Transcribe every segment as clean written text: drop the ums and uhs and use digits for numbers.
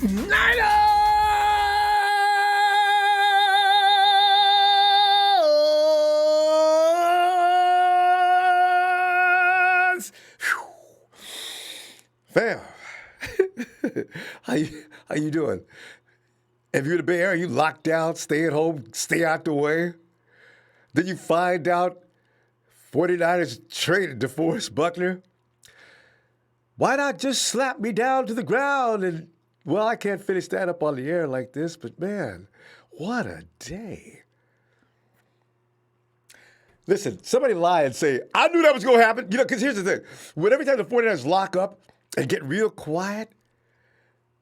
Niners! Fam, how you doing? If you're in the Bay Area, you locked down, stay at home, stay out the way. Then you find out 49ers traded Deforest Buckner. Why not just slap me down to the ground? And, well, I can't finish that up on the air like this, but man, what a day. Listen, somebody lie and say, I knew that was going to happen. You know, because here's the thing. When every time the 49ers lock up and get real quiet,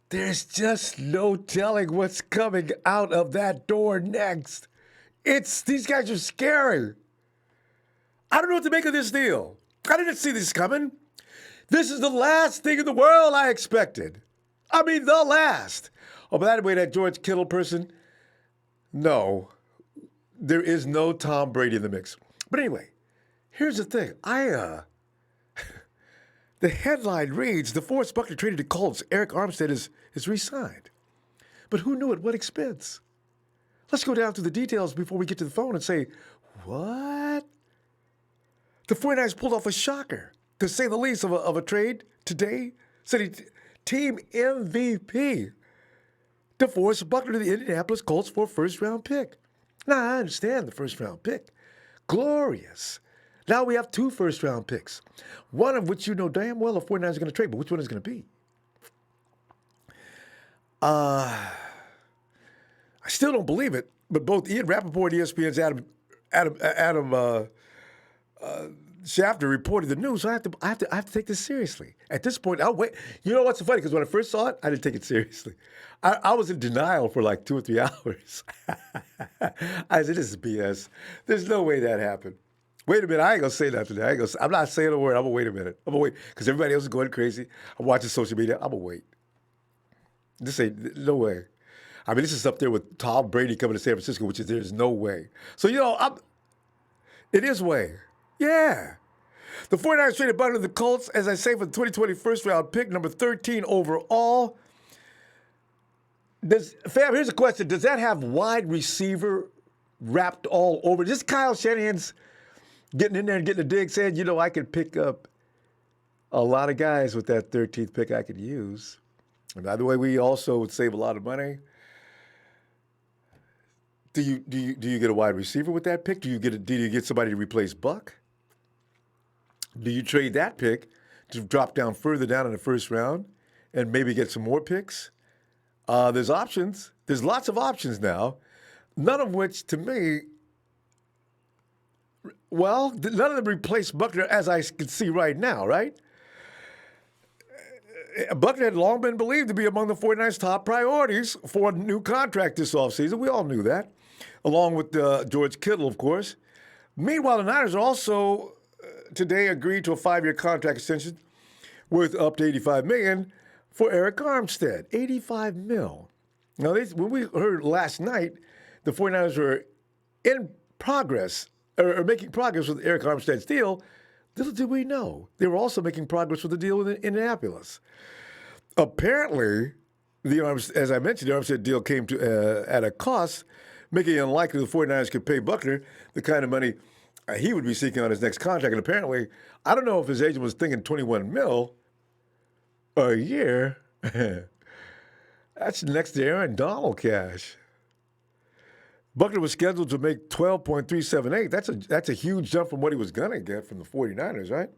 there's just no telling what's coming out of that door next. These guys are scary. I don't know what to make of this deal. I didn't see this coming. This is the last thing in the world I expected. I mean, the last. Oh, by the way, that George Kittle person, no, there is no Tom Brady in the mix. But anyway, here's the thing. The headline reads, Deforest Buckner traded to Colts. Arik Armstead is re-signed. But who knew at what expense? Let's go down to the details before we get to the phone and say, what? The 49ers pulled off a shocker, to say the least, of a trade today. Sending team MVP Deforest Buckner to the Indianapolis Colts for a first-round pick. Now, I understand the first-round pick. Glorious. Now we have 2 first-round picks, one of which you know damn well the 49ers are going to trade, but which one is going to be? I still don't believe it, but both Ian Rappaport and ESPN's Adam Schefter reported the news, so I have to take this seriously. At this point, I'll wait. You know what's so funny? Because when I first saw it, I didn't take it seriously. I was in denial for like 2 or 3 hours. I said, this is BS. There's no way that happened. Wait a minute, I ain't gonna say nothing. I'm not saying a word. I'm gonna wait a minute. I'm gonna wait because everybody else is going crazy. I'm watching social media. I'm gonna wait. This ain't no way. I mean, this is up there with Tom Brady coming to San Francisco, which is there's no way. So it is way. Yeah. The 49ers traded Buckner to the Colts, as I say, for the 2020 first-round pick, number 13 overall. Fam, here's a question. Does that have wide receiver wrapped all over? Just Kyle Shanahan's getting in there and getting a dig, saying, I could pick up a lot of guys with that 13th pick I could use. And by the way, we also would save a lot of money. Do you get a wide receiver with that pick? Do you get somebody to replace Buck? Do you trade that pick to drop down further down in the first round and maybe get some more picks? There's options. There's lots of options now, none of which, to me, well, none of them replace Buckner as I can see right now, right? Buckner had long been believed to be among the 49ers' top priorities for a new contract this offseason. We all knew that, along with George Kittle, of course. Meanwhile, the Niners also today agreed to a 5-year contract extension worth up to $85 million for Arik Armstead. $85 million. Now, when we heard last night, the 49ers were in progress, or making progress with Arik Armstead's deal. Little did we know, they were also making progress with the deal in Indianapolis. Apparently, as I mentioned, the Armstead deal came to at a cost, making it unlikely the 49ers could pay Buckner the kind of money he would be seeking on his next contract. And apparently, I don't know if his agent was thinking $21 million a year. That's next to Aaron Donald cash. Buckner was scheduled to make $12.378. That's a huge jump from what he was going to get from the 49ers, right?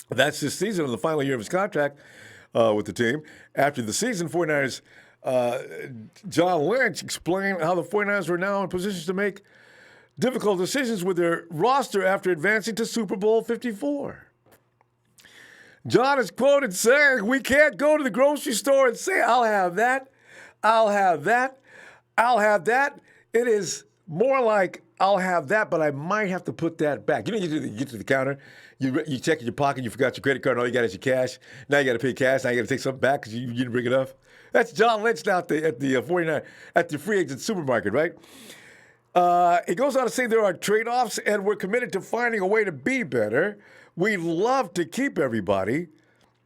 That's this season, in the final year of his contract with the team. After the season, 49ers, John Lynch explained how the 49ers were now in positions to make difficult decisions with their roster after advancing to Super Bowl 54. John is quoted saying, we can't go to the grocery store and say, I'll have that, I'll have that, I'll have that. It is more like, I'll have that, but I might have to put that back. You get to the counter, you check in your pocket, you forgot your credit card, and all you got is your cash. Now you got to pay cash, now you got to take something back because you didn't bring enough. That's John Lynch now at the 49, at the free agent supermarket, right? It goes on to say there are trade-offs, and we're committed to finding a way to be better. We love to keep everybody.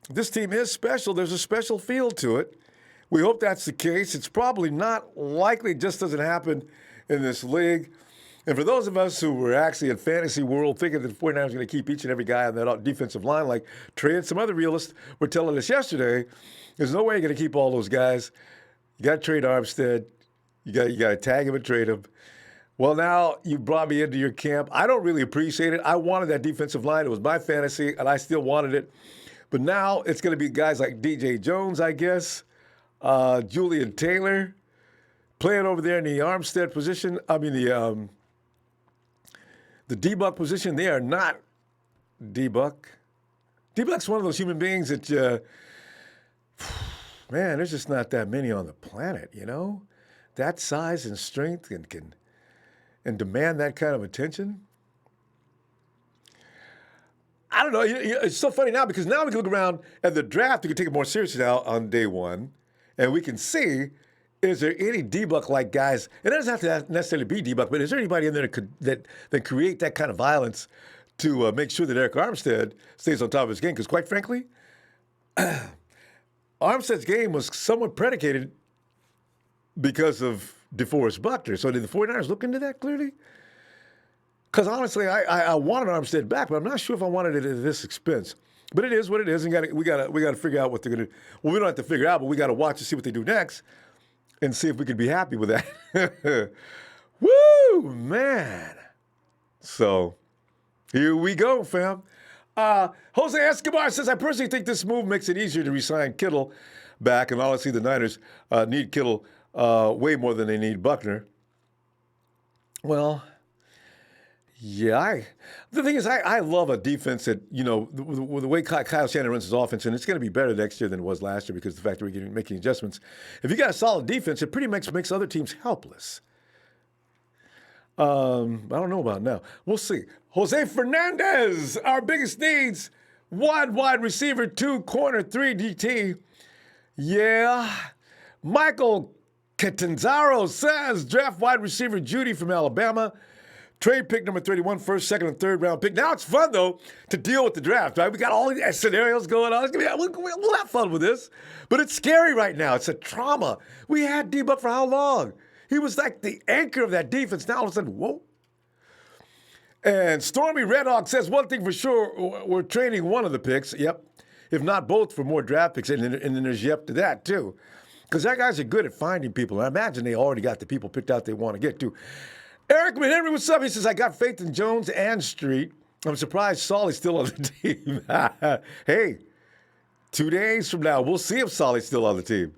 This team is special. There's a special feel to it. We hope that's the case. It's probably not likely. It just doesn't happen in this league. And for those of us who were actually in fantasy world thinking that the 49ers are going to keep each and every guy on that defensive line, like Trey and some other realists were telling us yesterday, there's no way you're going to keep all those guys. You got to trade Armstead. You got to tag him and trade him. Well, now you brought me into your camp. I don't really appreciate it. I wanted that defensive line. It was my fantasy, and I still wanted it. But now it's going to be guys like DJ Jones, I guess, Julian Taylor, playing over there in the Armstead position. I mean, the D-Buck position. They are not D-Buck. D-Buck's one of those human beings that, man, there's just not that many on the planet, you know? That size and strength and demand that kind of attention. I don't know. It's so funny now because now we can look around at the draft. We can take it more seriously now on day one, and we can see, is there any D-Buck-like guys? It doesn't have to necessarily be D-Buck, but is there anybody in there that create that kind of violence to make sure that Arik Armstead stays on top of his game? Because quite frankly, Armstead's game was somewhat predicated because of Deforest Buckner. So did the 49ers look into that clearly? Because honestly, I wanted Armstead back, but I'm not sure if I wanted it at this expense. But it is what it is, and we got to figure out what they're going to do. Well, we don't have to figure it out, but we got to watch and see what they do next and see if we can be happy with that. Woo, man. So here we go, fam. Jose Escobar says, I personally think this move makes it easier to re-sign Kittle back, and honestly, the Niners need Kittle way more than they need Buckner. Well, yeah. The thing is, I love a defense that, you know, the way Kyle Shanahan runs his offense, and it's going to be better next year than it was last year because of the fact that we're making adjustments. If you got a solid defense, it pretty much makes other teams helpless. I don't know about now. We'll see. Jose Fernandez, our biggest needs, wide receiver, 2 corner, 3 DT. Yeah. Michael Catanzaro says draft wide receiver Judy from Alabama. Trade pick number 31, first, second, and third round pick. Now it's fun, though, to deal with the draft, right? We got all these scenarios going on. We'll have fun with this. But it's scary right now. It's a trauma. We had D-Buck for how long? He was like the anchor of that defense. Now all of a sudden, whoa. And Stormy Redhawk says, one thing for sure, we're trading one of the picks. Yep. If not both, for more draft picks. And then there's yep to that, too. Because that guys are good at finding people. And I imagine they already got the people picked out they want to get to. Eric McHenry, what's up? He says, I got faith in Jones and Street. I'm surprised Solly's still on the team. Hey, 2 days from now, we'll see if Solly's still on the team.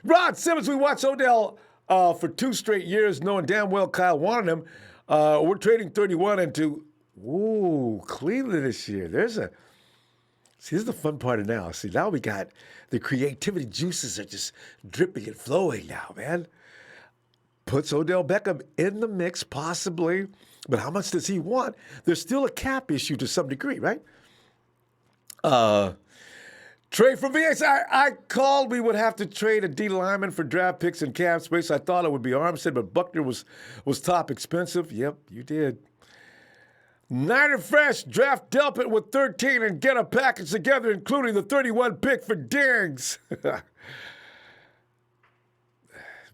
Rod Simmons, we watched Odell for 2 straight years, knowing damn well Kyle wanted him. We're trading 31 into, Cleveland this year. See, this is the fun part of now. See, now we got the creativity juices are just dripping and flowing now, man. Puts Odell Beckham in the mix, possibly. But how much does he want? There's still a cap issue to some degree, right? Trey from VX, I called we would have to trade a D lineman for draft picks and cap space. I thought it would be Armstead, but Buckner was top expensive. Yep, you did. Niner Fresh, draft Delpit with 13 and get a package together, including the 31 pick for Diggs.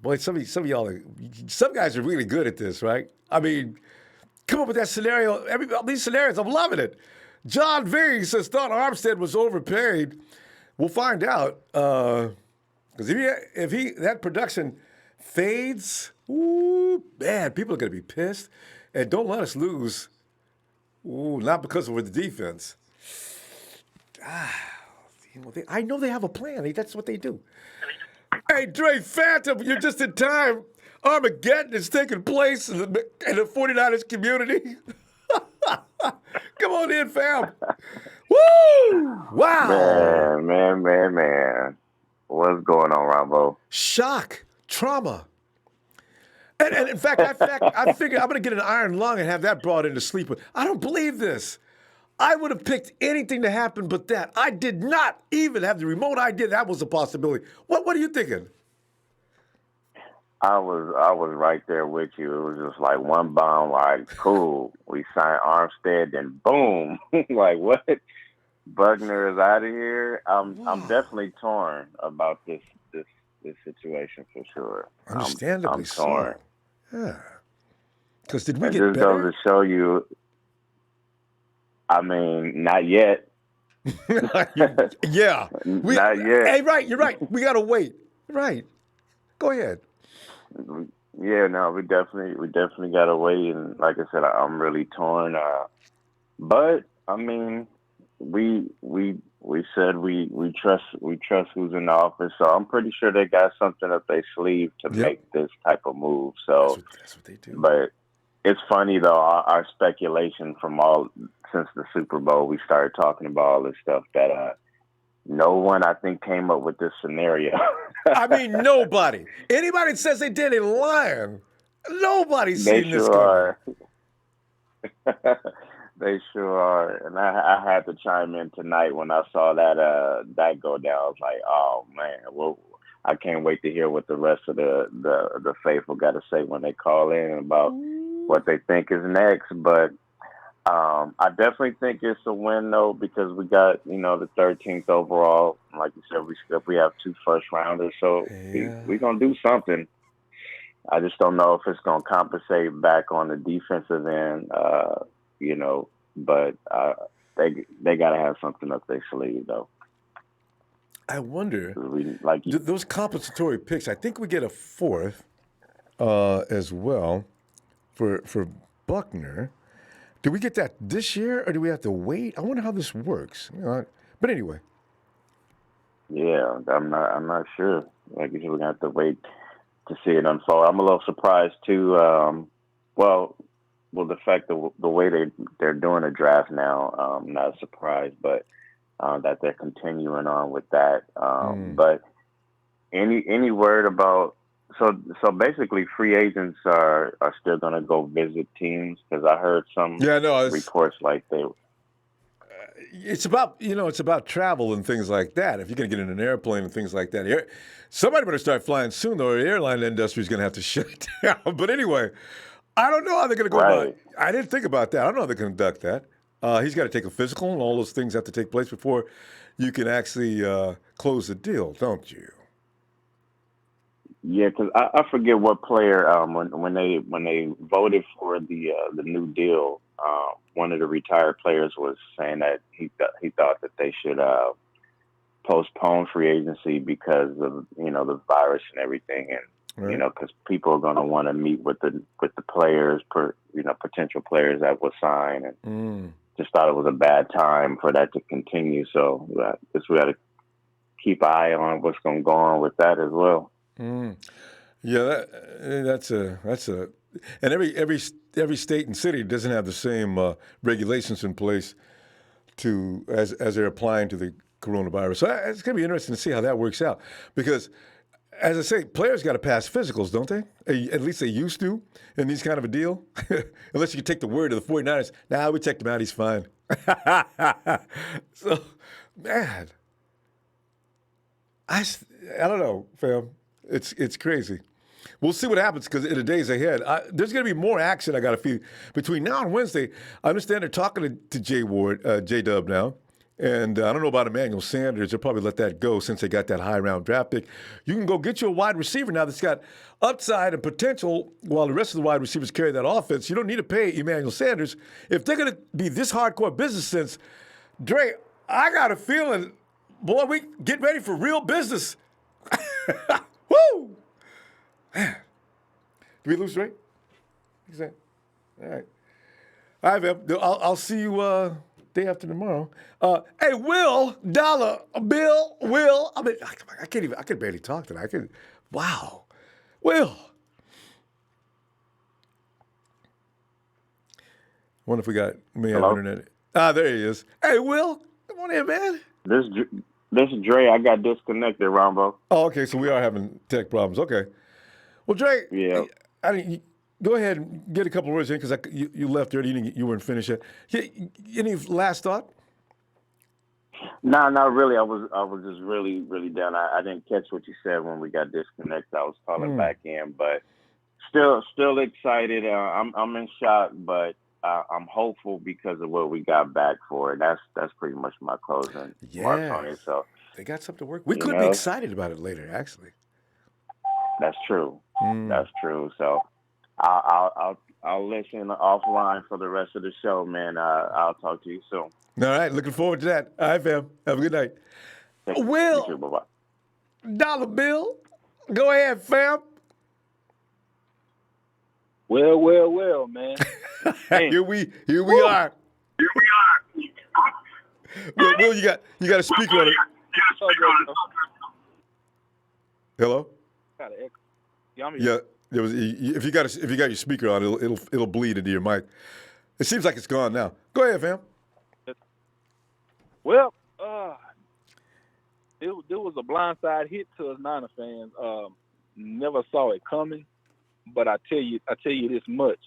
Boy, some of y'all, some guys are really good at this, right? I mean, come up with that scenario. These scenarios, I'm loving it. John V says, thought Armstead was overpaid. We'll find out. Because if that production fades, man, people are going to be pissed. And don't let us lose. Not because of the defense. I know they have a plan. That's what they do. Hey, Dre Phantom, you're just in time. Armageddon is taking place in the 49ers community. Come on in, fam. Woo! Wow. Man. What's going on, Ronbo? Shock, trauma. And in fact, I figured I'm going to get an iron lung and have that brought into sleep. I don't believe this. I would have picked anything to happen but that. I did not even have the remote idea that was a possibility. What are you thinking? I was right there with you. It was just like one bomb, like, cool. We signed Armstead, then boom. Like, what? Buckner is out of here. I'm definitely torn about this this situation for sure. Understandably I'm torn. so. Yeah. Because did we It get just goes better? to show you. I mean, not yet. Yeah. Not yet. Hey, right. You're right. We gotta wait. Right. Go ahead. Yeah, no, we definitely gotta wait. And like I said, I'm really torn. But I mean, we said we trust who's in the office, so I'm pretty sure they got something up their sleeve to Yep. make this type of move. That's So, what they do. but it's funny though, our speculation from all since the Super Bowl, we started talking about all this stuff that no one I think came up with this scenario. I mean, nobody. Anybody that says they did it lying. Nobody's They seen this sure coming. are. They sure are, and I had to chime in tonight when I saw that go down. I was like, oh man, well, I can't wait to hear what the rest of the faithful got to say when they call in about what they think is next. But I definitely think it's a win though because we got the 13th overall. Like you said, we have two first rounders, so Yeah. we gonna do something. I just don't know if it's going to compensate back on the defensive end, you know. But they got to have something up their sleeve though. I wonder, 'Cause we like you, those compensatory picks, I think we get a fourth as well for Buckner. Do we get that this year or do we have to wait? I wonder how this works. But anyway. yeah. I'm not sure. Like you said, we're gonna have to wait to see it unfold. I'm a little surprised too. Well, well, the fact that the way they're doing a draft now, not a surprise, but that they're continuing on with that. But any word about so basically free agents are still going to go visit teams because I heard some Yeah, no, reports like they it's about it's about travel and things like that. If you're going to get in an airplane and things like that, somebody better start flying soon, though. Or the airline industry is going to have to shut down. But anyway, I don't know how they're going to go about it. right. I didn't think about that. I don't know how they're going to conduct that. He's got to take a physical, and all those things have to take place before you can actually close the deal, don't you? Yeah, because I forget what player when they voted for the new deal, one of the retired players was saying that he thought that they should postpone free agency because of the virus and everything, All and right. because people are going to want to meet with the players, potential players that will sign, and just thought it was a bad time for that to continue. So I guess we got to keep an eye on what's going to go on with that as well. Yeah, that's a, and every state and city doesn't have the same regulations in place to as they're applying to the coronavirus. So it's going to be interesting to see how that works out because, as I say, players got to pass physicals, don't they? At least they used to in these kind of a deal. Unless you can take the word of the 49ers. Nah, we checked him out. He's fine. So, man, I don't know, fam. It's crazy. We'll see what happens because in the days ahead, there's going to be more action. I got to feel between now and Wednesday. I understand they're talking to J Dub now, and I don't know about Emmanuel Sanders. They'll probably let that go since they got that high round draft pick. You can go get you a wide receiver now that's got upside and potential, while the rest of the wide receivers carry that offense. You don't need to pay Emmanuel Sanders if they're going to be this hardcore business sense. Dre, I got a feeling, boy, we get ready for real business. Woo! Did we lose Dre? All right. All right, man. I'll see you day after tomorrow. Hey, Will, Dollar, Bill, Will. I mean, I can't even. I can barely talk tonight. Wow, Will. Wonder if we may have Hello, internet. There he is. Hey, Will, come on in, man. this this is Dre. I got disconnected, Rombo. Oh, okay. So we are having tech problems. Okay. Well, Dre, Yeah. go ahead and get a couple of words in because you left already. You weren't finished yet. Any last thought? No, not really. I was just really down. I didn't catch what you said when we got disconnected. I was calling back in, but still excited. I'm in shock, but I'm hopeful because of what we got back for it. That's pretty much my closing remarks Yeah, on it. So they got something to work. We you could be know, excited about it later, actually. That's true. That's true. So I'll listen offline for the rest of the show, man. I'll talk to you soon. All right, looking forward to that. All right, fam. Have a good night. You too. Bye-bye. Dollar Bill, go ahead, fam. Well, man. Here we are. Will, you got a speaker on it. Hello? Yeah, there was. If you got your speaker on, it'll bleed into your mic. It seems like it's gone now. Go ahead, fam. Well, there was a blindside hit to us Niner fans. Never saw it coming, but I tell you this much.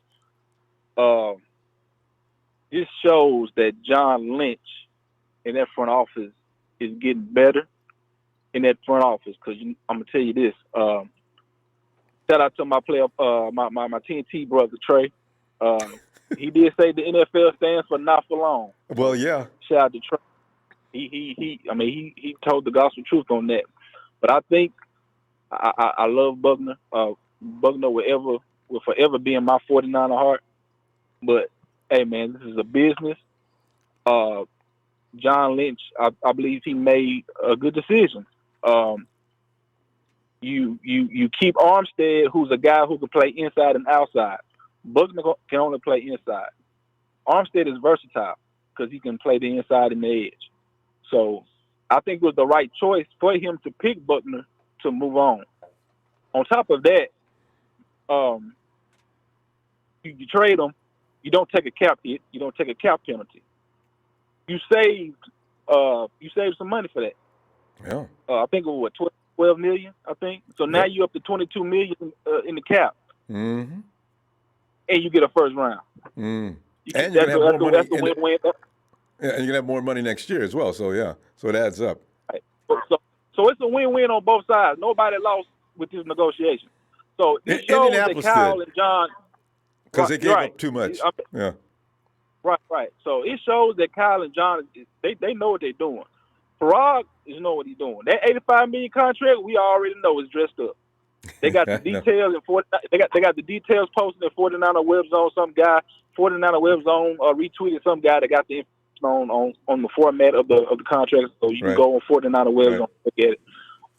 This shows that John Lynch in that front office is getting better in that front office. Because I'm gonna tell you this. Shout out to my player, my TNT brother Trey. He did say the NFL stands for not for long. Well, yeah. Shout out to Trey. He told the gospel truth on that. But I think I love Buckner. Buckner will forever be in my 49er heart. But hey, man, this is a business. John Lynch, I believe he made a good decision. You keep Armstead, who's a guy who can play inside and outside. Buckner can only play inside. Armstead is versatile because he can play the inside and the edge. So I think it was the right choice for him to pick Buckner to move on. On top of that, you trade him, you don't take a cap hit, you don't take a cap penalty. You saved some money for that. Yeah. I think it was what, 12 million, I think. So now you're up to 22 million in the cap. Mm-hmm. And you get a first round. Mm. And you're gonna have more money. That's a win-win. Yeah, and you're gonna have more money next year as well. So yeah, so it adds up. Right. So it's a win-win on both sides. Nobody lost with this negotiation. So this shows that Kyle and John, because they gave up too much. Yeah. Right. So it shows that Kyle and John, they know what they're doing. Farag is know what he's doing. That $85 million contract, we already know is dressed up. They got the details they got the details posted in 49er Web Zone. Some guy 49er Web Zone retweeted some guy that got the information on the format of the contract, so you can go on 49er Web Zone and look at it.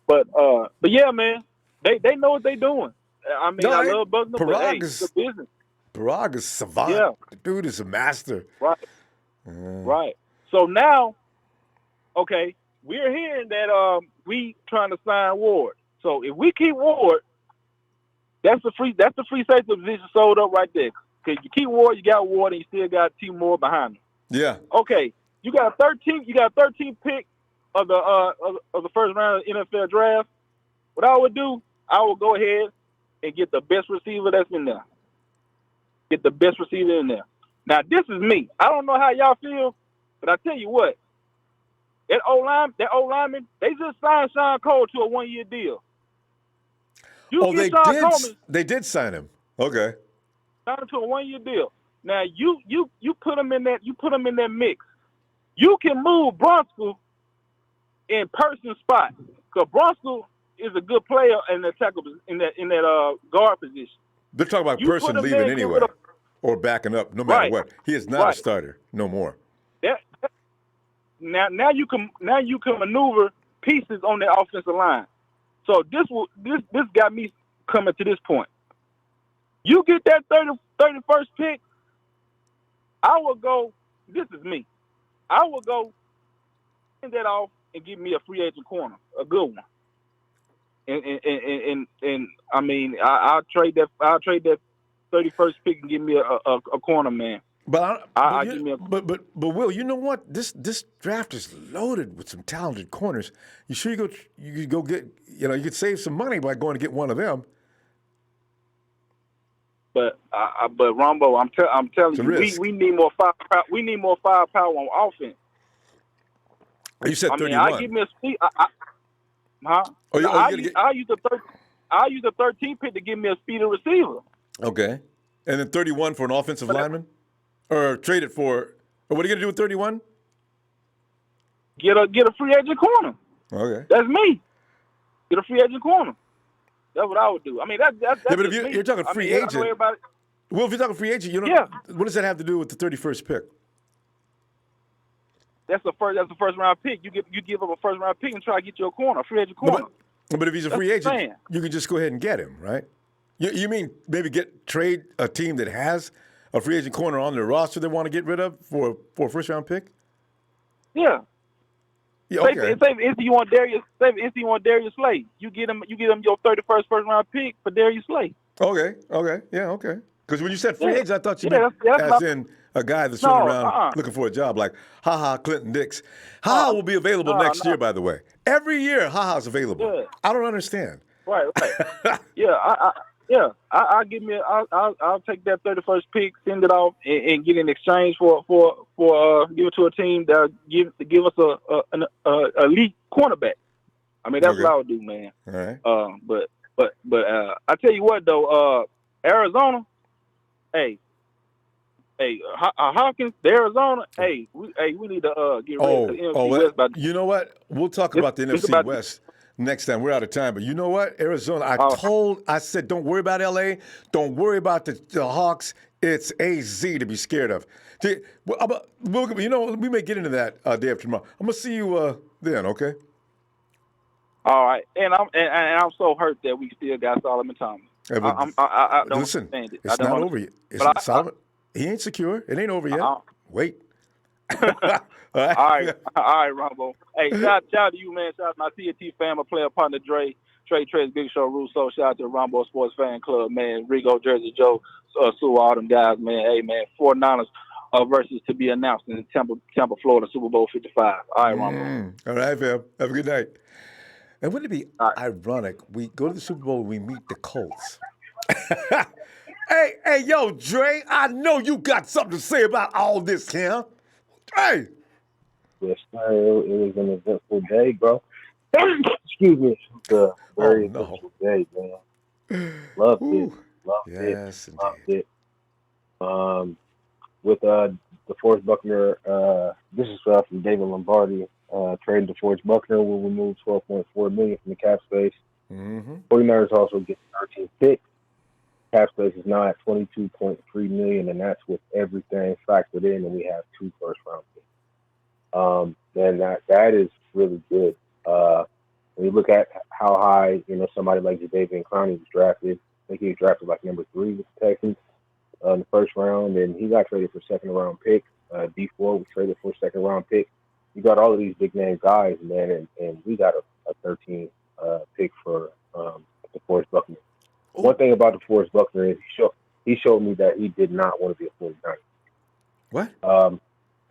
But yeah, man, they know what they're doing. I mean, I love Buckner, but hey, it's a business. Parag is savant. Yeah. The dude is a master. Right. Right. So now, okay, we're hearing that we trying to sign Ward. So if we keep Ward, that's the free safety position sold up right there. Because you keep Ward, you got Ward, and you still got T Moore behind him. Yeah. Okay, you got a 13 pick of the first round of the NFL draft. What I would do, I would go ahead and get the best receiver that's in there. Get the best receiver in there. Now this is me. I don't know how y'all feel, but I tell you what, that O-lineman, they just signed Sean Cole to a 1-year deal. They did sign him. Okay. Signed him to a 1-year deal. Now you put him in that mix. You can move Bronskill in person spot because Bronskill is a good player in that tackle in that guard position. They're talking about person leaving anyway or backing up, no matter what. He is not a starter no more. Now you can maneuver pieces on the offensive line. So this got me coming to this point. You get that 31st pick, I will go. This is me. I will go send that off and give me a free agent corner, a good one. And I mean, I'll trade that 31st pick and give me a corner, man. But Will, you know what? This draft is loaded with some talented corners. You sure you could go get, you could save some money by going to get one of them. But Ronbo, I'm telling you, we need more firepower. We need more firepower on offense. You said 31. I give me a speed. I use the 13 pick to give me a speedy receiver. Okay, and then 31 for an offensive lineman, or trade it for. Or what are you gonna do with 31? Get a free agent corner. Okay, that's me. Get a free agent corner. That's what I would do. I mean, that's Yeah, but if just me. you're talking free I know agent, everybody. well, if you're talking free agent, you know, Yeah. what does that have to do with the 31st pick? That's the first round pick. You give up a first round pick and try to get your corner, a free agent No, corner. but if he's a That's free what I'm agent, saying. you can just go ahead and get him, right? You mean maybe trade a team that has a free agent corner on their roster they want to get rid of for a first round pick? Yeah. Yeah, okay. Say if you want Darius Slay, you get him your 31st first round pick for Darius Slay. Okay. Yeah, okay. Because when you said free Yeah. agent, I thought you Yeah, meant that's as in a guy that's running around looking for a job, like Clinton Dix. Will be available next year, by the way. Every year, is available. Yeah. I don't understand. Right. I'll take that 31st pick, send it off, and get in exchange for give it to a team that give us an elite cornerback. I mean, that's what I would do, man. All right. But I tell you what though, Arizona, hey, Hawkins, Arizona, hey, we need to get rid of the NFC West. You know what? We'll talk about the NFC West next time. We're out of time. But you know what? Arizona, I said, don't worry about LA. Don't worry about the Hawks. It's AZ to be scared of. You know, we may get into that day after tomorrow. I'm going to see you then, okay? All right. And I'm so hurt that we still got Solomon Thomas. I don't listen, understand it. It's not over yet. Solomon, he ain't secure. It ain't over yet. Wait. All right, Ronbo. Hey, shout out to you, man. Shout out to my TNT fan, my player partner Trey Trez, Big Show, Russo. Shout out to the Ronbo Sports Fan Club, man. Rigo, Jersey Joe, Sue, all them guys, man. Hey, man, 49ers versus to be announced in Tampa, Florida, Super Bowl 55. All right, Ronbo. All right, fam. Have a good night. And wouldn't it be ironic? We go to the Super Bowl, we meet the Colts. Hey, yo, Dre, I know you got something to say about all this, Cam. Dre. Yes, sir. It was an eventful day, bro. Excuse me. It's a very eventful day, man. Loved it. Yes, Loved it. With Deforest Buckner, this is from David Lombardi. Trading Deforest Buckner will remove $12.4 million from the cap space. 49ers also get 13 picks. Cap space is now at $22.3 million, and that's with everything factored in, and we have 2 first-round picks. And that is really good. When you look at how high, somebody like Jadeveon Clowney was drafted, I think he was drafted like number 3 with the Texans in the first round, and he got traded for second-round pick. D4 was traded for a second-round pick. You got all of these big-name guys, man, and we got a 13 pick for DeForest Buckner. One thing about DeForest Buckner is he showed me that he did not want to be a 49er. What?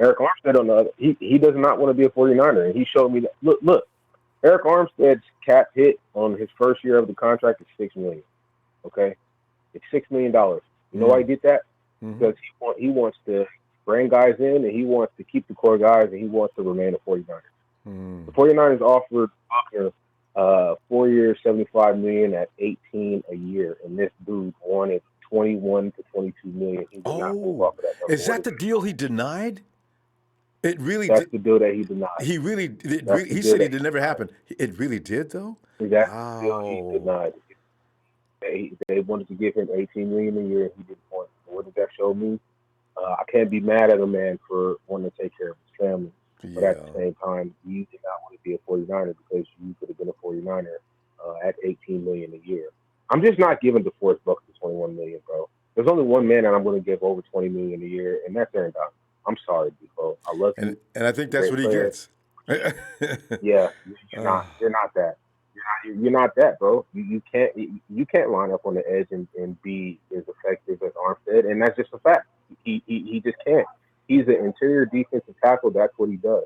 Arik Armstead on the other, he does not want to be a 49er, and he showed me that. Look, Arik Armstead's cap hit on his first year of the contract is $6 million. Okay, it's $6 million. You know why he did that? Because he wants to bring guys in, and he wants to keep the core guys, and he wants to remain a 49er. The 49ers offered Buckner 4 years, $75 million at $18 a year, and this dude wanted $21 to $22 million. He did not move off of that number. Is that the deal he denied? It really. That's the deal that he denied. He really. He said it never happened. It really did, though. That's the deal he denied. They wanted to give him $18 million a year, and he didn't want it. What did that show me? I can't be mad at a man for wanting to take care of his family. But at the same time, you did not want to be a 49er because you could have been a 49er at $18 million a year. I'm just not giving DeForest Buckner $21 million, bro. There's only one man that I'm going to give over $20 million a year, and that's Aaron Donald. I'm sorry, bro. I love you. And I think that's what he gets. Yeah, you're not that. You're not that, bro. You can't line up on the edge and be as effective as Armstead, and that's just a fact. He just can't. He's an interior defensive tackle. That's what he does,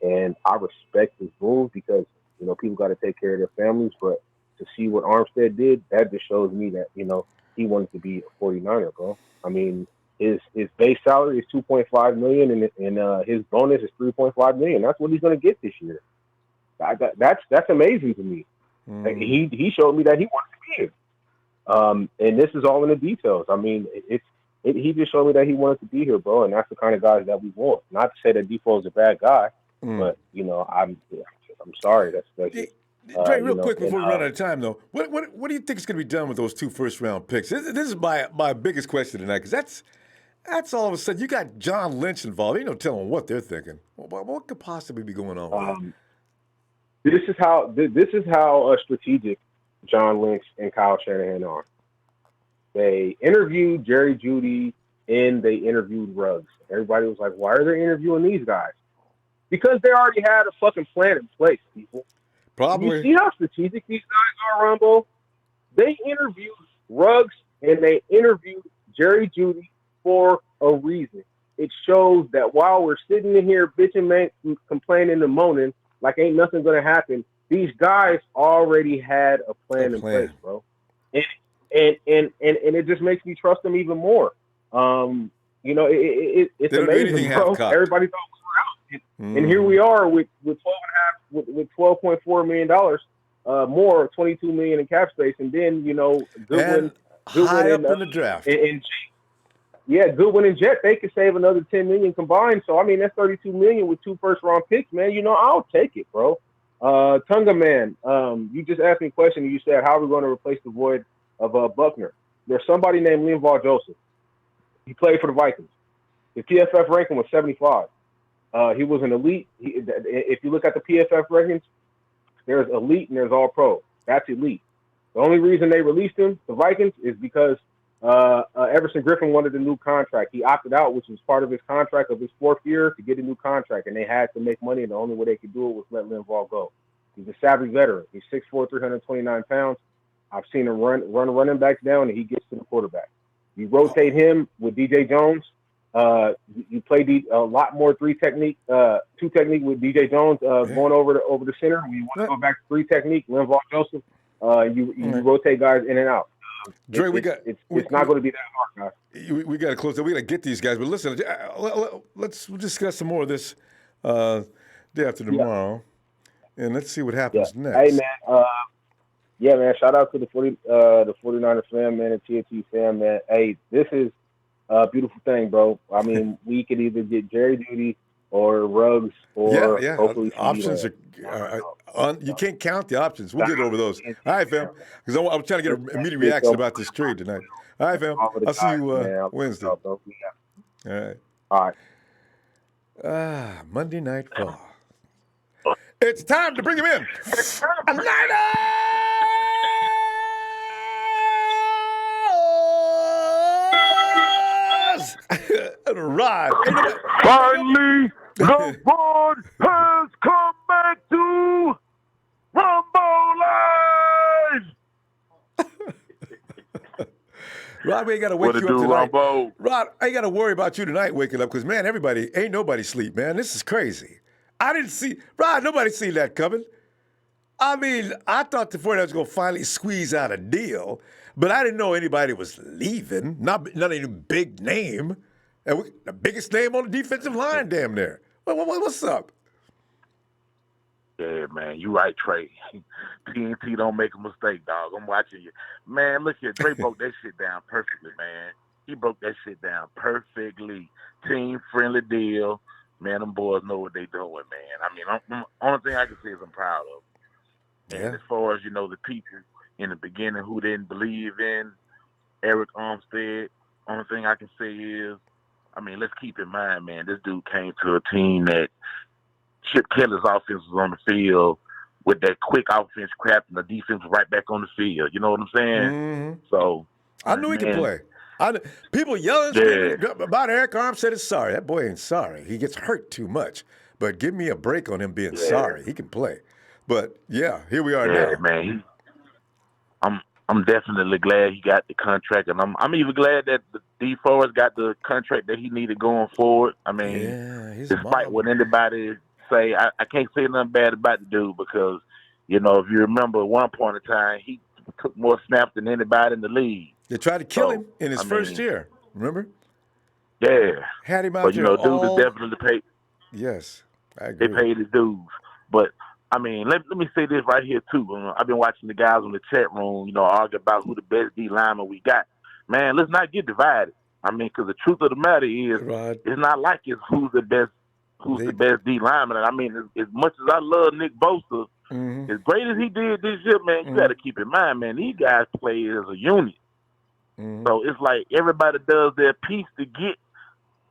and I respect his move because people got to take care of their families. But to see what Armstead did, that just shows me that he wanted to be a 49er, bro. I mean, his base salary is $2.5 million, and his bonus is $3.5 million. That's what he's going to get this year. That's amazing to me. He showed me that he wanted to be here. And this is all in the details. I mean, he just showed me that he wanted to be here, bro. And that's the kind of guys that we want. Not to say that Defoe is a bad guy, but I'm sorry. That's Dre, real quick before we run out of time, though, what do you think is going to be done with those 2 first-round picks? This is my biggest question tonight, because that's all of a sudden you got John Lynch involved. Ain't no telling what they're thinking. What could possibly be going on? This is how strategic John Lynch and Kyle Shanahan are. They interviewed Jerry Jeudy and they interviewed Ruggs. Everybody was like, "Why are they interviewing these guys?" Because they already had a fucking plan in place, people. Probably. You see how strategic these guys are, Ronbo? They interviewed Ruggs and they interviewed Jerry Jeudy for a reason. It shows that while we're sitting in here bitching, man, complaining and moaning like ain't nothing going to happen, these guys already had a plan in place, bro. And it just makes me trust them even more. You know, it's amazing, bro. Everybody thought we were out, and here we are with $12.4 million more, $22 million in cap space, and then Goodwin high up in the draft. Goodwin and Jet, they could save another $10 million combined. So I mean, that's $32 million with 2 first-round picks, man. I'll take it, bro. Tunga man, you just asked me a question. And you said, how are we going to replace the void of Buckner? There's somebody named Linval Joseph. He played for the Vikings. His PFF ranking was 75. He was an elite. If you look at the PFF rankings, there's elite and there's all pro. That's elite. The only reason they released him, the Vikings, is because Everson Griffin wanted a new contract. He opted out, which was part of his contract of his 4th year, to get a new contract, and they had to make money, and the only way they could do it was let Linval go. He's a savvy veteran. He's 6'4", 329 pounds. I've seen him run running backs down, and he gets to the quarterback. You rotate him with DJ Jones. You play a lot more 2 technique with DJ Jones going over the center. You want to go back to 3 technique, Linval Joseph. You rotate guys in and out. Dre, it's not going to be that hard, guys. We got to close. We got to get these guys. But listen, let's discuss some more of this day after tomorrow, and let's see what happens next. Hey, man. Man. Shout out to the 49ers fan, man, and TNT fan, man. Hey, this is a beautiful thing, bro. I mean, we could either get Jerry Jeudy or Ruggs or hopefully options are you can't count the options. We'll get over those. All right, fam. Because I'm trying to get an immediate reaction about this trade tonight. All right, fam. I'll see you Wednesday. All right. All right. Monday Night Raw. It's time to bring him in. Niners! Right. Finally, the board has come back to Ronbo Live. Rod, we ain't got to wake you up tonight. Ronbo? Rod, I ain't got to worry about you tonight waking up because, man, ain't nobody sleep, man. This is crazy. Nobody seen that coming. I mean, I thought the 49ers was going to finally squeeze out a deal, but I didn't know anybody was leaving, not any big name. And the biggest name on the defensive line, damn near. What's up? Yeah, man, you right, Trey. TNT don't make a mistake, dog. I'm watching you. Man, look here. Trey broke that shit down perfectly, man. He broke that shit down perfectly. Team-friendly deal. Man, them boys know what they doing, man. I mean, only thing I can say is I'm proud of them. And as far as, the people in the beginning who didn't believe in Arik Armstead, only thing I can say is, I mean, let's keep in mind, man, this dude came to a team that Chip Kelly's offense was on the field with that quick offense crap and the defense was right back on the field. You know what I'm saying? Mm-hmm. So I knew he could play. People yelling about Arik Armstead is sorry. That boy ain't sorry. He gets hurt too much. But give me a break on him being sorry. He can play. But, here we are now. Man, I'm definitely glad he got the contract, and I'm even glad that the Deforest got the contract that he needed going forward. I mean, despite what anybody say, I can't say nothing bad about the dude because, if you remember at one point in time, he took more snaps than anybody in the league. They tried to kill him in his first year, remember? Yeah. Had him out there dude is definitely paid. Yes, I agree. They paid his dues. But, I mean, let me say this right here, too. I've been watching the guys in the chat room, argue about who the best D lineman we got. Man, let's not get divided. I mean, because the truth of the matter is, it's not like it's who's the best D lineman. I mean, as much as I love Nick Bosa, As great as he did this year, man, you got to keep in mind, man, these guys play as a unit. So it's like everybody does their piece to get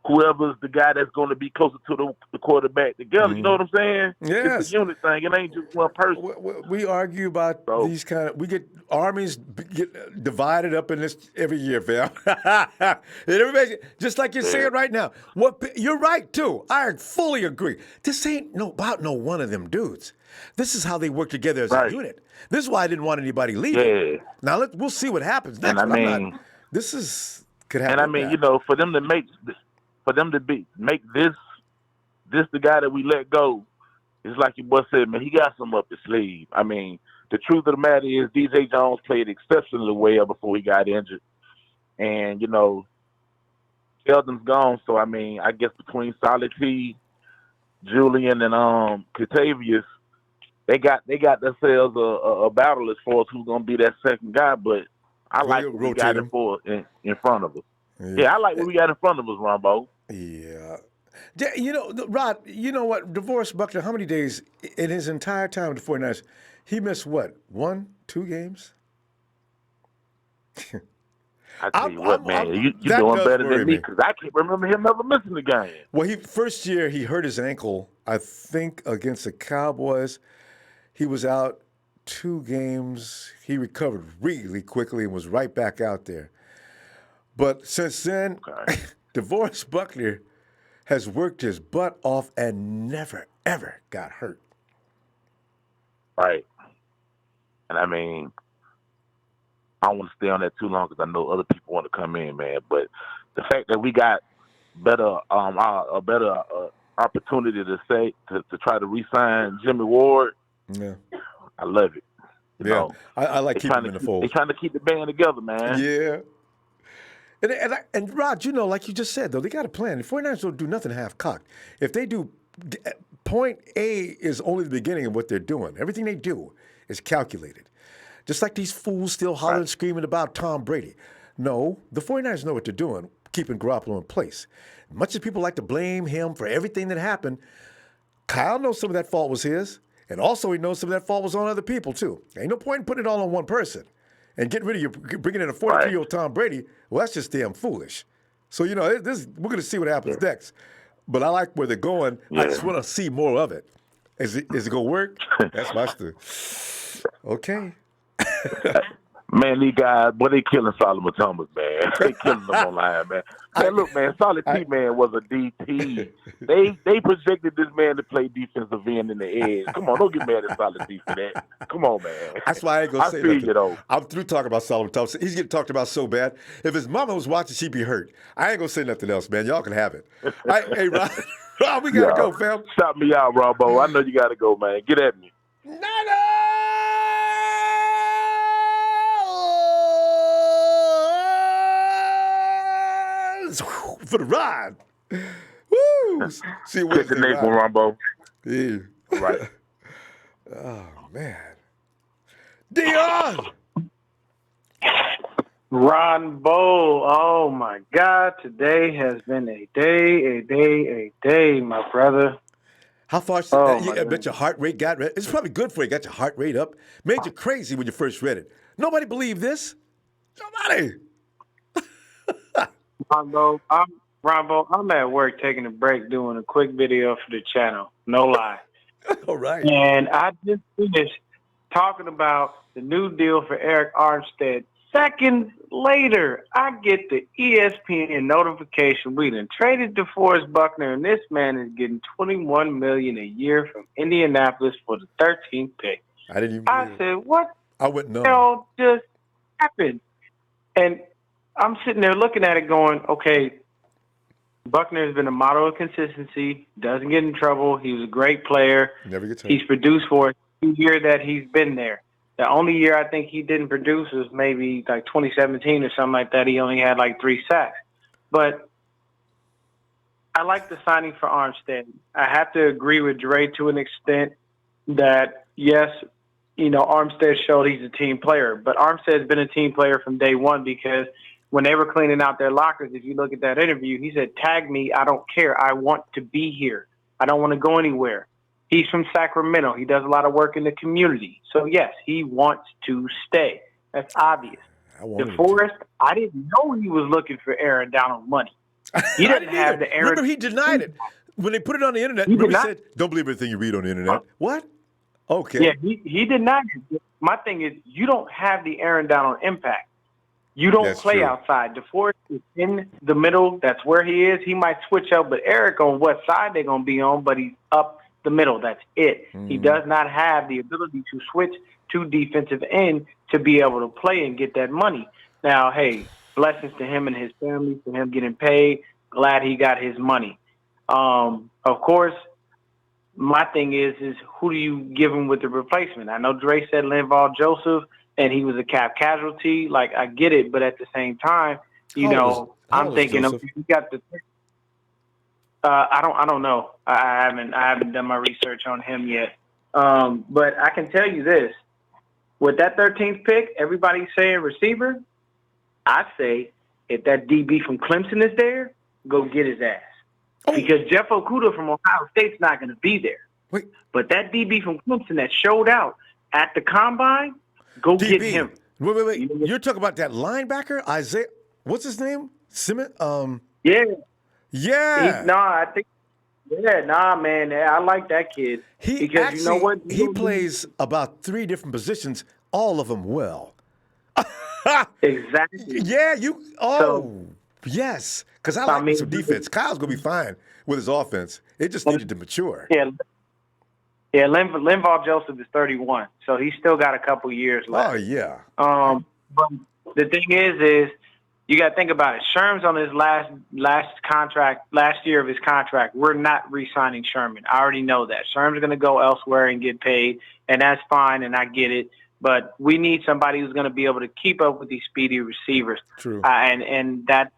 whoever's the guy that's going to be closer to the quarterback together. You know what I'm saying? Yes. It's a unit thing. It ain't just one person. We argue about these kind of. We get armies get divided up in this every year, fam. And everybody, just like you're saying right now. You're right too. I fully agree. This ain't about no one of them dudes. This is how they work together as a unit. This is why I didn't want anybody leaving. Yeah. Now we'll see what happens next. And this could happen. And I mean, for them to make this the guy that we let go, it's like your boy said, man, he got some up his sleeve. I mean, the truth of the matter is DJ Jones played exceptionally well before he got injured. And, Sheldon's gone, so I mean, I guess between Solid T, Julian, and Catavius, they got themselves a battle as far as who's gonna be that second guy, but I like what we got in front of us. Yeah, I like what we got in front of us, Ronbo. Yeah. Rod, you know what? Deforest Buckner, how many days in his entire time with the 49ers, he missed what? 1, 2 games? I tell you what, man, you're doing better than me because I can't remember him ever missing the game. Well, first year he hurt his ankle, I think, against the Cowboys. He was out 2 games. He recovered really quickly and was right back out there. But since then, Deforest Buckner has worked his butt off and never, ever got hurt. Right. And I mean, I don't want to stay on that too long because I know other people want to come in, man. But the fact that we got a better opportunity to try to re-sign Jimmy Ward, I love it. You know, I like keeping him in the fold. They're trying to keep the band together, man. Yeah. And Rod, like you just said, though, they got a plan. The 49ers don't do nothing half-cocked. If they do, point A is only the beginning of what they're doing. Everything they do is calculated. Just like these fools still hollering, screaming about Tom Brady. No, the 49ers know what they're doing, keeping Garoppolo in place. Much as people like to blame him for everything that happened, Kyle knows some of that fault was his, and also he knows some of that fault was on other people, too. Ain't no point in putting it all on one person. And getting rid of bringing in a 43-year-old Tom Brady, well, that's just damn foolish. So, we're going to see what happens next. But I like where they're going. I just want to see more of it. Is it going to work? That's my story. Okay. Man, these guys, boy, they killing Solomon Thomas, man. They killing him online, man. Man, look, man, Solid T, man, was a DT. They projected this man to play defensive end in the edge. Come on, don't get mad at Solid T for that. Come on, man. That's why I ain't going to say nothing. You, though. I'm through talking about Solomon Thomas. He's getting talked about so bad. If his mama was watching, she'd be hurt. I ain't going to say nothing else, man. Y'all can have it. Hey, Rob, we got to go, fam. Shout me out, Ronbo. I know you got to go, man. Get at me. For the ride. Woo! See you Wednesday. Good night, Ronbo. Yeah. All right. Oh, man. Dion! Ronbo, oh my God, today has been a day, my brother. How far? I bet your heart rate got. It's probably good for you. Got your heart rate up. Made you crazy when you first read it. Nobody believed this. Nobody. Ronbo, I'm at work taking a break doing a quick video for the channel. No lie. All right. And I just finished talking about the new deal for Arik Armstead. Seconds later, I get the ESPN notification we done traded Deforest Buckner, and this man is getting $21 million a year from Indianapolis for the 13th pick. I didn't even. I said, what? I wouldn't know. The hell just happened? And I'm sitting there looking at it, going, okay. Buckner has been a model of consistency. Doesn't get in trouble. He was a great player. Never gets hurt. He's produced for the year that he's been there. The only year I think he didn't produce was maybe like 2017 or something like that. He only had like 3 sacks. But I like the signing for Armstead. I have to agree with Dre to an extent that, yes, Armstead showed he's a team player. But Armstead's been a team player from day one because when they were cleaning out their lockers, if you look at that interview, he said, tag me, I don't care. I want to be here. I don't want to go anywhere. He's from Sacramento. He does a lot of work in the community. So, yes, he wants to stay. That's obvious. DeForest, I didn't know he was looking for Aaron Donald money. He doesn't have the Aaron. Remember, he denied it. When they put it on the internet, he said, don't believe everything you read on the internet. What? Okay. Yeah, he denied it. My thing is, you don't have the Aaron Donald impact. You don't play outside. DeForest is in the middle. That's where he is. He might switch up, but Eric on what side they're going to be on, but he's up the middle. That's it. He does not have the ability to switch to defensive end to be able to play and get that money. Now, hey, blessings to him and his family for him getting paid. Glad he got his money. Of course, my thing is who do you give him with the replacement? I know Dre said Linval Joseph, and he was a cap casualty. Like, I get it, but at the same time, I'm thinking he got the. I don't know. I haven't done my research on him yet. But I can tell you this: with that 13th pick, everybody's saying receiver. I say if that DB from Clemson is there, go get his ass. Because Jeff Okudah from Ohio State's not going to be there. Wait. But that DB from Clemson that showed out at the combine, go get him. Wait. You're talking about that linebacker, Isaiah? What's his name? Simmons? Yeah. Yeah. Man. I like that kid. Because you know what? He plays about 3 different positions, all of them well. Exactly. Yeah, yes. Because I like some defense. Kyle's going to be fine with his offense. It just needed to mature. Yeah, Linval Joseph is 31, so he's still got a couple years left. Oh, yeah. But the thing is you got to think about it. Sherm's on his last contract, last year of his contract. We're not re-signing Sherman. I already know that. Sherman's going to go elsewhere and get paid, and that's fine, and I get it. But we need somebody who's going to be able to keep up with these speedy receivers. True. And that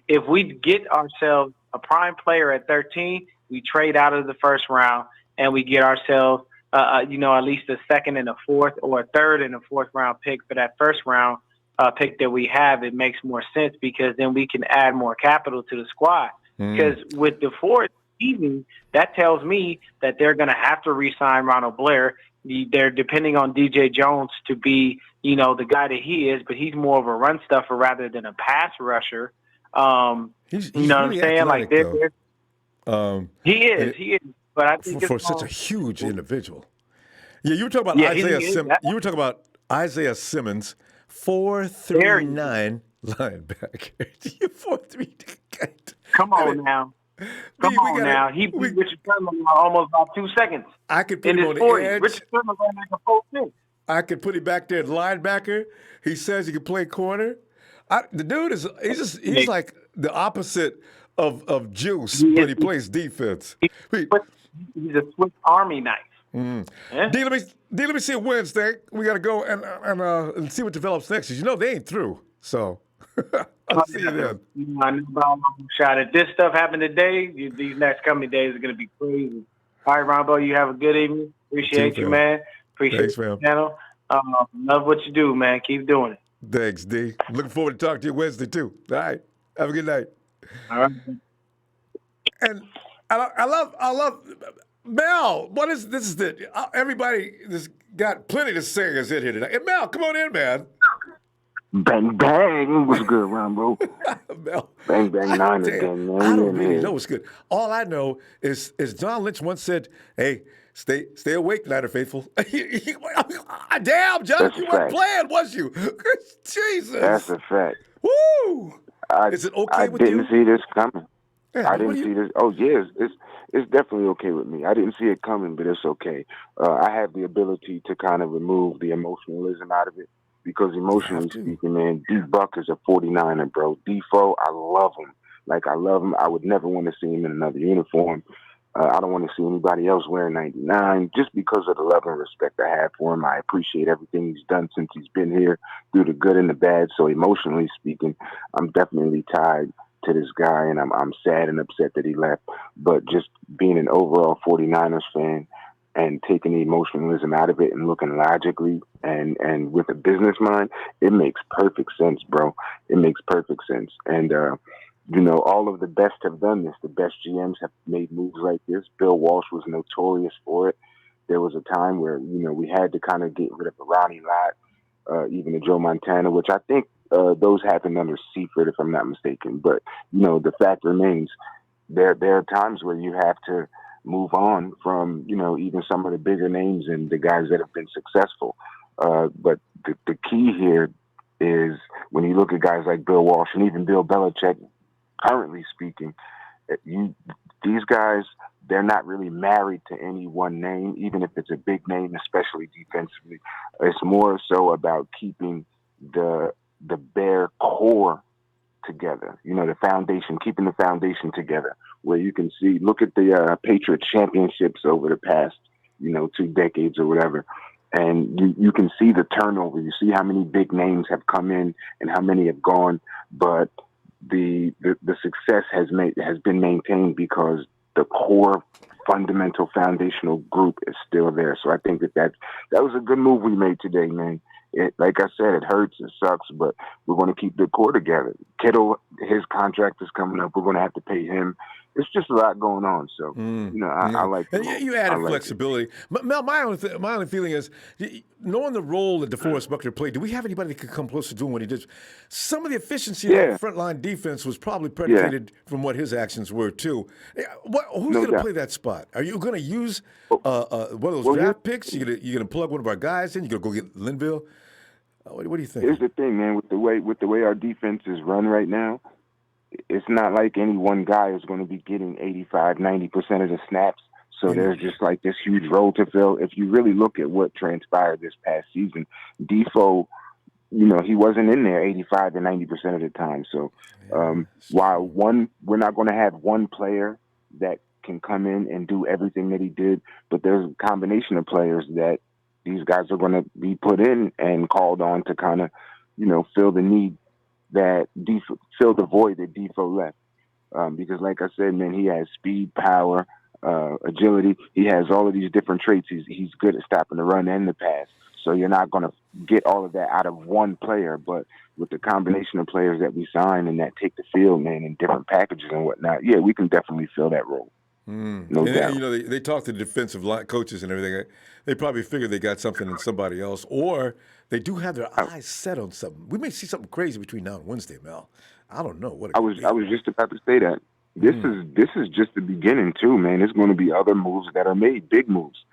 if we get ourselves a prime player at 13, we trade out of the first round and we get ourselves, at least a second and a fourth or a third and a fourth round pick for that first round pick that we have. It makes more sense because then we can add more capital to the squad. Because with the fourth season, that tells me that they're going to have to re-sign Ronald Blair. They're depending on DJ Jones to be, the guy that he is, but he's more of a run stuffer rather than a pass rusher. He's you know really what I'm saying? athletic, he is. But I think for such a huge individual. Yeah, you were talking about Isaiah Simmons. You were talking about Isaiah Simmons, 4'39" linebacker. 4'3". Come on now. He beat Richard Sherman almost about 2 seconds. I could put him on the edge. Richard Sherman ran like a 4'6". I could put him back there at linebacker. He says he can play corner. The dude he's like the opposite of Juice when he plays defense. He's a Swiss Army knife. Yeah. D, let me see it Wednesday. We got to go and see what develops next. Because they ain't through. So I'll see you then. I know about shot. If this stuff happened today, these next coming days are going to be crazy. All right, Ronbo, you have a good evening. Appreciate you, man. Appreciate the channel. Love what you do, man. Keep doing it. Thanks, D. I'm looking forward to talking to you Wednesday, too. All right. Have a good night. All right. And I love Mel. What is this? Is everybody has got plenty to say is in here tonight. Hey, Mel, come on in, man. Bang, bang. What's good, Ronbo? Mel. Bang, bang, 9 again, man. I don't really know what's good. All I know is John Lynch once said, hey, stay awake, Niner faithful. Damn, John, you weren't playing, was you? Jesus. That's a fact. Woo! Is it okay with you? I didn't see this coming. Yeah, I didn't see this. Oh, yes. It's definitely okay with me. I didn't see it coming, but it's okay. I have the ability to kind of remove the emotionalism out of it because emotionally speaking, man, D Buck is a 49er, bro. D-Fo, I love him. Like, I love him. I would never want to see him in another uniform. I don't want to see anybody else wearing 99 just because of the love and respect I have for him. I appreciate everything he's done since he's been here, through the good and the bad. So emotionally speaking, I'm definitely tied to this guy, and I'm sad and upset that he left. But just being an overall 49ers fan and taking the emotionalism out of it and looking logically and with a business mind, it makes perfect sense, bro. It makes perfect sense. And all of the best have done this. The best GMs have made moves like this. Bill Walsh was notorious for it. There was a time where, we had to kind of get rid of a Ronnie Lott, even a Joe Montana, which I think those happened under Seifert, if I'm not mistaken. But, the fact remains, there are times where you have to move on from, even some of the bigger names and the guys that have been successful. But the key here is when you look at guys like Bill Walsh and even Bill Belichick, currently speaking, these guys, they're not really married to any one name, even if it's a big name, especially defensively. It's more so about keeping the bare core together, the foundation, keeping the foundation together, where you can see, look at the Patriot championships over the past, 2 decades or whatever. And you can see the turnover. You see how many big names have come in and how many have gone. But the success has been maintained because the core fundamental foundational group is still there. So I think that was a good move we made today, man. Like I said, it hurts, it sucks, but we're going to keep the core together. Kittle, his contract is coming up. We're going to have to pay him. It's just a lot going on. So, I like it. And you added flexibility. Mel, my only feeling is, knowing the role that Deforest Buckner played, do we have anybody that could come close to doing what he did? Some of the efficiency of that frontline defense was probably predicated from what his actions were, too. Who's going to play that spot? Are you going to use one of those draft picks? You going to plug one of our guys in? You going to go get Linville? What do you think? Here's the thing, man. With the way our defense is run right now, it's not like any one guy is going to be getting 85, 90% of the snaps. So there's just like this huge role to fill. If you really look at what transpired this past season, Defoe, he wasn't in there 85 to 90% of the time. So while we're not going to have one player that can come in and do everything that he did, but there's a combination of players that these guys are going to be put in and called on to kind of, fill the need fill the void that Defoe left. Because like I said, man, he has speed, power, agility. He has all of these different traits. He's good at stopping the run and the pass. So you're not going to get all of that out of one player, but with the combination of players that we sign and that take the field, man, in different packages and whatnot, yeah, we can definitely fill that role. No doubt. They talk to the defensive line coaches and everything. They probably figure they got something in somebody else, or they do have their eyes set on something. We may see something crazy between now and Wednesday, Mel. I don't know. I was just about to say that. This is just the beginning too, man. There's going to be other moves that are made, big moves.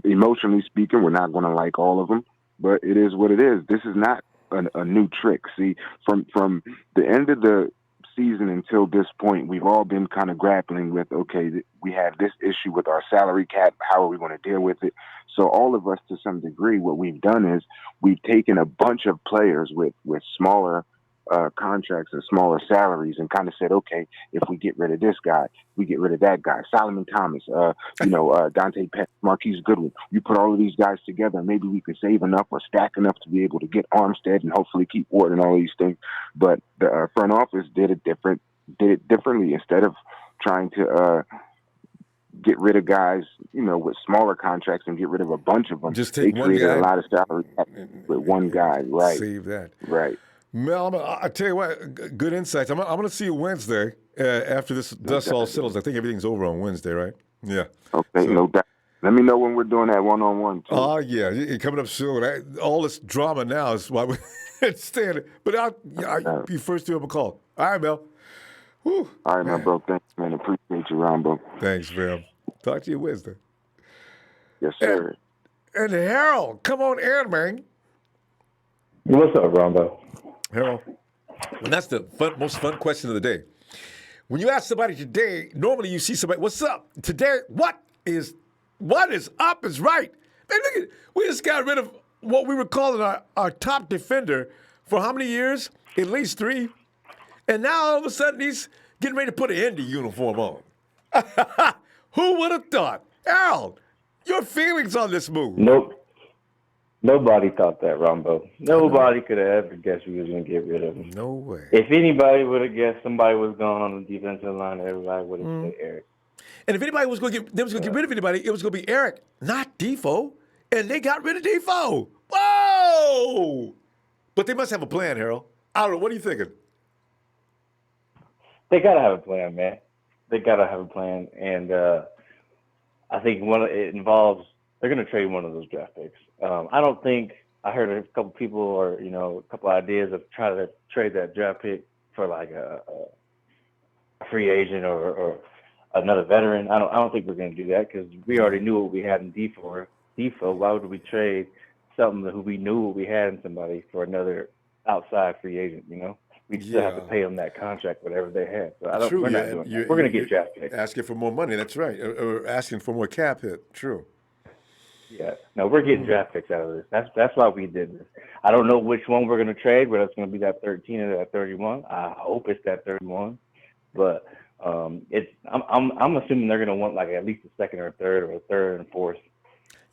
Emotionally speaking, we're not going to like all of them, but it is what it is. This is not a new trick. See, from the end of the season until this point, we've all been kind of grappling with, okay, we have this issue with our salary cap. How are we going to deal with it? So all of us, to some degree, what we've done is we've taken a bunch of players with smaller contracts and smaller salaries and kind of said, okay, if we get rid of this guy, we get rid of that guy, Solomon Thomas, Dante Pettis, Marquise Goodwin. You put all of these guys together, maybe we can save enough or stack enough to be able to get Armstead and hopefully keep Ward and all these things. But the front office did it differently. Instead of trying to get rid of guys, with smaller contracts and get rid of a bunch of them. Just take they one created guy. a lot of salary with one guy, right? Save that. Right. Mel, I'll tell you what, good insights. I'm going to see you Wednesday after this dust all settles. I think everything's over on Wednesday, right? Yeah. Okay, no doubt. Let me know when we're doing that one-on-one, too. Oh, yeah. You're coming up soon. All this drama now is why we're standing. But I'll be first to have a call. All right, Mel. Whew, all right, my bro. Thanks, man. Appreciate you, Ronbo. Thanks, man. Talk to you Wednesday. Yes, sir. And Harold, come on in, man. What's up, Ronbo? Harold, and that's the most fun question of the day. When you ask somebody today, normally you see somebody, what's up? Today, what is up is right. Man, look at, we just got rid of what we were calling our top defender for how many years? At least 3. And now all of a sudden he's getting ready to put an Indy uniform on. Who would have thought? Harold, your feelings on this move? Nope. Nobody thought that, Ronbo. Nobody could have ever guessed we was going to get rid of him. No way. If anybody would have guessed somebody was going on the defensive line, everybody would have said Arik. And if anybody was going to get rid of anybody, it was going to be Arik, not Defoe. And they got rid of Defoe. Whoa! But they must have a plan, Harold. I don't know. What are you thinking? They gotta have a plan, man. They gotta have a plan, and I think it involves they're gonna trade one of those draft picks. I don't think I heard a couple people or a couple ideas of trying to trade that draft pick for like a free agent or another veteran. I don't think we're gonna do that because we already knew what we had in Deforest. Why would we trade something who we knew what we had in somebody for another outside free agent? We still have to pay them that contract, whatever they had. So we're not doing that. We're going to get draft picks. Asking for more money. That's right. Or asking for more cap hit. True. Yeah. No, we're getting draft picks out of this. That's why we did this. I don't know which one we're going to trade, whether it's going to be that 13 or that 31. I hope it's that 31. But I'm assuming they're going to want like at least a second or a third or a third and fourth.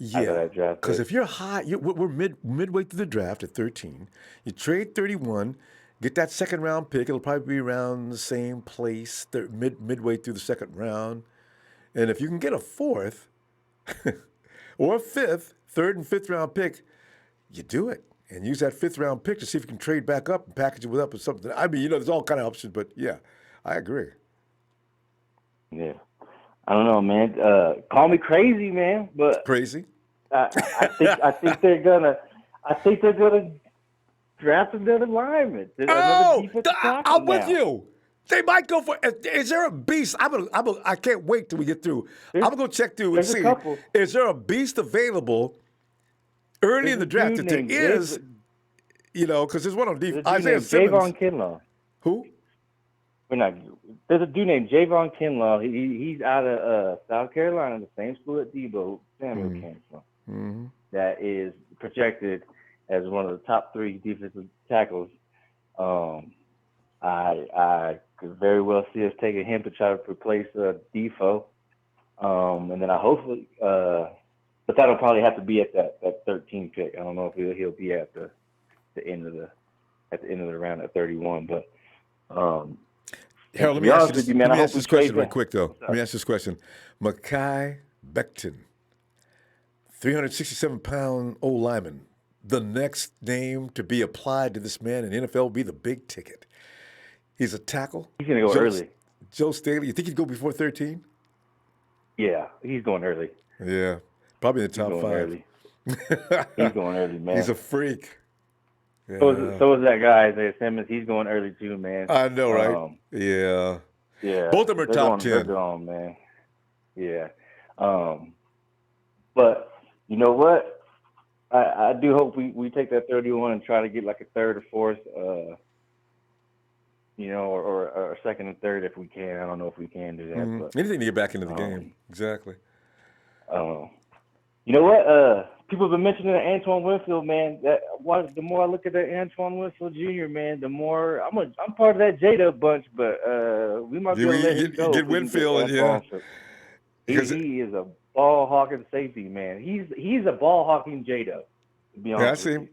Yeah, because if you're high, we're midway through the draft at 13. You trade 31, get that second round pick. It'll probably be around the same place midway through the second round. And if you can get a fourth or a fifth, third and fifth round pick, you do it and use that fifth round pick to see if you can trade back up and package it up with something. I mean, there's all kind of options, but yeah, I agree. Yeah. I don't know, man. Call me crazy, man, but crazy. I think they're gonna draft another lineman. I'm with you. They might go for. Is there a beast? I can't wait till we get through. I'm gonna go check through and see. Is there a beast available early in the draft? If there is, because there's one on defense. Isaiah Simmons. Javon Kinlaw. Who? There's a dude named Javon Kinlaw. He's out of South Carolina, the same school at Debo Samuel came from. Mm-hmm. That is projected as one of the top 3 defensive tackles. I could very well see us taking him to try to replace Defoe. And then I hopefully, but that'll probably have to be at that 13 pick. I don't know if he'll be at the end of the round at 31, but. Harold, let me ask this question real quick, though. Let me ask this question. Mekhi Becton, 367-pound old lineman. The next name to be applied to this man in the NFL will be the big ticket. He's a tackle. He's going to go early. Joe Staley, you think he'd go before 13? Yeah, he's going early. Yeah, probably in the top 5. Early. He's going early, man. He's a freak. Yeah. So is that guy, Isaiah Simmons. He's going early too, man. I know, right? Yeah. Both of them are top 10. They're going, man. Yeah. But you know what? I do hope we take that 31 and try to get like a third or fourth, or a second and third if we can. I don't know if we can do that. Mm-hmm. But, anything to get back into the game. Exactly. You know what? People have been mentioning Antoine Winfield, man. The more I look at that Antoine Winfield Jr., man, the more I'm part of that J-Dub bunch, but we might be able to let him go. Get Winfield, yeah. He is a ball hawking safety, man. He's a ball hawking J-Dub. Yeah, I see him.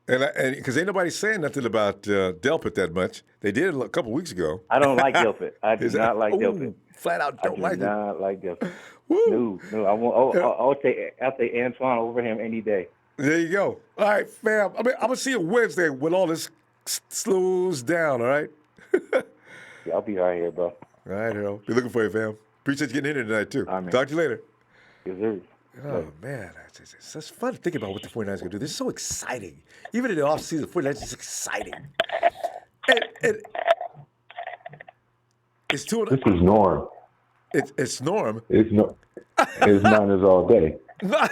And because ain't nobody saying nothing about Delpit that much. They did a couple weeks ago. I don't like Delpit. I do not like Delpit. Flat out don't like it. I do not like Delpit. No, I'll take Antoine over him any day. There you go. All right, fam. I'm gonna see you Wednesday when all this slows down. All right. Yeah, I'll be right here, bro. All right, Harold. Be looking for you, fam. Appreciate you getting in here tonight too. Right, talk to you later. Yes, sir. Oh, man. It's fun to think about what the 49ers are going to do. This is so exciting. Even in the offseason, the 49ers is exciting. And it's two. This is Norm. It's Norm. It's Niners all day. Man,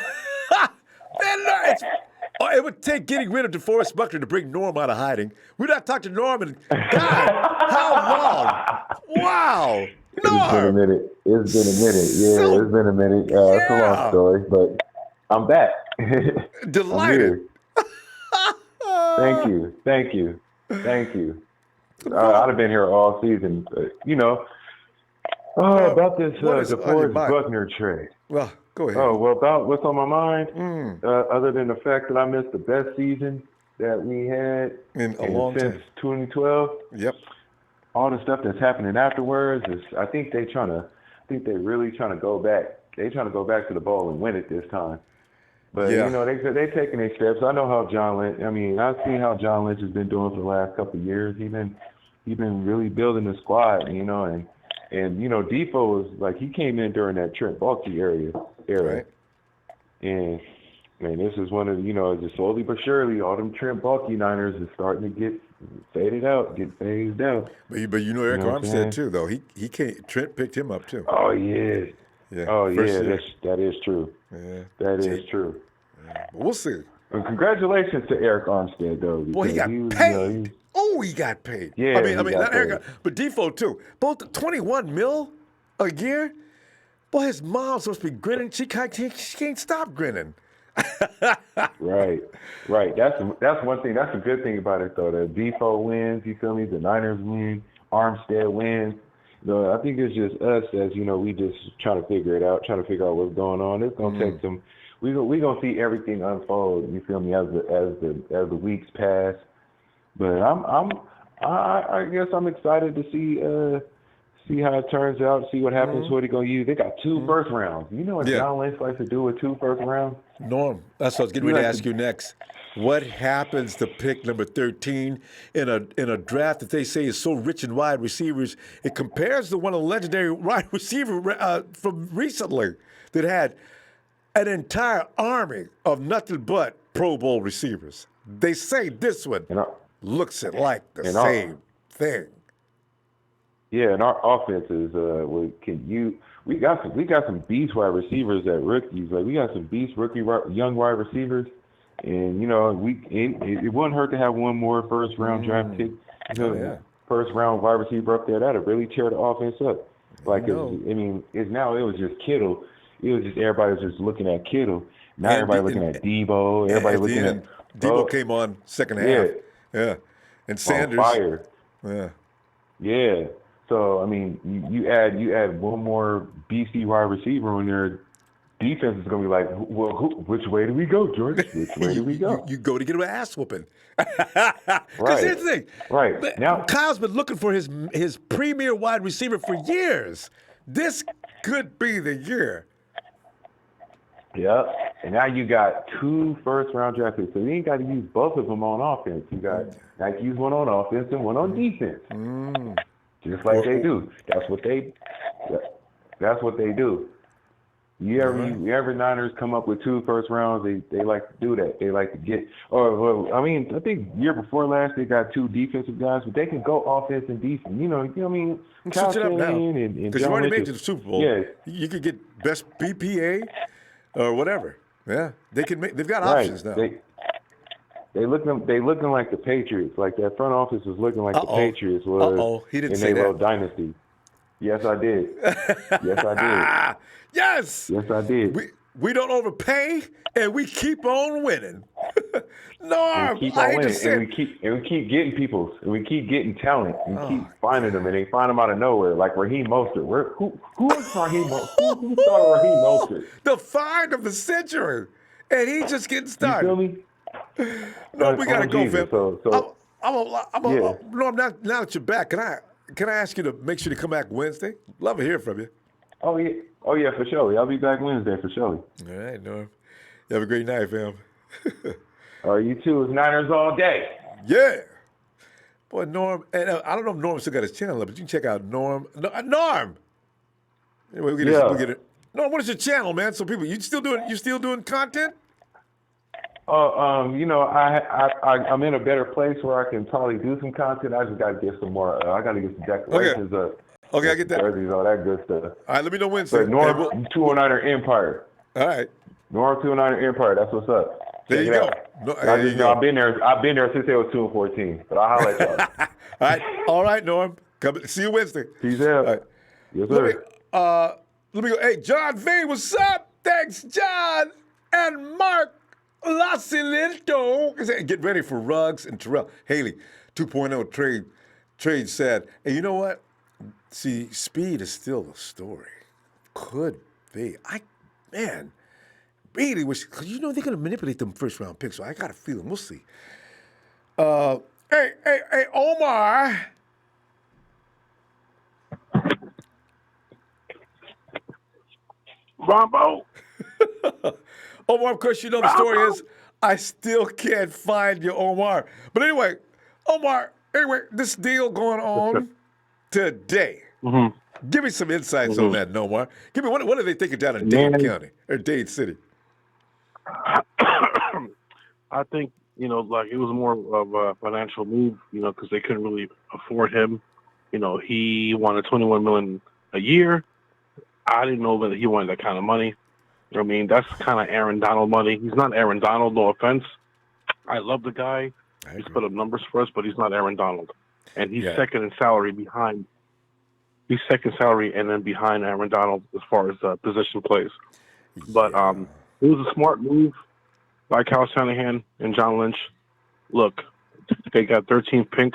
it would take getting rid of Deforest Buckner to bring Norm out of hiding. We've not talked to Norm in, God, how long? Wow. Norm. It's been a minute. Yeah, it's been a minute. It's a long story, but I'm back. Delighted. Thank you. I'd have been here all season, but, about this DeForest Buckner trade. Well, go ahead. Oh, well, about what's on my mind, other than the fact that I missed the best season that we had in a long since time. 2012. Yep. All the stuff that's happening afterwards is, I think they're really trying to go back. They're trying to go back to the bowl and win it this time. But, they're taking their steps. I know how I've seen how John Lynch has been doing for the last couple of years. He's been really building the squad, and Defo was like he came in during that Trent Baalke era, Right. and man, this is one of just slowly but surely, all them Trent Baalke Niners is starting to get phased out. But Arik know what I'm saying? Armstead too, though. He came. Trent picked him up too. Oh yeah. Yeah. Oh first yeah, year. that is true. Yeah. That is true. Yeah. But we'll see. And congratulations to Arik Armstead though. Boy, he got was, paid. He got paid. Yeah, I mean, he got not Arik, paid. but Defoe too. Both 21 mil a year. Boy, his mom's supposed to be grinning. She can't stop grinning. Right. That's one thing. That's a good thing about it though. That Defoe wins. You feel me? The Niners win. Armstead wins. I think it's just us as we just trying to figure it out, trying to figure out what's going on. It's gonna take some. We gonna see everything unfold. You feel me? As the weeks pass. But I guess I'm excited to see how it turns out. See what happens. What he gonna use? They got 2 first rounds. You know what John Lynch likes to do with 2 first rounds? Norm, that's what I was getting ready to ask you next. What happens to pick number 13 in a draft that they say is so rich in wide receivers? It compares to one of the legendary wide receiver from recently that had an entire army of nothing but Pro Bowl receivers. They say this one looks like the same thing. Yeah, and our offense is we got some beast wide receivers at rookies. Like we got some beast young wide receivers, and it wouldn't hurt to have one more first round draft pick. First round wide receiver up there. That'd really tear the offense up. Like it was just Kittle. It was just everybody was just looking at Kittle. Now everybody looking at Debo. Everybody looking at Debo came on second half. Yeah. And Sanders. On fire. Yeah. Yeah. So I mean, you add one more BC wide receiver on there, defense is gonna be like, well, which way do we go, George? Which way do we go? You go to get an ass whooping. Right. Here's the thing. Right. Now Kyle's been looking for his premier wide receiver for years. This could be the year. Yep. And now you got 2 first round draft picks, so you ain't got to use both of them on offense. You got use one on offense and one on defense. Just like they do. That's what they do. Every Niners come up with 2 first rounds, they like to do that. They like to get I think year before last they got 2 defensive guys, but they can go offense and defense. You know what I mean? Switch it up now. Because you already made it to the Super Bowl. Yeah. You could get best BPA or whatever. Yeah. They've got options now. They looking like the Patriots. Like that front office was looking like the Patriots was He didn't in say their little that. dynasty. Yes, I did. Yes, I did. Yes. Yes, I did. We don't overpay and we keep on winning. Norm, we keep I on hate winning, to say and we keep getting people, and we keep getting talent, and keep finding them, and they find them out of nowhere, like Raheem Mostert. Who is Raheem Mostert? Who thought of Raheem Mostert? The find of the century, and he's just getting started. You feel me? No, we gotta go, Jesus. Fam. Norm, now that you're back, can I ask you to make sure to come back Wednesday? Love to hear from you. Oh yeah, for sure. I'll be back Wednesday for sure. All right, Norm. You have a great night, fam. All right, you too. It's Niners all day. Yeah. Boy, Norm, and I don't know if Norm still got his channel up, but you can check out Norm. Norm! Anyway, we'll get it. Norm, what is your channel, man? So people, you still doing content? I'm in a better place where I can probably do some content. I just got to get some more. I got to get some decorations up. Okay, I get that. Jerseys, all that good stuff. All right, let me know Wednesday. But Norm 209er Empire. All right. Norm 209er Empire. That's what's up. There you go. I've been there since they was 2-14. But I'll holler at y'all. All right, Norm. Come see you Wednesday. Peace out. All right. Yes, sir. Let me go. Hey, John V, what's up? Thanks, John and Mark Lacilento. Get ready for Ruggs and Terrell. Haley, 2.0 trade said. And you know what? See, speed is still a story. Could be. Really wish, because they're going to manipulate them first round picks, so I got a feeling. We'll see. Hey, Omar. Ronbo. Omar, of course, you know the story is I still can't find you, Omar. But anyway, Omar, Anyway, this deal going on today. Mm-hmm. Give me some insights on that, Nomar. Give me what are they thinking down in Man. Dade County or Dade City? I think, like it was more of a financial move, because they couldn't really afford him. He wanted $21 million a year. I didn't know that he wanted that kind of money. I mean, that's kind of Aaron Donald money. He's not Aaron Donald, no offense. I love the guy. He's put up numbers for us, but he's not Aaron Donald. And he's second in salary behind. He's second salary and then behind Aaron Donald as far as position plays. But it was a smart move by Kyle Shanahan and John Lynch. Look, they got 13th pick,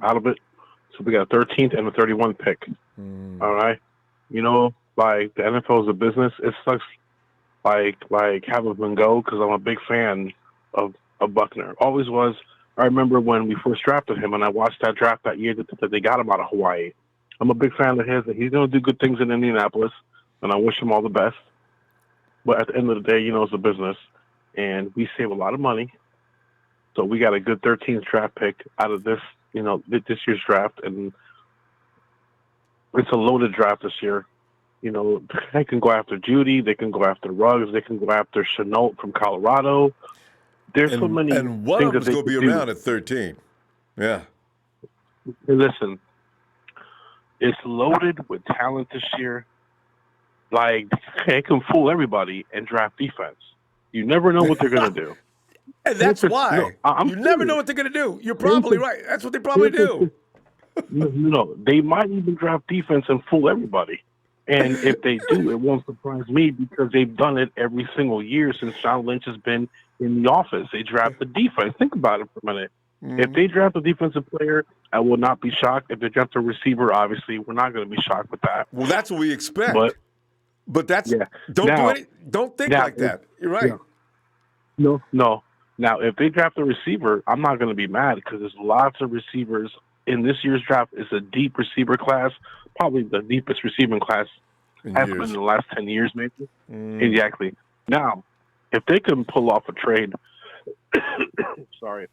out of it. So we got a 13th and a 31st pick. All right? The NFL is a business. It sucks, having him go because I'm a big fan of Buckner. Always was. I remember when we first drafted him, and I watched that draft that year that they got him out of Hawaii. I'm a big fan of his, and he's going to do good things in Indianapolis, and I wish him all the best. But at the end of the day, it's a business, and we save a lot of money. So we got a good 13th draft pick out of this, this year's draft, and it's a loaded draft this year. They can go after Judy, they can go after Ruggs, they can go after Chenault from Colorado. There's so many. And one of them's going to be around at 13. Yeah. Hey, listen, it's loaded with talent this year. They can fool everybody and draft defense. You never know what they're going to do. And that's why. You never know what they're going to do. You're probably right. That's what they probably do. They might even draft defense and fool everybody. And if they do, it won't surprise me because they've done it every single year since John Lynch has been in the office. They draft the defense. Think about it for a minute. Mm-hmm. If they draft a defensive player, I will not be shocked. If they draft a receiver, obviously, we're not going to be shocked with that. Well, that's what we expect. But that's don't think like that. You're right. No. Now, if they draft a receiver, I'm not going to be mad because there's lots of receivers in this year's draft. It's a deep receiver class, probably the deepest receiving class has been in the last 10 years, maybe. Exactly. Now, if they can pull off a trade, sorry,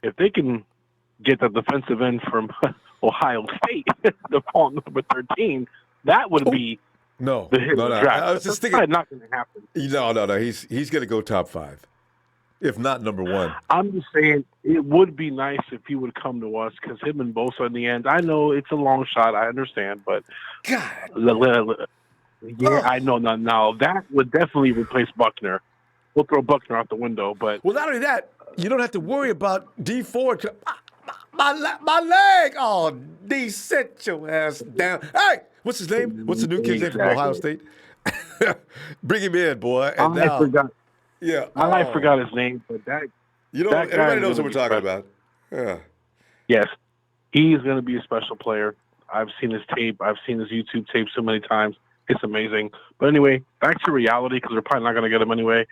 if they can get the defensive end from Ohio State, the fall number 13, that would be the hit of the draft. I was just thinking, not going to happen. No. He's going to go top 5. If not number 1. I'm just saying it would be nice if he would come to us because him and Bosa in the end. I know it's a long shot. I understand, but God, I know. Now that would definitely replace Buckner. We'll throw Buckner out the window, but not only that, you don't have to worry about D4. My leg. Oh, D, sit your ass down. Hey, what's his name? What's the new kid's name from Ohio State? Bring him in, boy. And I forgot. Yeah, I forgot his name, but everybody knows what we're talking about. Yeah. Yes, he's going to be a special player. I've seen his tape. I've seen his YouTube tape so many times. It's amazing. But anyway, back to reality because we're probably not going to get him anyway.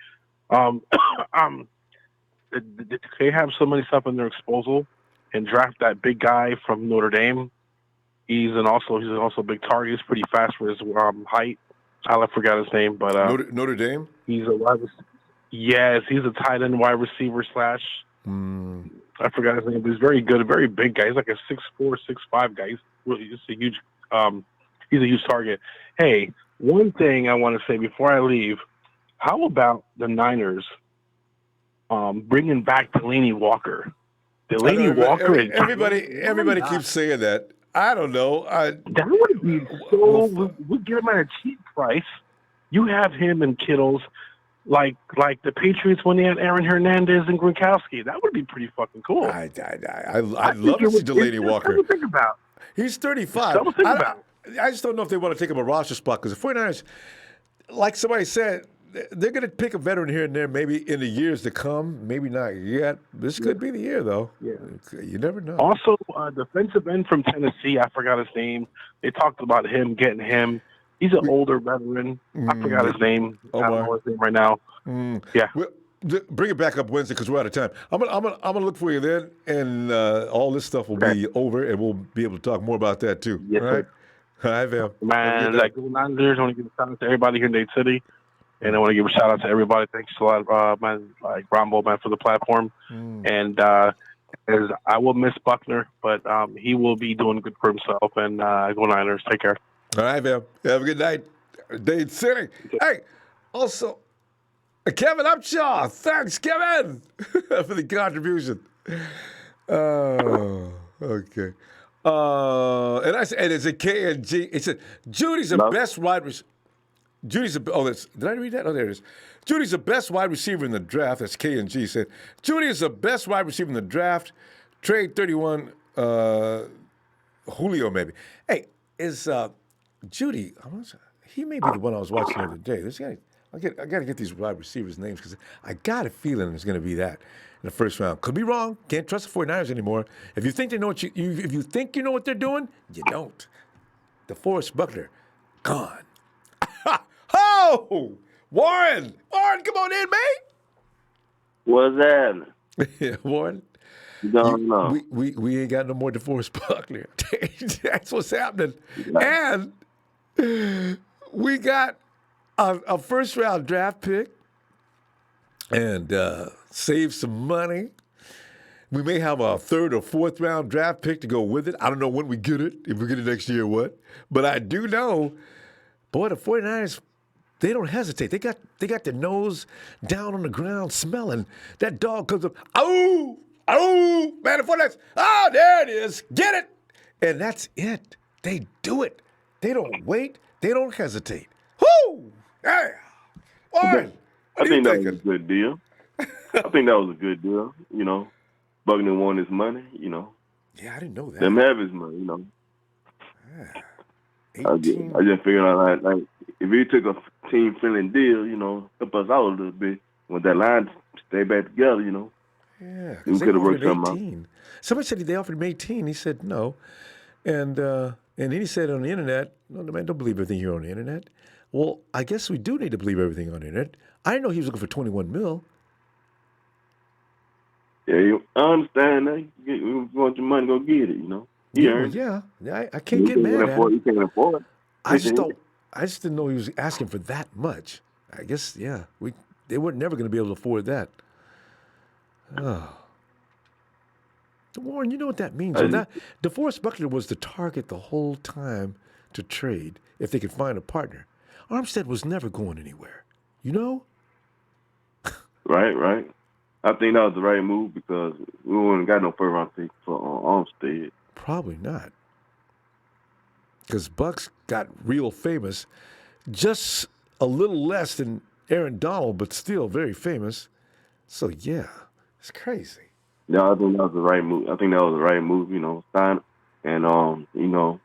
They have so many stuff in their disposal and draft that big guy from Notre Dame. He's also a big target. He's pretty fast for his height. I forgot his name, but Notre Dame. He's a wide receiver. Yes, he's a tight end wide receiver / I forgot his name, but he's very good, a very big guy. He's like a 6'4", 6'5" guy. He's a huge target. Hey, one thing I want to say before I leave, how about the Niners bringing back Delaney Walker? Everybody keeps saying that. I don't know. That would be so. We'd get him at a cheap price. You have him and Kittles. Like the Patriots when they had Aaron Hernandez and Gronkowski. That would be pretty fucking cool. I'd love to see Delaney Walker. Something to think about. He's 35. Something to think about. I just don't know if they want to take him a roster spot because the 49ers, like somebody said, they're going to pick a veteran here and there maybe in the years to come. Maybe not yet. This could be the year, though. Yeah. You never know. Also, defensive end from Tennessee, I forgot his name. They talked about him, getting him. He's an older veteran. I forgot his name. I don't know his name right now. Yeah. Bring it back up Wednesday because we're out of time. I'm gonna look for you then, and all this stuff will be over, and we'll be able to talk more about that too. Yes, all right. All right, Val. Man, I want to give a shout out to everybody here in Dade City, and I want to give a shout out to everybody. Thanks a lot, man, Ronbo, man, for the platform, and is I will miss Buckner, but he will be doing good for himself. And go Niners. Take care. All right, man. Have a good night. Dade City. Hey, also, Kevin Upshaw. Thanks, Kevin, for the contribution. Oh, okay. And it's a K and G. It said Judy's the best wide receiver. Did I read that? Oh, there it is. Judy's the best wide receiver in the draft. That's K and G said. Judy is the best wide receiver in the draft. Trade 31, Julio maybe. Hey, is Judy? He may be the one I was watching the other day. I got to get these wide receivers' names because I got a feeling it's going to be that in the first round. Could be wrong. Can't trust the 49ers anymore. If you think they know what if you think you know what they're doing, you don't. DeForest Buckner, gone. Oh, Warren, come on in, mate. What's that? Yeah, Warren. Don't know. We ain't got no more DeForest Buckner. That's what's happening. And we got a first round draft pick and save some money. We may have a third or fourth round draft pick to go with it. I don't know when we get it, if we get it next year or what. But I do know, boy, the 49ers, they don't hesitate. They got their nose down on the ground smelling. That dog comes up, oh, man, the 49ers, oh, there it is, get it. And that's it. They do it. They don't wait. They don't hesitate. Whoo! Yeah. Warren, I think that was a good deal. You know, Buckner won his money, you know. Yeah, I didn't know that. Them have his money, you know. Yeah. I just figured out, like, if he took a team-friendly deal, you know, help us out a little bit, when that line stay back together, you know. Yeah, we could have worked something out. Somebody said they offered him 18. He said no. And then he said on the internet, no, man, don't believe everything here on the internet. Well, I guess we do need to believe everything on the internet. I didn't know he was looking for 21 mil. Yeah, I understand that. You want your money, go get it, you know. Yeah, I can't get mad at him. You can't afford it. I just didn't know he was asking for that much. I guess, yeah, they were never going to be able to afford that. Oh. Warren, you know what that means. DeForest Buckner was the target the whole time to trade if they could find a partner. Armstead was never going anywhere. You know? Right. I think that was the right move because we wouldn't got no first round pick for Armstead. Probably not. Because Bucks got real famous. Just a little less than Aaron Donald, but still very famous. So, yeah, it's crazy. Yeah, I think that was the right move. You know, sign and you know,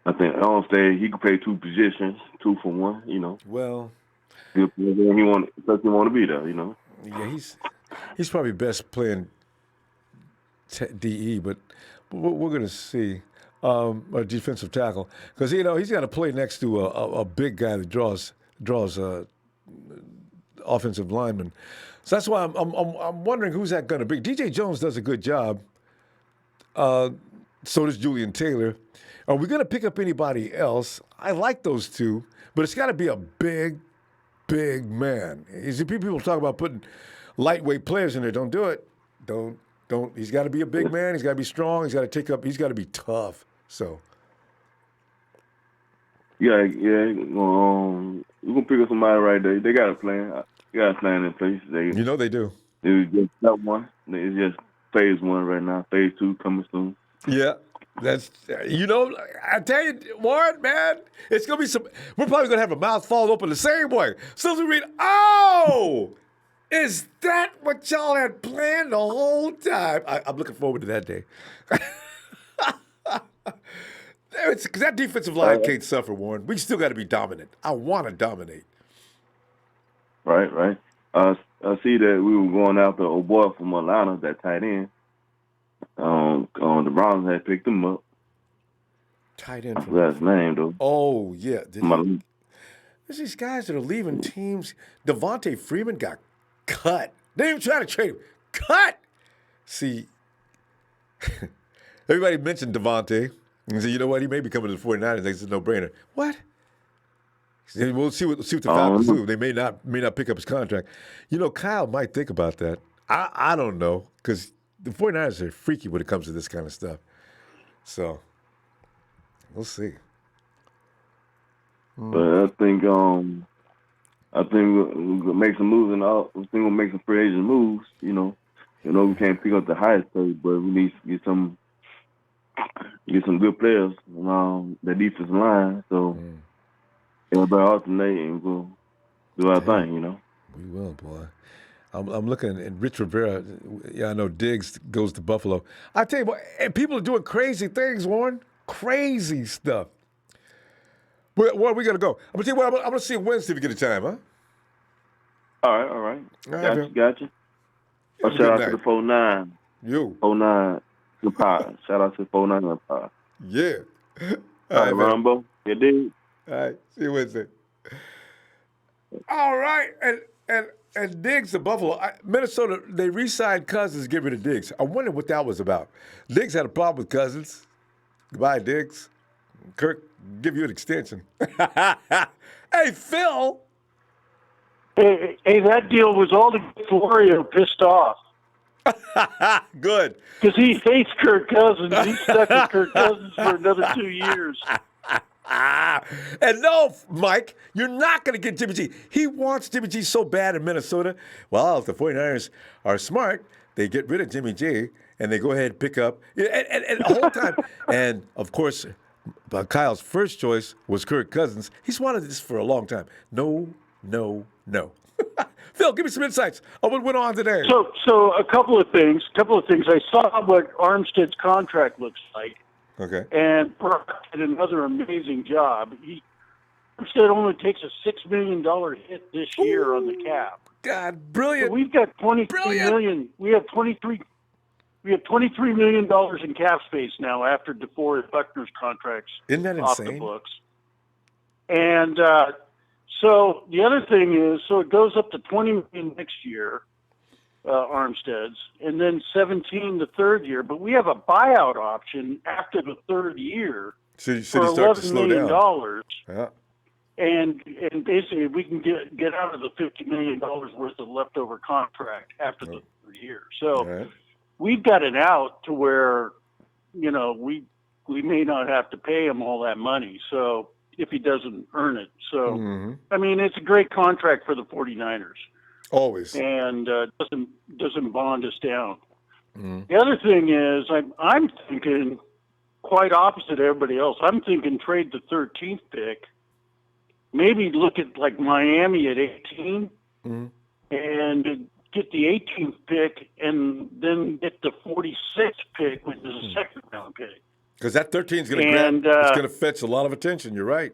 I think Armstead he could play two positions, 2 for 1. You know. Well, he want to be there. You know. Yeah, he's probably best playing DE, but we're going to see a defensive tackle because you know he's got to play next to a big guy that draws offensive lineman. So that's why I'm wondering who's that going to be. DJ Jones does a good job. So does Julian Taylor. Are we going to pick up anybody else? I like those two, but it's got to be a big man. You see, people talk about putting lightweight players in there. Don't do it. Don't. He's got to be a big man. He's got to be strong. He's got to take up. He's got to be tough. So. Yeah. We're gonna pick up somebody right there. They got a plan. They got a plan in place. They do. It's just that one. It's just phase 1 right now. Phase 2 coming soon. Yeah. That's, I tell you, Warren, man, it's going to be some, we're probably going to have a mouth fall open the same way. So we read, is that what y'all had planned the whole time? I'm looking forward to that day. Because that defensive line can't suffer, Warren. We still got to be dominant. I want to dominate. Right. I see that we were going after a boy from Atlanta, that tight end. The Browns had picked him up. Tight end. That's his name, though. Oh, yeah. There's these guys that are leaving teams. Devontae Freeman got cut. They didn't even try to trade him. Cut! See, everybody mentioned Devontae. And said, you know what? He may be coming to the 49ers. It's a no-brainer. What? We'll see what the Falcons do. They may not pick up his contract. You know, Kyle might think about that. I don't know because the 49ers are freaky when it comes to this kind of stuff. So we'll see. But I think we'll make some moves and I think we'll make some free agent moves. You know, we can't pick up the highest pay, but we need to get some good players on the defensive line. So everybody alternate and we'll do our thing. You know. We will, boy. I'm looking at Rich Rivera. Yeah, I know Diggs goes to Buffalo. I tell you what, and people are doing crazy things, Warren. Crazy stuff. Where are we going to go? I'm going to tell you what, I'm going to see you Wednesday if you get a time, huh? All right. Gotcha. Shout out to the 4-9. You. 4-9 Empire. Shout out to the 4-9 Empire. Yeah. All right, Ronbo. You dig? All right. See you Wednesday. All right. And Diggs to Buffalo. Minnesota, they re-signed Cousins, get rid of Diggs. I wonder what that was about. Diggs had a problem with Cousins. Goodbye, Diggs. Kirk, give you an extension. Hey, Phil. Hey, that deal was all to get Florio pissed off. Good. Because he hates Kirk Cousins. He's stuck with Kirk Cousins for another 2 years. And no, Mike, you're not going to get Jimmy G. He wants Jimmy G so bad in Minnesota. Well, if the 49ers are smart, they get rid of Jimmy G and they go ahead and pick up. And the whole time. And, of course, Kyle's first choice was Kirk Cousins. He's wanted this for a long time. No. Phil, give me some insights on what went on today. So a couple of things. I saw what Armstead's contract looks like. Okay. And Brock did another amazing job. Armstead only takes a $6 million hit this year on the cap. God, brilliant. So we've got $23 million. We have $23 million in cap space now after Deforest Buckner's contracts Isn't that off insane? the books. And so the other thing is, so it goes up to $20 million next year, Armstead's, and then 17 the third year. But we have a buyout option after the third year So you for start to $11 slow million. down. Yeah. And basically, we can get out of the $50 million worth of leftover contract after the third year. So we've got it out to where, we may not have to pay him all that money. So if he doesn't earn it. So, I mean, it's a great contract for the 49ers. Always. And doesn't bond us down. The other thing is, I'm thinking quite opposite everybody else. I'm thinking trade the 13th pick. Maybe look at like Miami at 18 and get the 18th pick and then get the 46th pick, which is a second round pick. Because that 13 is going to it's going to fetch a lot of attention. You're right.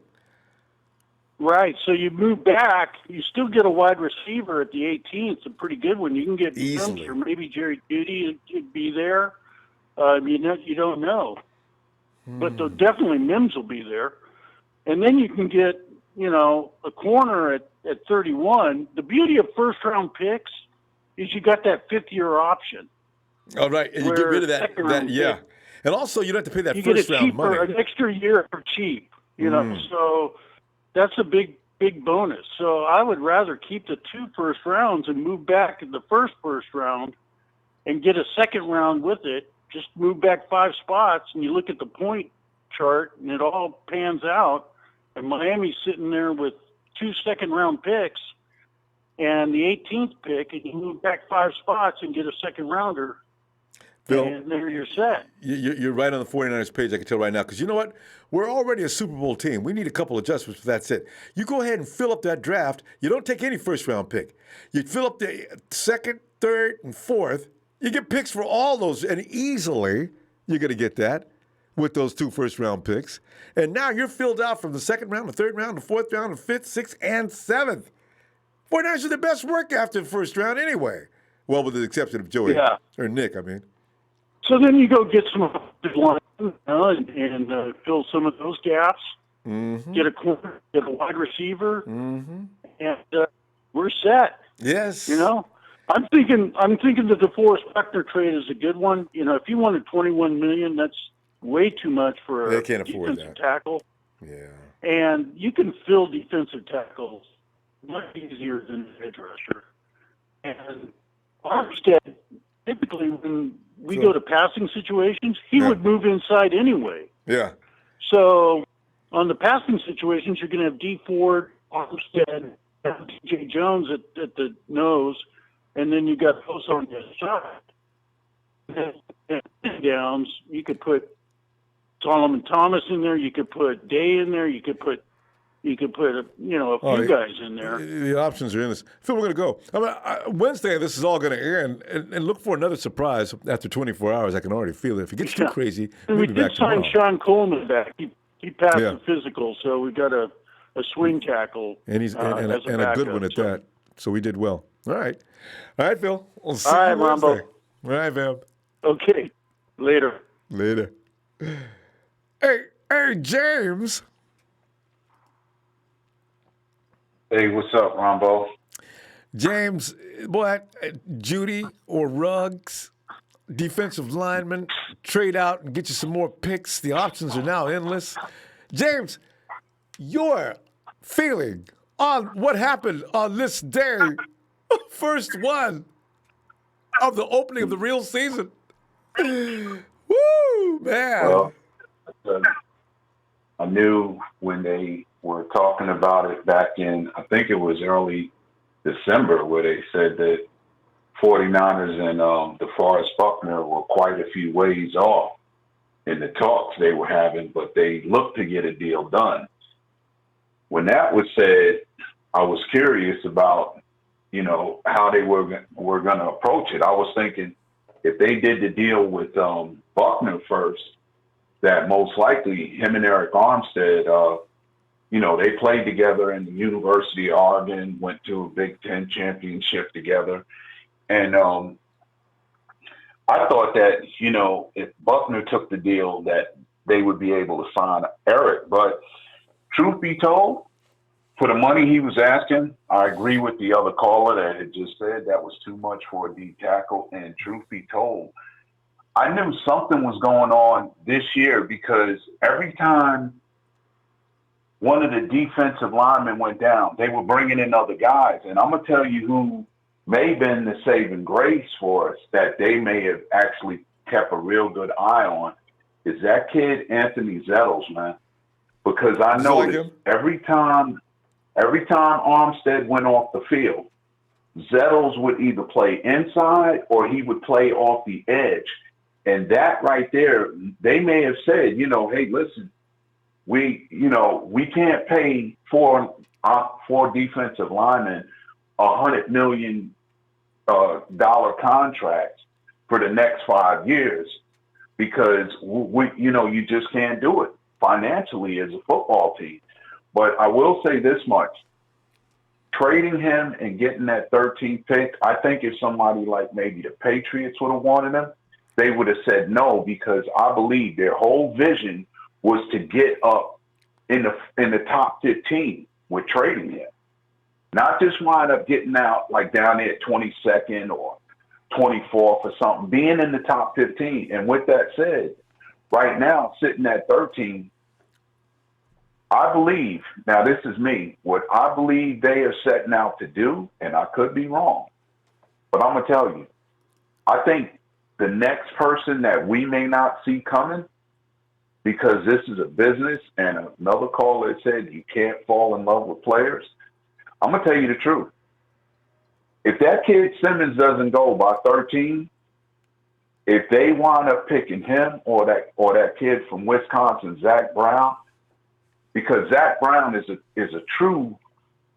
Right. So you move back, you still get a wide receiver at the 18th, a pretty good one. You can get Easily. Mims or maybe Jerry Jeudy would be there. You don't know. But definitely Mims will be there. And then you can get, a corner at 31. The beauty of first-round picks is you got that fifth-year option. All right. And you get rid of that yeah. And also, you don't have to pay that you first-round money. An extra year for cheap, So that's a big bonus. So I would rather keep the 2 first rounds and move back in the first round and get a second round with it. Just move back 5 spots, and you look at the point chart, and it all pans out. And Miami's sitting there with 2 second-round picks and the 18th pick, and you move back 5 spots and get a second-rounder. Bill, and there you're set. You're right on the 49ers page, I can tell right now, because you know what? We're already a Super Bowl team. We need a couple adjustments, but that's it. You go ahead and fill up that draft. You don't take any first-round pick. You fill up the second, third, and fourth. You get picks for all those, and easily you're going to get that with those 2 first-round picks. And now you're filled out from the second round, the third round, the fourth round, the fifth, sixth, and seventh. 49ers are the best work after the first round anyway. Well, with the exception of Joey or Nick, I mean. So then you go get some offensive line and fill some of those gaps. Get a corner, get a wide receiver, and we're set. Yes. I'm thinking the DeForest Buckner trade is a good one. If you wanted $21 million, that's way too much for a defensive tackle. Yeah. And you can fill defensive tackles much easier than an edge rusher. And Armstead, typically when we go to passing situations, he would move inside anyway. Yeah. So on the passing situations, you're going to have D Ford, Armstead, and DJ Jones at the nose, and then you got those on the side. And downs, you could put Solomon Thomas in there. You could put Day in there. You could put a few guys in there. The options are endless. Phil, we're going to go. Wednesday, this is all going to air, and look for another surprise after 24 hours. I can already feel it. If it gets too crazy, we'll be back tomorrow. We did sign Sean Coleman back. He passed the physical, so we got a swing tackle. And he's and a good one at that. So we did well. All right, Phil. We'll see you Wednesday. Ronbo. All right, fam. Okay. Later. Hey, James. Hey, what's up, Ronbo? James, boy, Judy or Ruggs, defensive lineman, trade out and get you some more picks. The options are now endless. James, your feeling on what happened on this day, first one of the opening of the real season. Woo, man. Well, I knew when they were talking about it back in, I think it was early December, where they said that 49ers and Deforest Buckner were quite a few ways off in the talks they were having, but they looked to get a deal done. When that was said, I was curious about, how they were going to approach it. I was thinking if they did the deal with Buckner first, that most likely him and Arik Armstead, they played together in the University of Oregon, went to a Big Ten championship together. And I thought that, if Buckner took the deal, that they would be able to sign Arik. But truth be told, for the money he was asking, I agree with the other caller that had just said that was too much for a D tackle. And truth be told, I knew something was going on this year because every time one of the defensive linemen went down, they were bringing in other guys. And I'm going to tell you who may have been the saving grace for us that they may have actually kept a real good eye on is that kid, Anthony Zettles, man. Because I noticed every time Armstead went off the field, Zettles would either play inside or he would play off the edge. And that right there, they may have said, hey, listen, we can't pay four defensive linemen $100 million contracts for the next 5 years because you just can't do it financially as a football team. But I will say this much. Trading him and getting that 13th pick, I think if somebody like maybe the Patriots would have wanted him, they would have said no because I believe their whole vision was to get up in the top 15 with trading him. Not just wind up getting out like down there at 22nd or 24th or something, being in the top 15. And with that said, right now, sitting at 13, I believe, now this is me, what I believe they are setting out to do, and I could be wrong, but I'm going to tell you, I think the next person that we may not see coming, because this is a business, and another caller said you can't fall in love with players, I'm going to tell you the truth. If that kid Simmons doesn't go by 13, if they wind up picking him or that kid from Wisconsin, Zach Brown, because Zach Brown is a true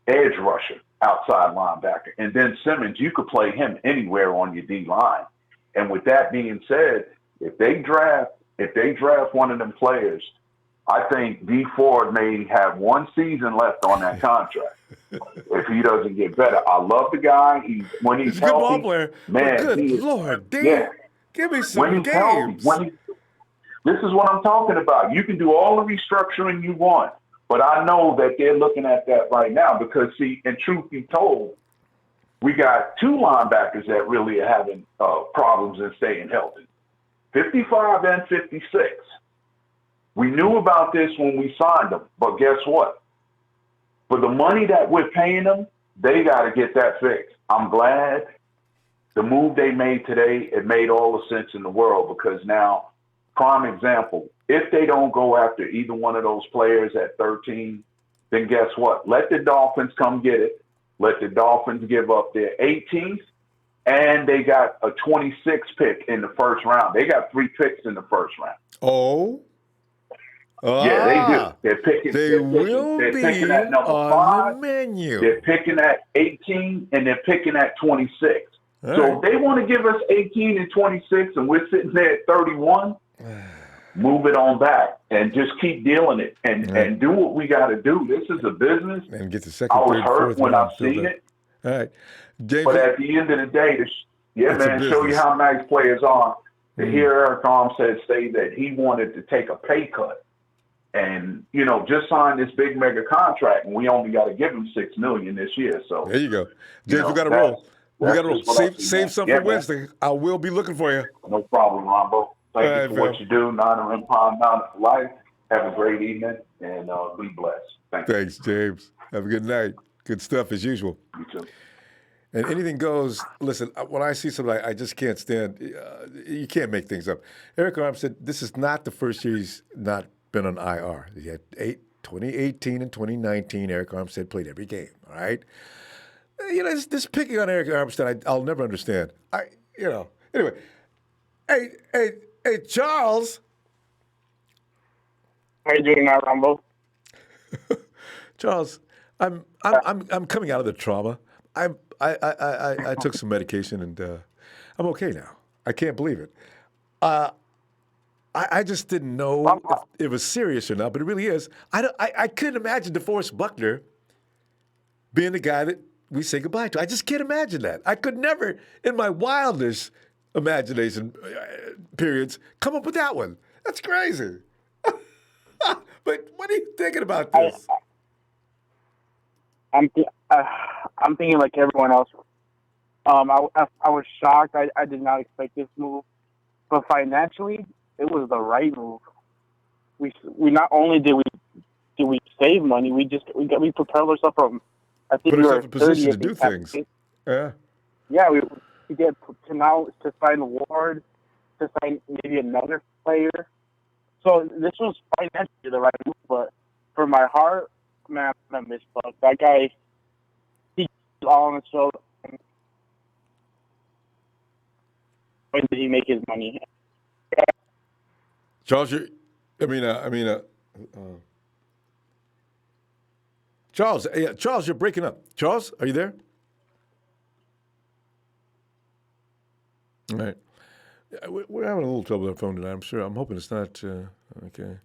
edge rusher, outside linebacker. And then Simmons, you could play him anywhere on your D line. And with that being said, if they draft one of them players, I think D Ford may have one season left on that contract if he doesn't get better. I love the guy. He's a good ball player. Man, good Lord, damn. Give me some games. This is what I'm talking about. You can do all the restructuring you want, but I know that they're looking at that right now because, see, and truth be told, we got two linebackers that really are having problems in staying healthy, 55 and 56. We knew about this when we signed them, but guess what? For the money that we're paying them, they got to get that fixed. I'm glad the move they made today, it made all the sense in the world because now, prime example, if they don't go after either one of those players at 13, then guess what? Let the Dolphins come get it. Let the Dolphins give up their 18th, and they got a 26 pick in the first round. They got 3 picks in the first round. Oh? Yeah, they do. They're picking. They They're picking at number on 5. the menu. They're picking at 18, and they're picking at 26. All So right. if they want to give us 18 and 26, and we're sitting there at 31, move it on back and just keep dealing it and do what we got to do. This is a business. And get the second, I was third, hurt fourth when round I've filled seen up. it. All right. James, But at the end of the day, it's a man, show you business. how nice players are. To hear Arik Armstead say that he wanted to take a pay cut and, just sign this big mega contract, and we only got to give him $6 million this year. So there you go. James, we got to roll. We got to roll. just what I see, man. Save some Yeah, for Wednesday. I will be looking for you. No problem, Ronbo. Thank you right, for fam. what you do. Niner Empire, Niner for life. Have a great evening, and be blessed. Thank you. Thanks, James. Have a good night. Good stuff as usual. You too. And anything goes. Listen, when I see something, I just can't stand. You can't make things up. Arik Armstead, this is not the first year he's not been on IR. He had 2018 and 2019. Arik Armstead played every game. All right. This picking on Arik Armstead, I'll never understand. Anyway. Hey, Charles. How you doing now, Ronbo? Charles, I'm coming out of the trauma. I took some medication and I'm okay now. I can't believe it. I just didn't know if it was serious or not, but it really is. I couldn't imagine DeForest Buckner being the guy that we say goodbye to. I just can't imagine that. I could never, in my wildest imagination periods, come up with that one. That's crazy. But what are you thinking about this? I'm thinking like everyone else. I was shocked. I did not expect this move, but financially, it was the right move. We not only did we save money, we propelled ourselves from. I think Put we were ourselves in a position to 30th do in cap things. space. Yeah. Yeah, we get to sign Ward, to sign maybe another player. So this was financially the right move, but for my heart, man, I miss Buck. That guy, he's all on the show. When did he make his money? Charles, Charles, you're breaking up. Charles, are you there? All right. We're having a little trouble with our phone tonight. I'm hoping it's not okay.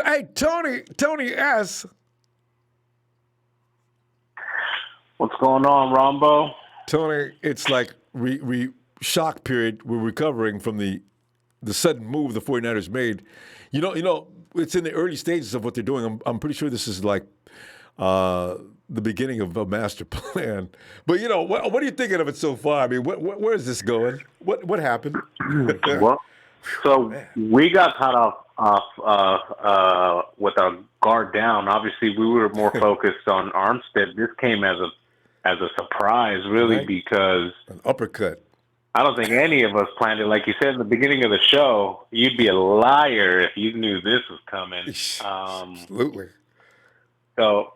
Hey, Tony S. What's going on, Ronbo? Tony, it's like shock period. We're recovering from the sudden move the 49ers made. You know, it's in the early stages of what they're doing. I'm pretty sure this is like the beginning of a master plan. But what are you thinking of it so far? I mean, where is this going? What happened? Well, so we got caught off with our guard down. Obviously, we were more focused on Armstead. This came as a surprise, really, right. Because an uppercut. I don't think any of us planned it. Like you said in the beginning of the show, you'd be a liar if you knew this was coming. Absolutely. So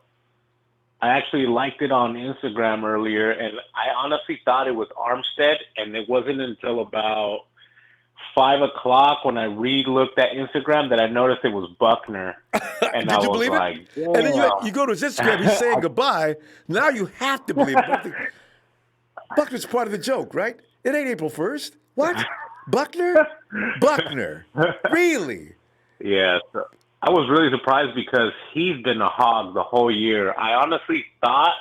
I actually liked it on Instagram earlier, and I honestly thought it was Armstead, and it wasn't until about 5 o'clock when I re-looked at Instagram that I noticed it was Buckner. And Did you believe it? Damn. And then you go to his Instagram, he's saying goodbye. Now you have to believe it. Buckner's part of the joke, right? It ain't April 1st. What? Buckner? Buckner. Really? Yeah. So I was really surprised because he's been a hog the whole year. I honestly thought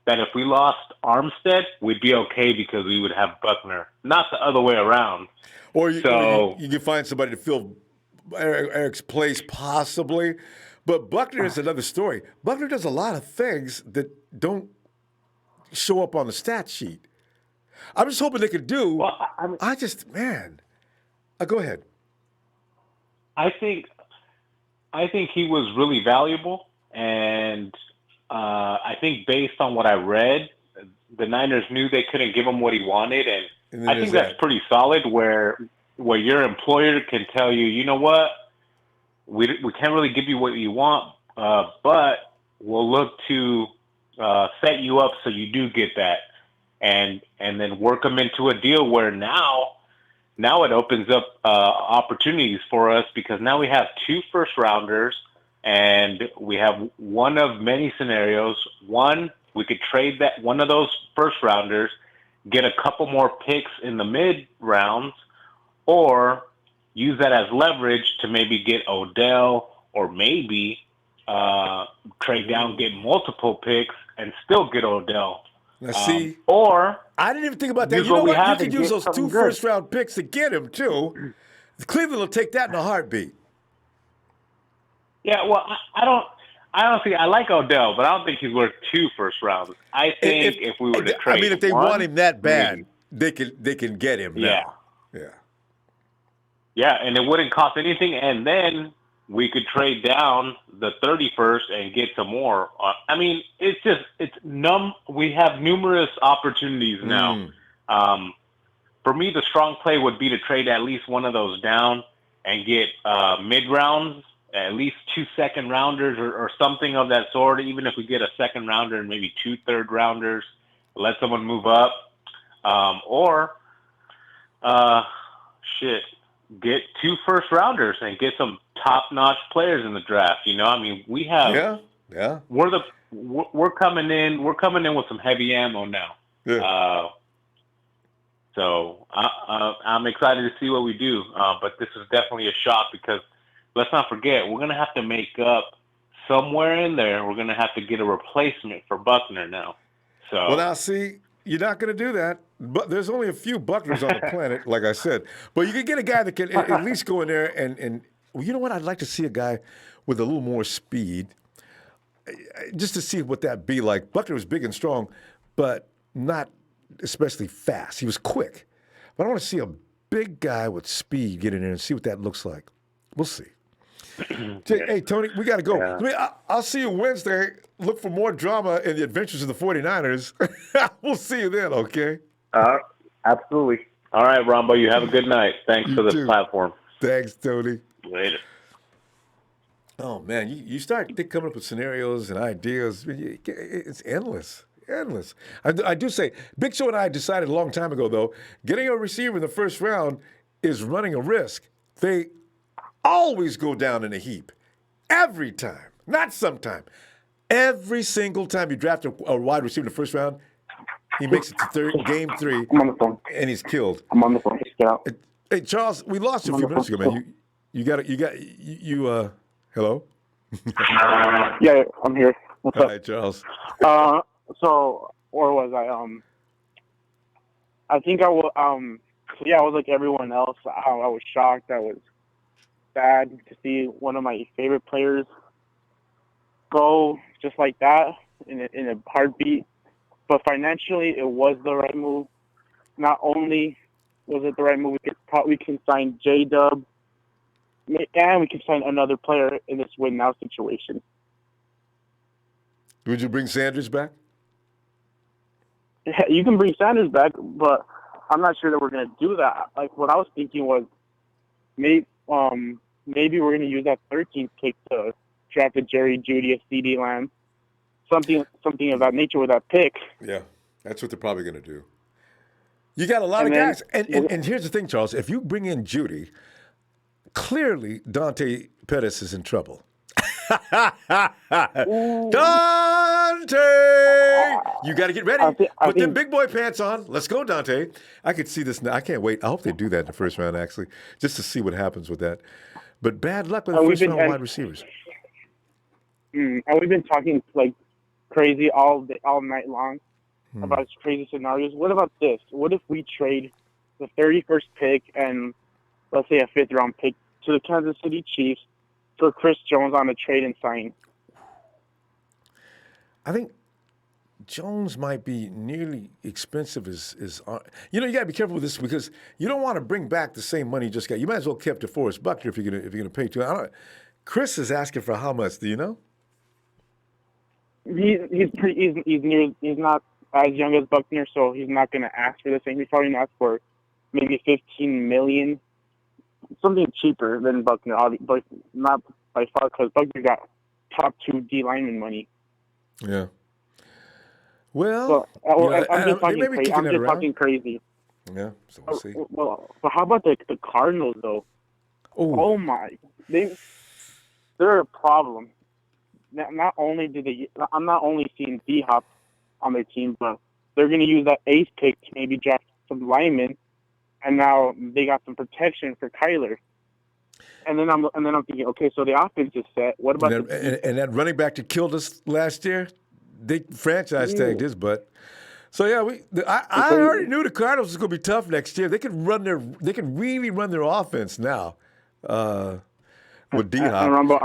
that if we lost Armstead, we'd be okay because we would have Buckner, not the other way around. Or you can find somebody to fill Eric's place, possibly. But Buckner is another story. Buckner does a lot of things that don't show up on the stat sheet. I'm just hoping they could do. Well, go ahead. I think he was really valuable, and I think based on what I read, the Niners knew they couldn't give him what he wanted, and I think there's that's pretty solid. Where your employer can tell you, you know what, we can't really give you what you want, but we'll look to set you up so you do get that, and then work them into a deal where now it opens up opportunities for us, because now we have 2 first-rounders, and we have one of many scenarios. One, we could trade that one of those first-rounders, get a couple more picks in the mid-rounds, or use that as leverage to maybe get Odell, or maybe trade down, get multiple picks, and still get Odell. Now, see, or I didn't even think about that. use You know what we what? You have could and use get those 2 something good. first-round picks to get him, too. Cleveland will take that in a heartbeat. Yeah, well, I honestly, I like Odell, but I don't think he's worth 2 first rounds. I think if we were to trade, I mean, if they one, want him that bad, maybe. they can get him Yeah. now. Yeah. Yeah, and it wouldn't cost anything, and then we could trade down the 31st and get some more. I mean, it's we have numerous opportunities now. For me, the strong play would be to trade at least one of those down and get mid-rounds, at least 2 second-rounders or something of that sort. Even if we get a second-rounder and maybe 2 third-rounders, let someone move up. Get 2 first-rounders and get some top-notch players in the draft. You know, I mean, we have we're coming in with some heavy ammo now. Yeah. So I'm excited to see what we do. But this is definitely a shock, because let's not forget, we're going to have to make up somewhere in there. We're going to have to get a replacement for Buckner now. So Well, now, see, you're not going to do that. But there's only a few Buckners on the planet, like I said. But you can get a guy that can at least go in there and well, you know what? I'd like to see a guy with a little more speed, just to see what that'd be like. Buckner was big and strong, but not especially fast. He was quick. But I want to see a big guy with speed get in there and see what that looks like. We'll see. Hey, Tony, we got to go. Yeah. I'll see you Wednesday. Look for more drama in the adventures of the 49ers. We'll see you then, okay? Absolutely. All right, Ronbo, you have a good night. Thanks for this platform. Thanks, Tony. Later. Oh, man, you start coming up with scenarios and ideas. It's endless. Endless. I do say, Big Show and I decided a long time ago, though, getting a receiver in the first round is running a risk. They always go down in a heap. Every time. Not sometime. Every single time you draft a wide receiver in the first round, he makes it to game 3, I'm on the phone. and he's killed. I'm on the phone. Just get out. Hey, Charles, we lost you a few minutes ago, man. Hello? Yeah, I'm here. What's All up? right, Charles. Where was I? I think I was, I was like everyone else. I was shocked. I was sad to see one of my favorite players go just like that in a heartbeat. But financially, it was the right move. Not only was it the right move, we can sign J-Dub, and we can sign another player in this win-now situation. Would you bring Sanders back? You can bring Sanders back, but I'm not sure that we're going to do that. Like, what I was thinking was maybe we're going to use that 13th pick to draft a Jerry Jeudy, a CD Lamb, something of that nature with that pick. Yeah, that's what they're probably going to do. You got a lot of guys. And here's the thing, Charles. If you bring in Jeudy, clearly Dante Pettis is in trouble. Dante! You got to get ready. Put them big boy pants on. Let's go, Dante. I could see this now. I can't wait. I hope they do that in the first round, actually, just to see what happens with that. But bad luck with the first round wide receivers. And we've been talking like crazy all night long about crazy scenarios. What about this? What if we trade the 31st pick and let's say a 5th round pick to the Kansas City Chiefs for Chris Jones on a trade and sign? I think Jones might be nearly expensive as you got to be careful with this because you don't want to bring back the same money you just got. You might as well keep Deforest Buckner if you're gonna pay too. Chris is asking for how much? Do you know? He's not as young as Buckner, so he's not going to ask for the same. He's probably going to ask for maybe $15 million, something cheaper than Buckner, but not by far because Buckner got top 2 D lineman money. Yeah. Well, So, I'm just they talking may be crazy. kicking I'm that just around. talking crazy. Yeah, so we'll see. Well, but how about the Cardinals though? Ooh. Oh my, they're a problem. Not only I'm not only seeing D-Hop on their team, but they're going to use that ace pick to maybe draft some linemen, and now they got some protection for Kyler. And then I'm thinking, okay, so the offense is set. What about and that running back that killed us last year? They franchise tagged his butt. So yeah, I already knew the Cardinals was going to be tough next year. They could really run their offense now with D-Hop. And Ronbo,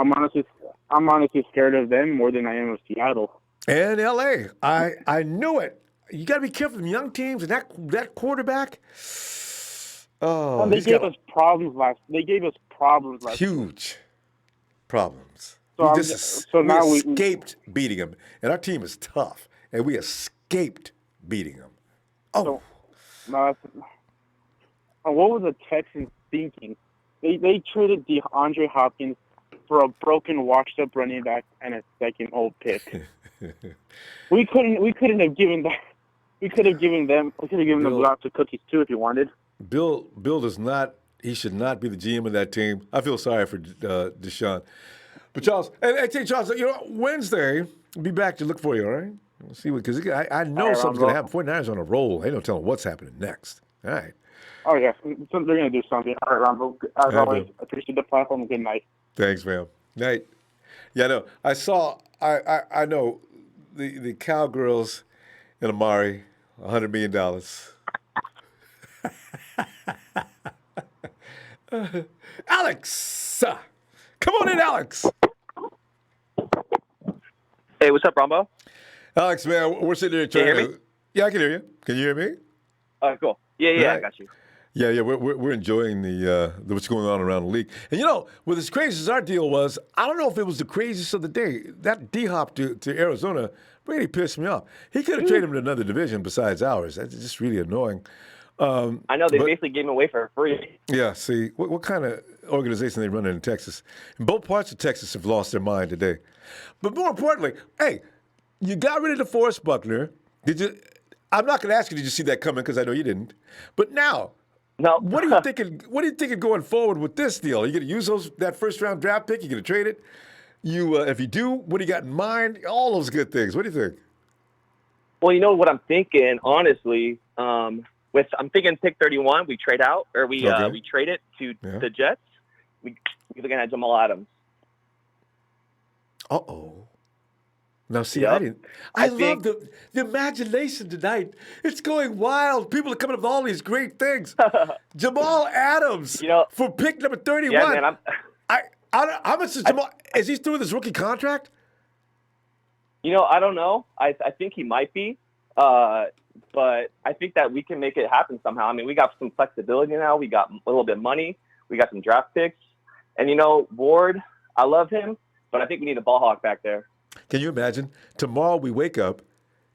I'm honestly scared of them more than I am of Seattle and LA. I knew it. You got to be careful with young teams and that quarterback. Oh, and they gave us problems last. Huge problems. So we escaped beating them, and our team is tough, and we escaped beating them. Oh, what was the Texans thinking? They traded DeAndre Hopkins for a broken, washed-up running back and a second-old pick. we couldn't have given that. We could have given them lots of cookies too if you wanted. Bill does not. He should not be the GM of that team. I feel sorry for Deshaun. But Charles, hey Charles, Wednesday we'll be back to look for you. All right, we'll see because I know something's going to happen. 49ers on a roll. Ain't no telling what's happening next. All right. Oh yeah, they're going to do something. All right, Ronbo. As always, appreciate the platform. Good night. Thanks, man. Night. Yeah, no, I know the Cowgirls and Amari, $100 million. Alex! Come on in, Alex! Hey, what's up, Ronbo? Alex, man, we're sitting there trying to... Can you hear me? Yeah, I can hear you. Can you hear me? Cool. Yeah, right. I got you. Yeah, we're enjoying the what's going on around the league. And with as crazy as our deal was, I don't know if it was the craziest of the day. That D-Hop to Arizona really pissed me off. He could have traded him to another division besides ours. That's just really annoying. I know they basically gave him away for free. Yeah, see, what kind of organization they running in Texas? And both parts of Texas have lost their mind today. But more importantly, hey, you got rid of Deforest Buckner. Did you? I'm not going to ask you, did you see that coming? Because I know you didn't. But now. No. What are you thinking? What are you thinking going forward with this deal? Are you going to use that first round draft pick? You going to trade it? If you do, what do you got in mind? All those good things. What do you think? Well, you know what I'm thinking, honestly. I'm thinking pick 31. We trade out, or we trade it to the Jets. We're looking at Jamal Adams. Now, see, I love the imagination tonight. It's going wild. People are coming up with all these great things. Jamal Adams for pick number 31. Yeah, man. How much is Jamal? Is he through with his rookie contract? I don't know. I think he might be. But I think that we can make it happen somehow. I mean, we got some flexibility now. We got a little bit of money. We got some draft picks. And, Ward, I love him, but I think we need a ball hawk back there. Can you imagine? Tomorrow we wake up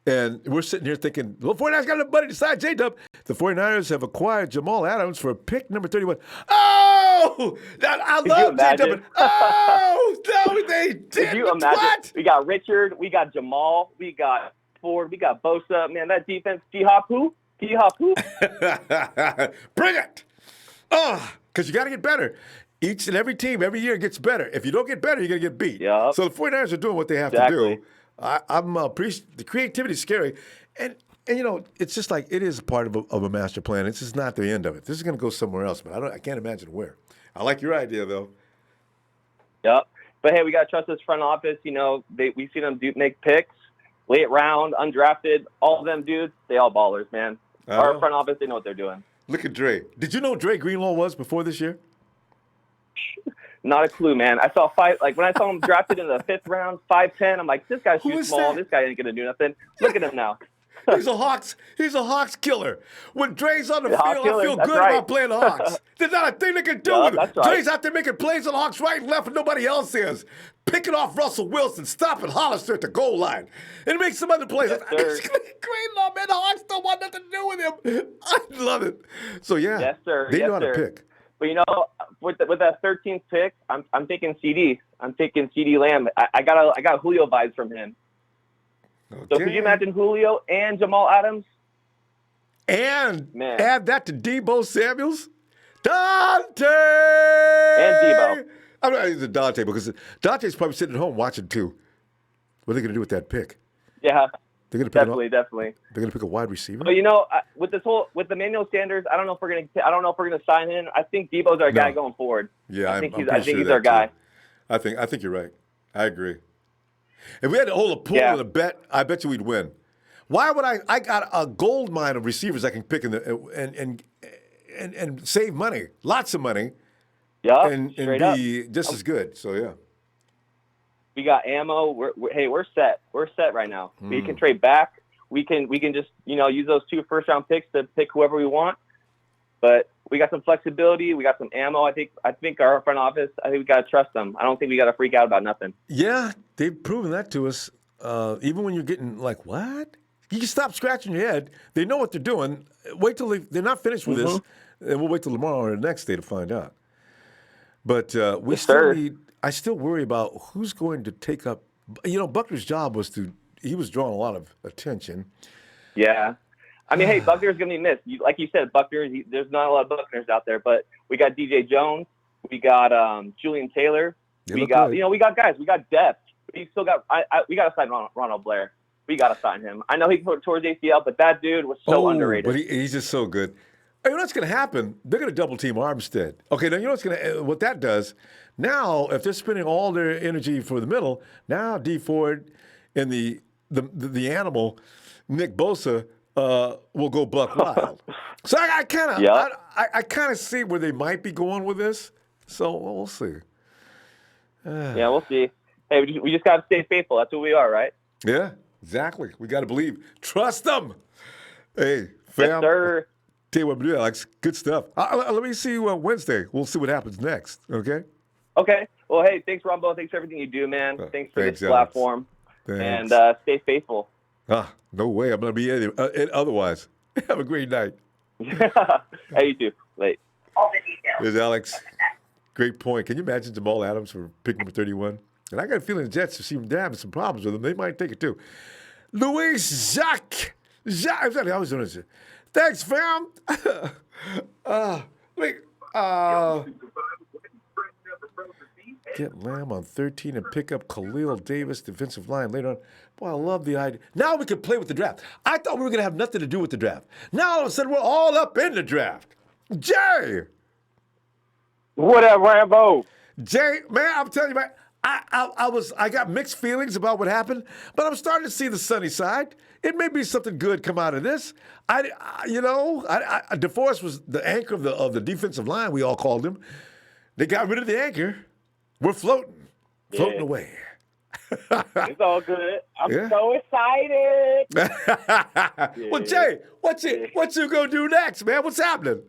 and we're sitting here thinking, well, 49ers got enough money to sign J-Dub. The 49ers have acquired Jamal Adams for pick number 31. Oh! I love J-Dub. Oh! No, they didn't. Could you imagine? What? We got Richard. We got Jamal. We got Ford. We got Bosa. Man, that defense. D-Hop who? D-Hop who? Bring it! Because you got to get better. Each and every team, every year gets better. If you don't get better, you're going to get beat. Yep. So the 49ers are doing what they have to do. The creativity is scary. And it's just like it is part of a master plan. This is not the end of it. This is going to go somewhere else, but I can't imagine where. I like your idea, though. Yep. But, hey, we got to trust this front office. We see them make picks, late round, undrafted. All of them dudes, they all ballers, man. Our front office, they know what they're doing. Look at Dre. Did you know Dre Greenlaw was before this year? Not a clue, man. I saw when I saw him drafted in the 5th round, 5'10", I'm like, this guy's too small. This guy ain't gonna do nothing. Look at him now. He's a Hawks killer. When Dre's on the field, I feel good about playing the Hawks. There's not a thing they can do with him. Dre's out there making plays on the Hawks right and left, and nobody else is. picking off Russell Wilson, stopping Hollister at the goal line, and make some other plays. Yes, It's great love, man. The Hawks don't want nothing to do with him. I love it. So yeah, Yes, sir. they Yes, know how to sir. pick. But with that 13th pick, I'm taking CD. I'm taking CD Lamb. I got Julio vibes from him. Okay. So could you imagine Julio and Jamal Adams? And Man. add that to Debo Samuels, Dante, And Debo. I'm not using Dante because Dante's probably sitting at home watching too. What are they going to do with that pick? Yeah, They're going to pick definitely. They're going to pick a wide receiver. But with Emmanuel Sanders, I don't know if we're gonna sign him. I think Debo's our guy going forward. Yeah, I think I'm he's our guy. I think you're right. I agree. If we had to hold a pool and a bet, I bet you we'd win. Why would I got a gold mine of receivers I can pick and save money, lots of money. Yeah, and be just as good. So yeah. We got ammo. We're set. We're set right now. We can trade back. We can just use those 2 first-round picks to pick whoever we want. But we got some flexibility. We got some ammo. I think our front office. I think we got to trust them. I don't think we got to freak out about nothing. Yeah, they've proven that to us. Even when you're getting like, what? You can stop scratching your head. They know what they're doing. Wait till they're not finished with this, and we'll wait till tomorrow or the next day to find out. But I still worry about who's going to take up. Buckner's job was he was drawing a lot of attention. Yeah. I mean, hey, Buckner's going to be missed. Like you said, Buckner, there's not a lot of Buckners out there, but we got DJ Jones. We got Julian Taylor. We got guys. We got depth. We still got, we got to sign Ronald Blair. We got to sign him. I know he tore his ACL, but that dude was so underrated. But he's just so good. You know what's going to happen? They're going to double team Armstead. Okay, now you know what that does? Now, if they're spending all their energy for the middle, now D Ford and the animal Nick Bosa will go buck wild. So I kind of see where they might be going with this. So we'll see. Yeah, we'll see. Hey, we just got to stay faithful. That's who we are, right? Yeah, exactly. We got to believe. Trust them. Hey, fam. Yes, sir. Tell you what, Alex, good stuff. Let me see you on Wednesday. We'll see what happens next, okay? Okay. Well, hey, thanks, Ronbo. Thanks for everything you do, man. Thanks for this platform. Thanks. And stay faithful. No way. I'm going to be otherwise. Have a great night. Hey, you too. Late. There's Alex. Great point. Can you imagine Jamal Adams for picking number 31? And I got a feeling the Jets are seeing having some problems with him. They might take it too. Luis Jacques. I was doing this. Thanks, fam. Get Lamb on 13 and pick up Khalil Davis, defensive line later on. Boy, I love the idea. Now we can play with the draft. I thought we were going to have nothing to do with the draft. Now all of a sudden we're all up in the draft. Jay. What up, Rambo? Jay, man, I'm telling you, man, I got mixed feelings about what happened, but I'm starting to see the sunny side. It may be something good come out of this. DeForest was the anchor of the defensive line. We all called him. They got rid of the anchor. We're floating away. It's all good. I'm so excited. Well, Jay, what you gonna do next, man? What's happening?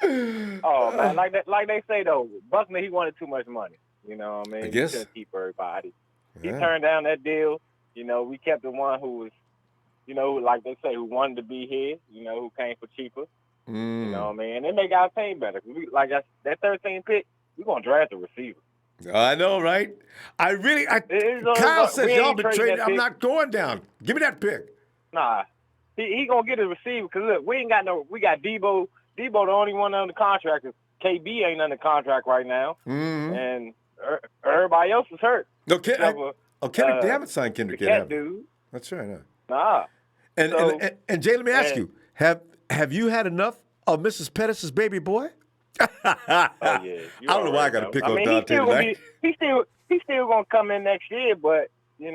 Oh man, like they say though, Buckner, he wanted too much money. You know what I mean? I guess. He couldn't keep everybody. He turned down that deal. We kept the one who was, like they say, who wanted to be here. Who came for cheaper. You know what I mean? And it make our team better. That 13 pick, we're gonna draft a receiver. I know, right? Kyle says y'all been trading. I'm not going down. Give me that pick. Nah, he gonna get a receiver because look, we got Debo. Debo the only one under contract. KB ain't under contract right now, and everybody else is hurt. No, Kendrick, they haven't signed Kendrick yet. Dude. That's right. Huh? Nah. And Jay, let me ask you: Have you had enough of Mrs. Pettis' baby boy? Oh yeah. I don't know why I got to pick on Dante tonight. He's still gonna come in next year, but you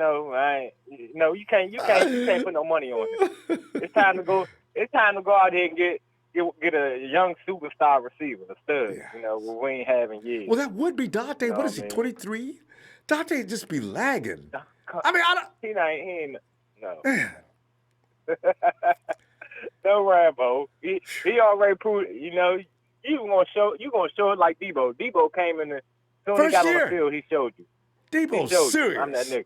can't put no money on him. It's time to go. It's time to go out there and get a young superstar receiver, a stud. Yeah. We ain't having years. Well, that would be Dante. What is he? 23? Dante just be lagging. I mean, He ain't. No. Man. No Rambo. He already proved. You gonna show it like Debo. Debo came in as soon as he got on the field, he showed you. Debo's He showed you. serious. I'm that nigga.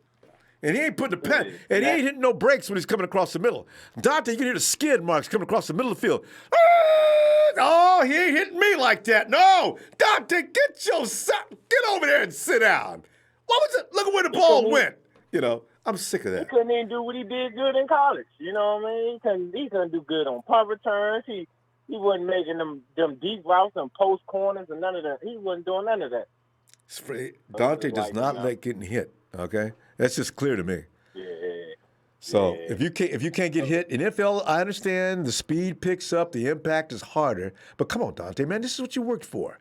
And he ain't putting the pen, and he ain't hitting no brakes when he's coming across the middle. Dante, you can hear the skid marks coming across the middle of the field. Oh, he ain't hitting me like that. No, Dante, get over there and sit down. What was it? Look at where the ball went. You know, I'm sick of He that. couldn't even do what he did good in college. You know what I mean? He couldn't do good on punt returns. He wasn't making them deep routes and post corners and none of that. He wasn't doing none of that. Dante does not like getting hit. Okay, that's just clear to me. Yeah. So if you can't get hit in NFL, I understand the speed picks up, the impact is harder. But come on, Dante, man, this is what you worked for.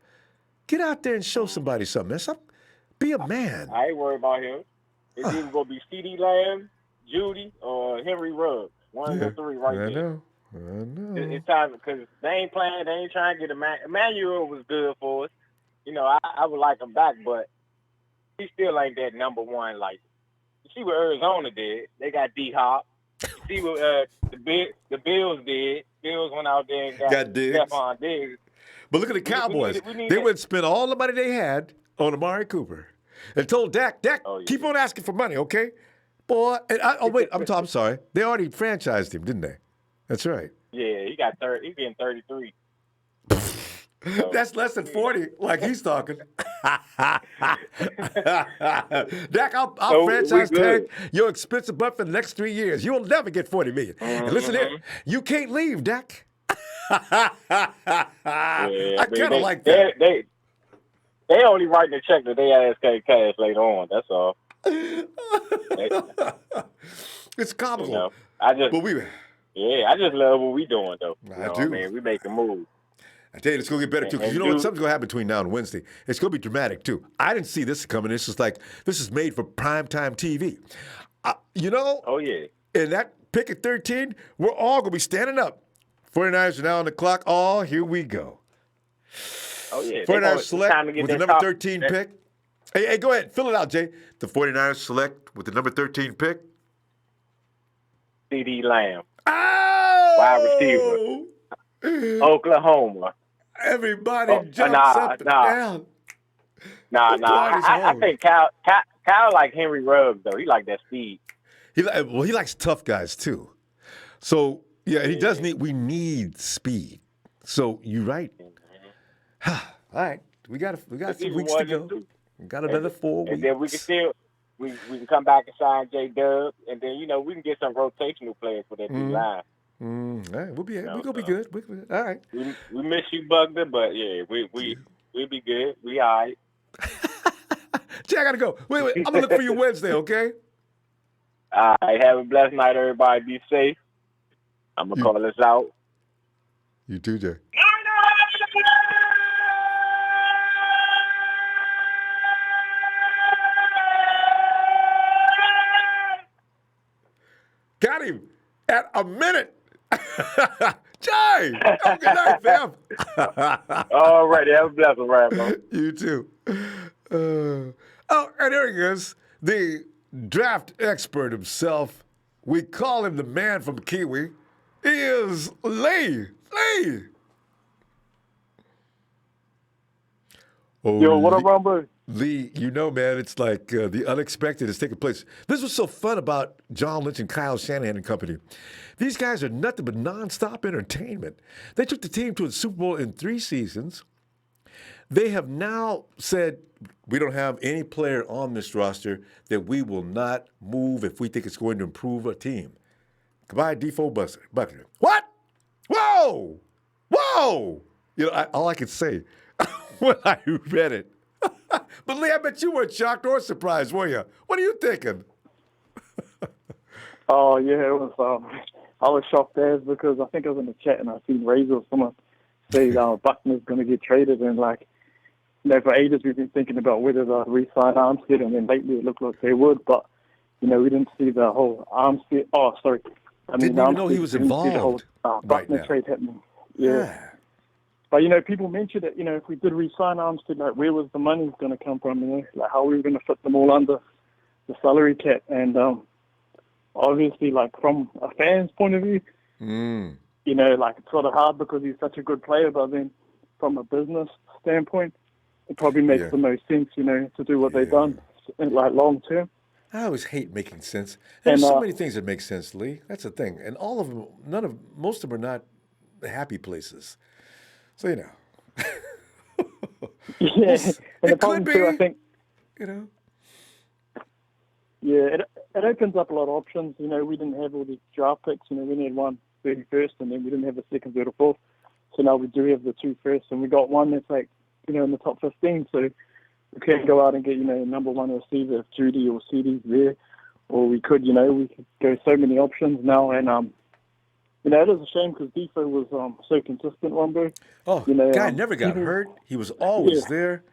Get out there and show somebody something, man. Be a man. I ain't worried about him. It's either gonna be CeeDee Lamb, Judy, or Henry Ruggs. One of the three right there. I know. It's time because they ain't playing. They ain't trying to get Emmanuel was good for us. You know, I would like him back, but he still ain't that number one. Like, you see what Arizona did? They got D-Hop. You see what the Bills did? Bills went out there and got Diggs. Stephon Diggs. But look at the Cowboys. They went and spent all the money they had on Amari Cooper and told Dak, keep on asking for money, okay? Boy, and I'm sorry. They already franchised him, didn't they? That's right. Yeah, he got 30. He's getting 33. That's less than 40, like he's talking. Dak, I'll franchise tag your expensive butt for the next 3 years. You'll never get $40 million. And listen here, you can't leave, Dak. I kind of like that. They only writing the check that they ask cash later on. That's all. It's comical. You know, I just love what we doing though. I do. Man, we making moves. I tell you, it's going to get better, too, because you know what? Something's going to happen between now and Wednesday. It's going to be dramatic, too. I didn't see this coming. It's just like, this is made for primetime TV. You know? Oh, yeah. In that pick at 13, we're all going to be standing up. 49ers are now on the clock. Oh, here we go. Oh, yeah. 49ers select with the number 13 pick. Hey, go ahead. Fill it out, Jay. The 49ers select with the number 13 pick. CeeDee Lamb. Oh! Wide receiver. Oklahoma. Everybody jumps up and down. I think Kyle like Henry Ruggs, though. He like that speed. He likes tough guys, too. So, yeah, we need speed. So, you're right. All right. We got some weeks to go. We got another 4 weeks. And then we can come back and sign J-Dub, and then, you know, we can get some rotational players for that D-line. All right, we're gonna be good. All right. We miss you, Buckner, but yeah, we'll be good. We all right. Jay, I gotta go. Wait. I'm gonna look for you Wednesday, okay? All right. Have a blessed night, everybody. Be safe. I'm gonna call us out. You too, Jay. Got him at a minute. Jay, have a good night, fam. All right, have a blessed one, Ronbo. You too. And there he is, the draft expert himself. We call him the man from Kiwi. He is Lee. Oh, yo, what up, Ronbo? Lee, you know, man, it's like the unexpected is taking place. This was so fun about John Lynch and Kyle Shanahan and company. These guys are nothing but nonstop entertainment. They took the team to a Super Bowl in 3 seasons. They have now said, we don't have any player on this roster that we will not move if we think it's going to improve a team. Goodbye, Deforest Buckner. What? Whoa! You know, all I could say when I read it. But Lee, I bet you weren't shocked or surprised, were you? What are you thinking? Oh yeah, it was. I was shocked as because I think I was in the chat and I seen Razor or someone say Buckner's going to get traded, and like, you know, for ages we've been thinking about whether they'll re-sign Armstead, and then lately it looked like they would, but you know, we didn't see the whole Armstead. Oh, sorry. Didn't even know he was involved. The whole Buckner trade happening. Yeah. But, you know, people mentioned that, you know, if we did re-sign Armstead, like, where was the money going to come from, you know? Like, how are we going to fit them all under the salary cap? And obviously, like, from a fan's point of view, you know, like, it's sort of hard because he's such a good player, but then from a business standpoint, it probably makes the most sense, you know, to do what they've done. like long term. I always hate making sense. There's And so many things that make sense, Lee. That's the thing. And all of them, most of them are not happy places. So, you know. yeah, and the It could problem too, I be, think, you know. yeah, it opens up a lot of options. You know, we didn't have all these draft picks. You know, we only had one 31st, and then we didn't have a second, third, or fourth. So now we do have the 2 firsts, and we got one that's like, you know, in the top 15. So we can go out and get, you know, number 1 receiver if Judy or CD's there, or we could, you know, we could go so many options now. And you know, it is a shame because Defo was so consistent, Ronbo. Oh, you know, guy never got hurt. He was always yeah. there.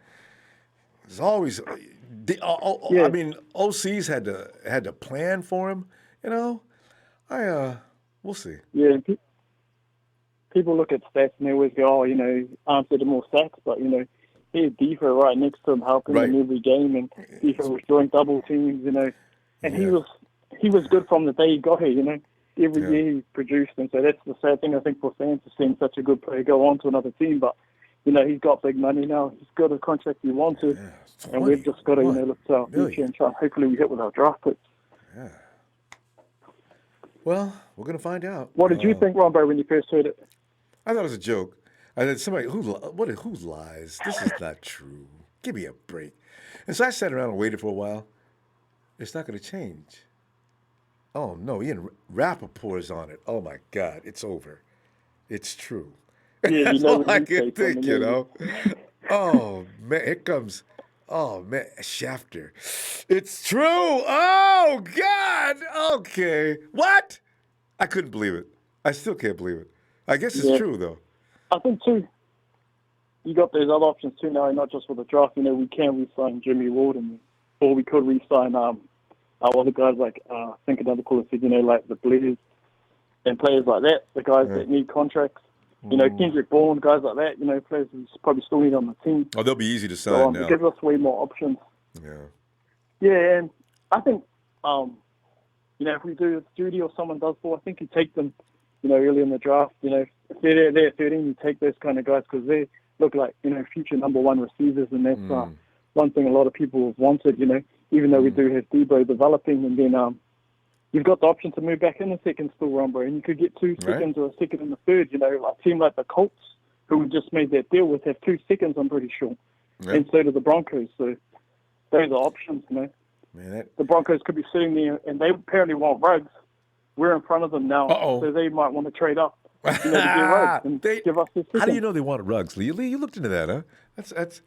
He was always. I mean, OCs had to plan for him. You know, we'll see. Yeah, people look at stats and they always go, oh, you know, Armstead had more sacks, but, you know, he had Defo right next to him helping him every game, and Defo was throwing double teams, you know, and he was good from the day he got here, you know. Every year he produced, and so that's the sad thing, I think, for fans to seeing such a good player go on to another team, but, you know, he's got big money now. He's got a contract he wanted, and we've just got to, you know, look to our future and try, hopefully we hit with our draft picks. Yeah. Well, we're going to find out. What did you think, Ronbo, when you first heard it? I thought it was a joke. I said, somebody, who lies? This is not true. Give me a break. And so I sat around and waited for a while. It's not going to change. Oh, no, Ian Rappaport is on it. Oh, my God, it's over. It's true. Yeah, That's you know all I what can you think, you know. Oh, man, here comes, oh, man, Shafter. It's true. Oh, God. Okay. What? I couldn't believe it. I still can't believe it. I guess it's true, though. I think, too, you got those other options, too, now, not just for the draft. You know, we can re-sign Jimmy Ward, or we could re-sign our other guys, like, I think another caller said, you know, like the Bleeders and players like that, the guys that need contracts. You know, Kendrick Bourne, guys like that, you know, players who probably still need on the team. Oh, they'll be easy to sign So now. it gives us way more options. Yeah. Yeah, and I think, you know, if we do a Judy or someone does fall, I think you take them, you know, early in the draft. You know, if they're there at 13, you take those kind of guys because they look like, you know, future number 1 receivers, and that's one thing a lot of people have wanted, you know, even though we do have Debo developing, and then you've got the option to move back in the second still, Ronbo, and you could get 2 seconds or a second and a third, you know, like a team like the Colts, who we just made that deal with, have 2 seconds, I'm pretty sure. Yeah. And so do the Broncos. So those are options, you know. Man, the Broncos could be sitting there, and they apparently want Ruggs. We're in front of them now, so they might want to trade up, you know, to get Ruggs and give us this. How do you know they wanted Ruggs, Lee? Lee, you looked into that, huh? That's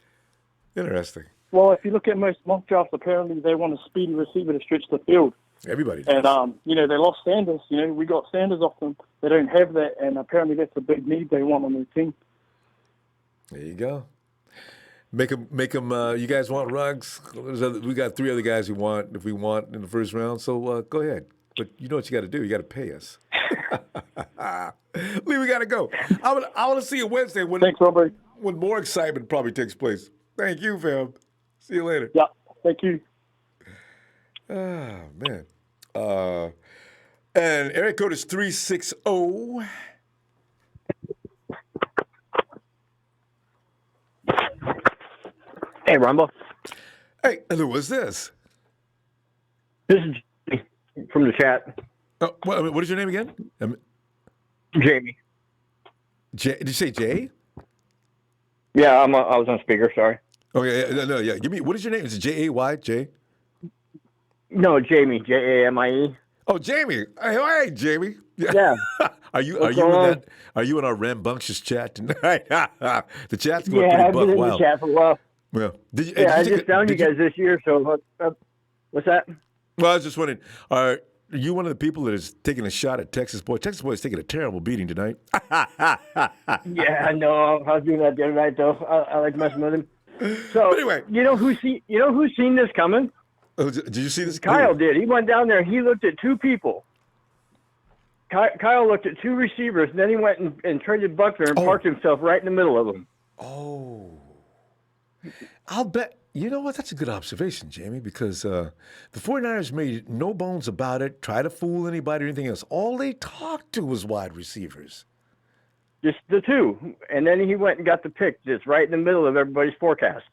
interesting. Well, if you look at most mock drafts, apparently they want a speedy receiver to stretch the field. Everybody does. And, you know, they lost Sanders. You know, we got Sanders off them. They don't have that, and apparently that's a big need they want on their team. There you go. Make them. You guys want Ruggs? We got 3 other guys we want, if we want, in the first round. So go ahead. But you know what you got to do? You got to pay us. Lee, we got to go. I want to see you Wednesday Thanks, Robert. When more excitement probably takes place. Thank you, fam. See you later. Yeah, thank you. Ah, man. And area code is 360. Hey, Ronbo. Hey, who was this? This is Jamie from the chat. What is your name again? Jamie. Did you say Jay? Yeah, I was on speaker. Sorry. Okay, no, yeah. Give me. What is your name? Is it Jay? Jay? No, Jamie. Jamie. Oh, Jamie. Hey, Jamie. Yeah. Are you in that? Are you in our rambunctious chat tonight? The chat's going I've pretty been in the chat for a while. Yeah. I just found you guys this year. So what's that? Well, I was just wondering. Are you one of the people that is taking a shot at Texas Boy? Texas Boy is taking a terrible beating tonight. Yeah, I know. I was doing that the other night, though. I like messing with him. So but anyway, you know who's seen this coming? Did you see this? Kyle did. He went down there and he looked at 2 people. Kyle looked at 2 receivers, and then he went and traded Buckner and parked himself right in the middle of them. Oh. I'll bet. You know what? That's a good observation, Jamie, because the 49ers made no bones about it, try to fool anybody or anything else. All they talked to was wide receivers. Just the 2. And then he went and got the pick just right in the middle of everybody's forecast.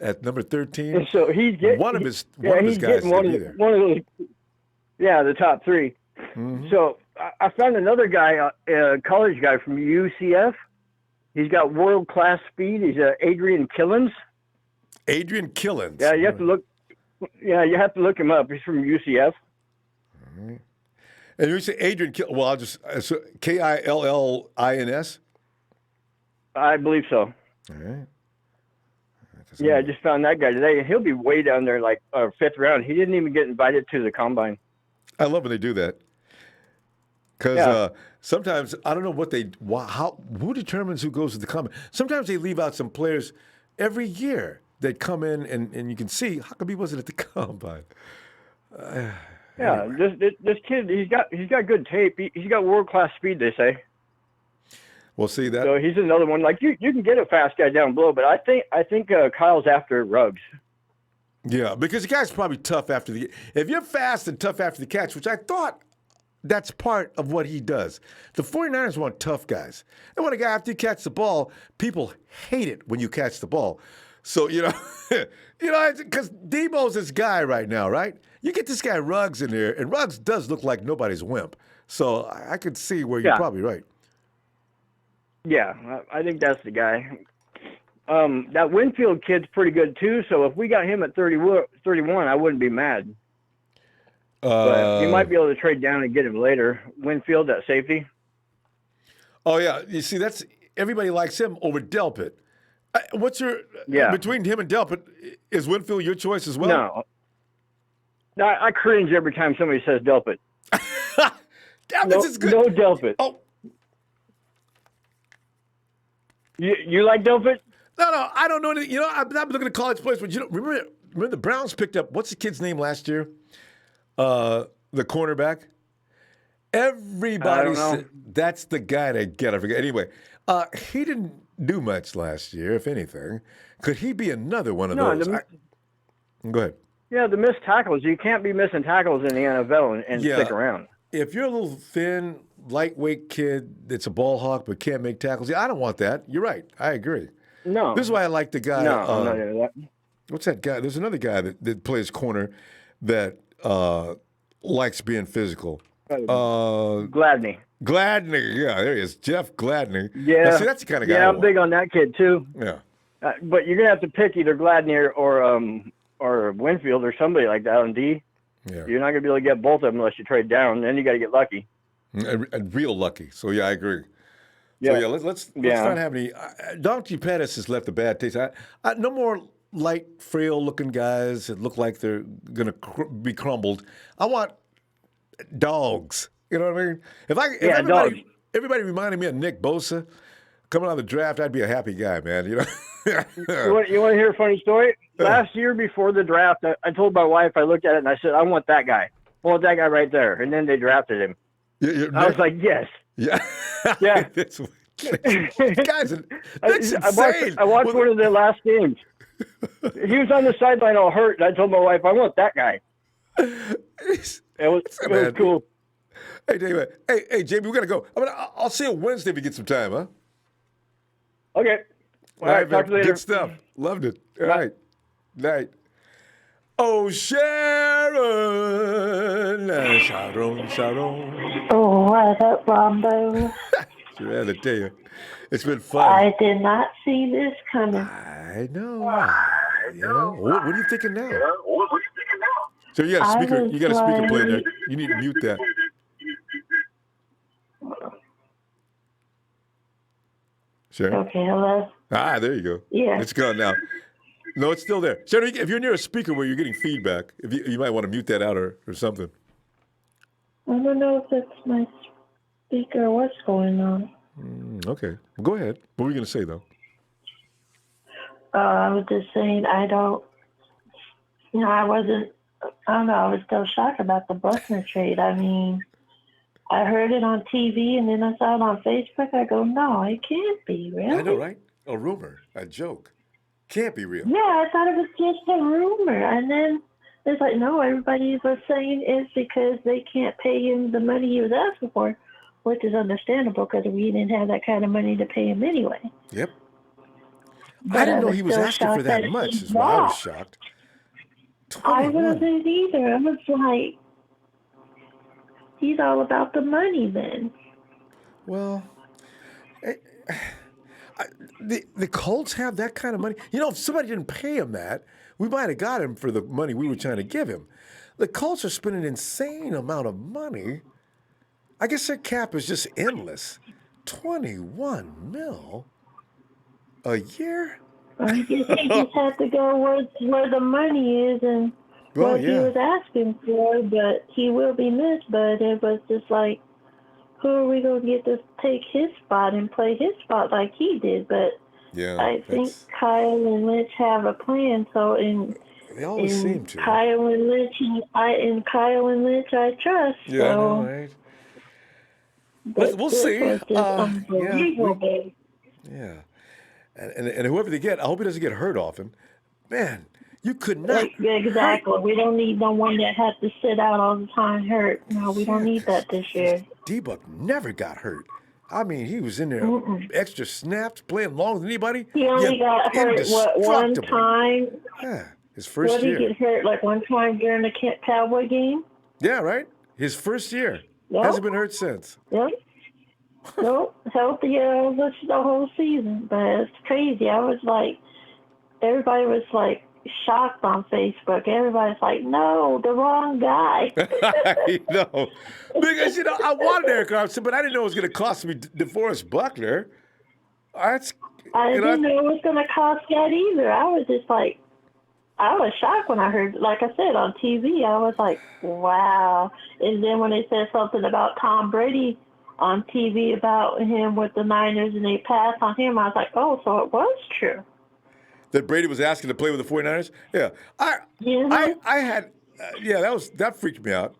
at number 13. And so he's getting one of his he's guys getting one to of be the, there. one of those. Yeah, the top 3. Mm-hmm. So I found another guy, a college guy from UCF. He's got world-class speed. He's Adrian Killens. Adrian Killens. Yeah, you have to look. Yeah, you have to look him up. He's from UCF. All right. And you say Adrian Killens. Well, I'll just Killins. I believe so. All right. Yeah, I just found that guy today. He'll be way down there, like 5th round. He didn't even get invited to the combine. I love when they do that. Because sometimes, I don't know who determines who goes to the combine. Sometimes they leave out some players every year that come in, and you can see, how come he wasn't at the combine? Yeah, this kid, he's got good tape. He's got world-class speed, they say. We'll see that. So he's another one. Like, you can get a fast guy down below, but I think Kyle's after Ruggs. Yeah, because the guy's probably tough after the. If you're fast and tough after the catch, which I thought that's part of what he does. The 49ers want tough guys. They want a guy after you catch the ball. People hate it when you catch the ball. So because Debo's this guy right now, right? You get this guy Ruggs in there, and Ruggs does look like nobody's wimp. So I could see where you're probably right. Yeah, I think that's the guy. That Winfield kid's pretty good too. So if we got him at 31, I wouldn't be mad. But you might be able to trade down and get him later. Winfield at safety. Oh yeah, you see, everybody likes him over Delpit. What's your between him and Delpit? Is Winfield your choice as well? No, I cringe every time somebody says Delpit. Delpit's is good. No Delpit. Oh, you like Delpit? No, I don't know anything. I'm looking at college players, but remember the Browns picked up, what's the kid's name last year? The cornerback. Everybody said that's the guy they get. I forget. Anyway, he didn't do much last year, if anything. Could he be another one of those? Go ahead. Yeah, the missed tackles. You can't be missing tackles in the NFL and stick around. If you're a little thin, lightweight kid that's a ball hawk but can't make tackles, I don't want that. You're right. I agree. No. This is why I like the guy. No, I'm not into that. What's that guy? There's another guy that plays corner that likes being physical. Gladney. Gladney, yeah, there he is. Jeff Gladney. Yeah. Now, see, that's the kind of guy. Yeah, I'm big on that kid too. Yeah. But you're gonna have to pick either Gladney or Winfield or somebody like that on D. Yeah. You're not gonna be able to get both of them unless you trade down. Then you got to get lucky. And real lucky. So yeah, I agree. Yeah. So let's not have any. Donkey Pettis has left a bad taste. No more light, frail-looking guys that look like they're gonna be crumbled. I want dogs. You know what I mean? If everybody reminded me of Nick Bosa coming out of the draft, I'd be a happy guy, man. You want to hear a funny story? Last year before the draft, I told my wife, I looked at it and I said, I want that guy. I want that guy right there. And then they drafted him. I was like, yes. Yeah. Yeah. Guys, that's insane. I watched one of their last games. He was on the sideline all hurt, and I told my wife, I want that guy. It was cool. Hey, David. Hey, Jamie, we got to go. I'll see you Wednesday if you get some time, huh? Okay. All right, talk to you later. Good stuff. Loved it. All right. Night. Oh, Sharon. Sharon. Oh, what up, Ronbo? I had to tell you. It's been fun. I did not see this coming. I know. What are you thinking now? So you got a speaker. You got a speaker playing there. You need to mute that. Sharon? Okay, hello? There you go. Yeah. It's gone now. No, it's still there. Sharon, if you're near a speaker where you're getting feedback, you might want to mute that out or something. I don't know if it's my speaker or what's going on. Okay. Go ahead. What were you going to say, though? I was just saying I was still shocked about the Buckner trade. I mean, I heard it on TV and then I saw it on Facebook. I go, no, it can't be, really? I know, right? A rumor, a joke. Can't be real. Yeah, I thought it was just a rumor. And then it's like, no, everybody was saying it's because they can't pay him the money he was asking for, which is understandable because we didn't have that kind of money to pay him anyway. Yep. I didn't know was he was still asking for shocked that that much, he's is why I was back. shocked. I 21. wasn't either. I was like, he's all about the money then. Well, the Colts have that kind of money. You know, if somebody didn't pay him that, we might have got him for the money we were trying to give him. The Colts are spending an insane amount of money. I guess their cap is just endless. 21 mil a year? I guess he just had to go where the money is and Well, what he yeah. was asking for, but he will be missed. But it was just like, who are we going to get to take his spot and play his spot like he did? But Yeah, I think Kyle and Lynch have a plan. So they always seem to. Kyle and Lynch, Kyle and Lynch, I trust. Yeah, I know, right? We'll see. Was just unbelievable. Yeah. And whoever they get, I hope he doesn't get hurt often. Man, you could not. Exactly. We don't need no one that has to sit out all the time hurt. No, we don't need that this year. D-Buck never got hurt. I mean, he was in there extra snaps, playing longer than anybody. He only got hurt, one time? Yeah, his first year. What, he get hurt like one time during the Cowboy game? Yeah, right? His first year. Yep. Hasn't been hurt since. Yep. Nope. Healthy the whole season. But it's crazy. I was like, everybody was like shocked on Facebook. Everybody's like, no, the wrong guy. I know. Because, I wanted Arik Armstead, but I didn't know it was going to cost me Deforest Buckner. I didn't know it was going to cost that either. I was just like, I was shocked when I heard, like I said, on TV. I was like, wow. And then when they said something about Tom Brady on TV about him with the Niners and they passed on him, I was like, oh, so it was true. That Brady was asking to play with the 49ers? Yeah. I had, that freaked me out.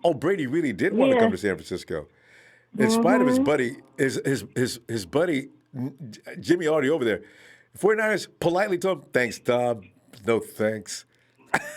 Oh, Brady really did want to come to San Francisco. In spite of his buddy, his buddy, Jimmy already over there. The 49ers politely told him, thanks, Tom. No thanks.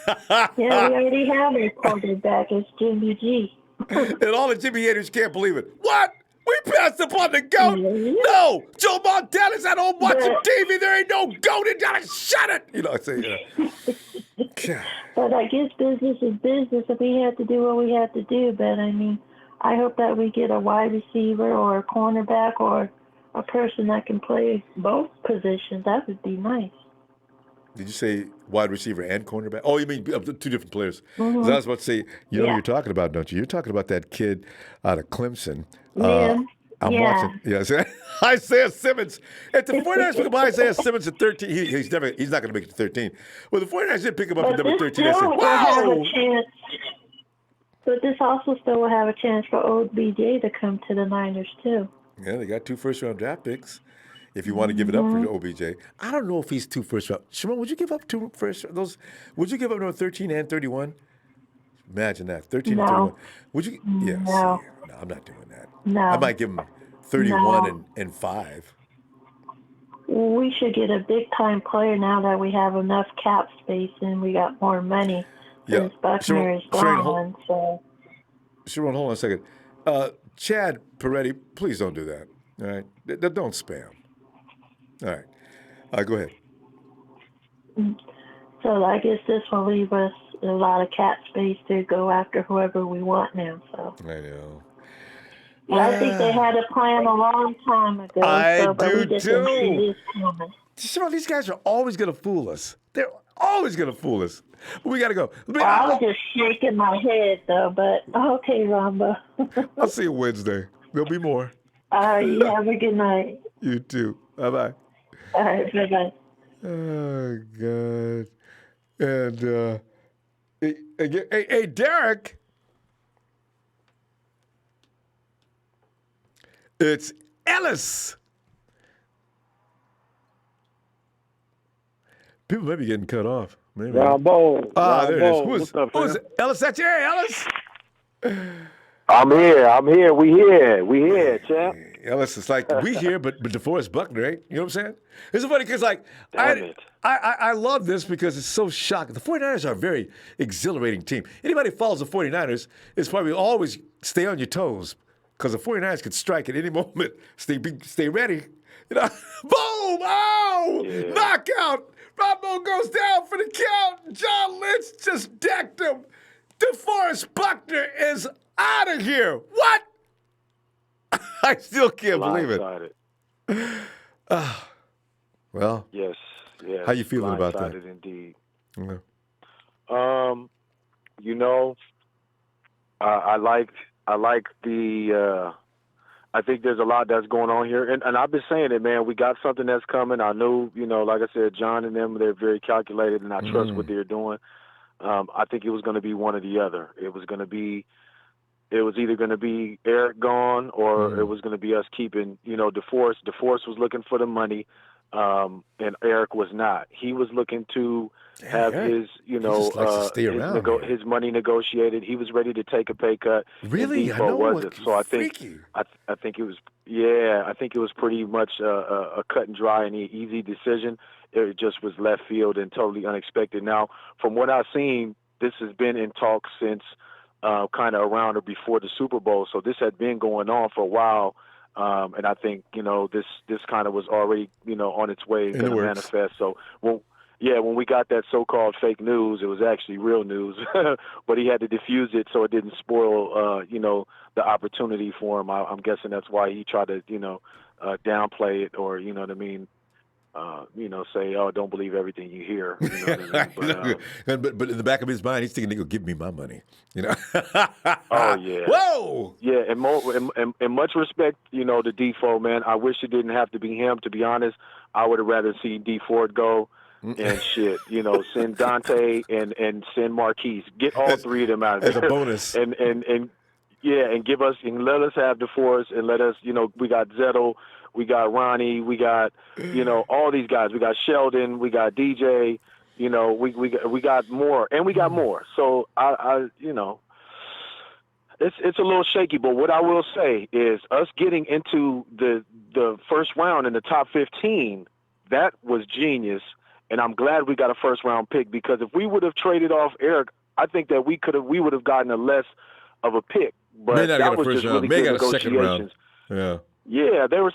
Yeah, we already have a quarterback. It's Jimmy G. And all the Jimmy haters can't believe it. What? We passed up on the GOAT? No! Joe Montana's at home watching TV. There ain't no GOAT in Dallas. Shut it! I say, But I guess business is business, and we had to do what we had to do. But, I mean, I hope that we get a wide receiver or a cornerback or a person that can play both positions. That would be nice. Did you say wide receiver and cornerback? Oh, you mean two different players. Mm-hmm. 'Cause I was about to say, you know who you're talking about, don't you? You're talking about that kid out of Clemson. I'm watching. Yes, Isaiah Simmons. If the 49ers pick up Isaiah Simmons at 13, he's not going to make it to 13. Well, the 49ers did pick him up at number 13. I said, wow! But this also still will have a chance for OBJ to come to the Niners, too. Yeah, they got 2 first-round draft picks. If you want to give it up for OBJ, I don't know if he's 2 first round. Shimon, would you give up 2 first? Those? Would you give up number 13 and 31? Imagine that, 13 and 31. Would you? Yeah. No, I'm not doing that. No. I might give him 31 and 5. We should get a big time player now that we have enough cap space and we got more money. Since Buckner is gone. Sharon, hold on a second. Chad Peretti, please don't do that. All right, don't spam. All right. Go ahead. So I guess this will leave us a lot of cap space to go after whoever we want now. So I know. I think they had a plan a long time ago. But we just didn't see this coming. Sharon, these guys are always going to fool us. They're always going to fool us. We got to go. I was just shaking my head, though. But okay, Ronbo. I'll see you Wednesday. There'll be more. All right. You have a good night. You too. Bye-bye. All right. Bye-bye. Oh, God. And, hey, Derek. It's Ellis. People may be getting cut off. Maybe. Ronbo. There it is. What's up, who is it? Ellis, that's you, Ellis? I'm here. We here, champ. Ellis, it's like we here, but DeForest Buckner, right? You know what I'm saying? It's so funny because, like, I love this because it's so shocking. The 49ers are a very exhilarating team. Anybody who follows the 49ers is probably always stay on your toes because the 49ers could strike at any moment. Stay ready. You know, boom! Oh, knockout! Ronbo goes down for the count. John Lynch just decked him. Deforest Buckner is out of here. What? I still can't believe it. Well, yes. How you feeling about that? Blindsided indeed. Yeah. You know, I like the. I think there's a lot that's going on here, and I've been saying it, man. We got something that's coming. I know, you know, like I said, John and them, they're very calculated, and I trust what they're doing. I think it was going to be one or the other. It was either going to be Arik gone, or it was going to be us keeping, you know, DeForest. DeForest was looking for the money, and Arik was not. He was looking to have his, you know, his money negotiated. He was ready to take a pay cut. Really? And Defoe wasn't. So I think it was, I think it was pretty much a cut and dry and easy decision. It just was left field and totally unexpected. Now, from what I've seen, this has been in talks since kind of around or before the Super Bowl. So this had been going on for a while. And I think, you know, this kind of was already, you know, on its way to manifest. So, when we got that so-called fake news, it was actually real news, but he had to diffuse it so it didn't spoil, you know, the opportunity for him. I'm guessing that's why he tried to, you know, downplay it, or, you know what I mean, you know, say, "Oh, don't believe everything you hear." You know what I mean? But in the back of his mind, he's thinking, "They're gonna give me my money," you know. Oh yeah. Whoa. Yeah, and much respect, you know, to Defoe, man. I wish it didn't have to be him. To be honest, I would have rather seen D Ford go. And shit, you know, send Dante and send Marquise. Get all three of them out of there. As a bonus. And give us, and let us have DeForest, and let us, you know, we got Zettel, we got Ronnie, we got, you know, all these guys. We got Sheldon, we got DJ, you know, we got more, and we got more. So I you know, it's a little shaky, but what I will say is us getting into the first round in the top 15, that was genius. And I'm glad we got a first-round pick, because if we would have traded off Arik, I think that we would have gotten a less of a pick. But that was just really good negotiations. Yeah, they were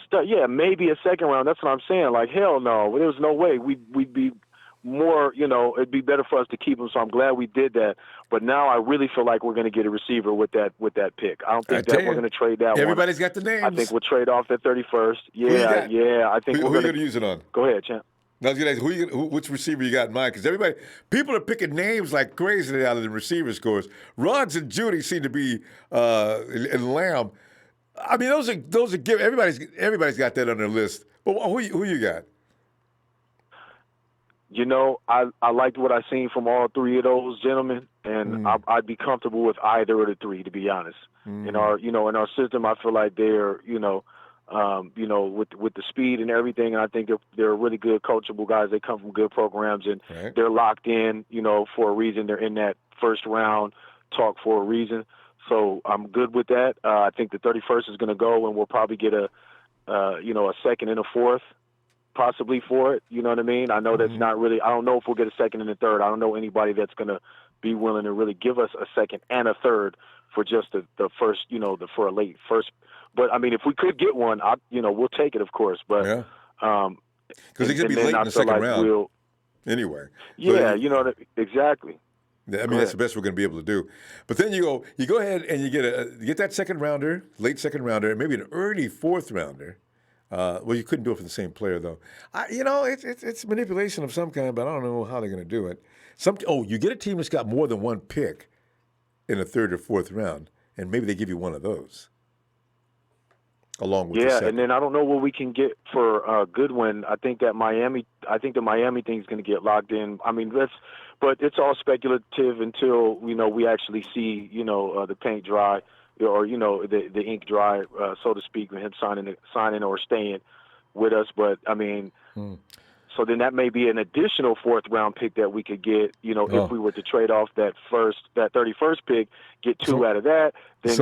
maybe a second round. That's what I'm saying. Like, hell no, there was no way we'd be more. You know, it'd be better for us to keep him. So I'm glad we did that. But now I really feel like we're going to get a receiver with that pick. I don't think that we're going to trade that. Everybody's got the names. I think we'll trade off that 31st. Yeah. I think who are you going to use it on? Go ahead, champ. I was going to ask, which receiver you got in mind? Because people are picking names like crazy out of the receiver scores. Ruggs and Judy seem to be, and Lamb. I mean, those are give. Everybody's got that on their list. But who you got? You know, I liked what I seen from all three of those gentlemen, and I'd be comfortable with either of the three, to be honest. In our system, I feel like they're, you know, with the speed and everything. And I think they're really good, coachable guys. They come from good programs, and they're locked in, you know, for a reason. They're in that first round talk for a reason. So I'm good with that. I think the 31st is going to go, and we'll probably get a second and a fourth, possibly for it. You know what I mean? I know that's not really. I don't know if we'll get a second and a third. I don't know anybody that's going to be willing to really give us a second and a third for just the first, you know, for a late first. But I mean, if we could get one, we'll take it, of course. But because it could be late in the second round anyway. Yeah, exactly. I mean, that's the best we're going to be able to do. But then you go ahead and you get that second rounder, late second rounder, and maybe an early fourth rounder. Well, you couldn't do it for the same player though. It's manipulation of some kind, but I don't know how they're going to do it. You get a team that's got more than one pick in the third or fourth round, and maybe they give you one of those. Along with and then I don't know what we can get for Goodwin. I think the Miami thing is going to get locked in. I mean, but it's all speculative until we actually see the paint dry, or the ink dry, so to speak, with him signing or staying with us. But I mean, so then that may be an additional fourth round pick that we could get. If we were to trade off that 31st pick, get two out of that, then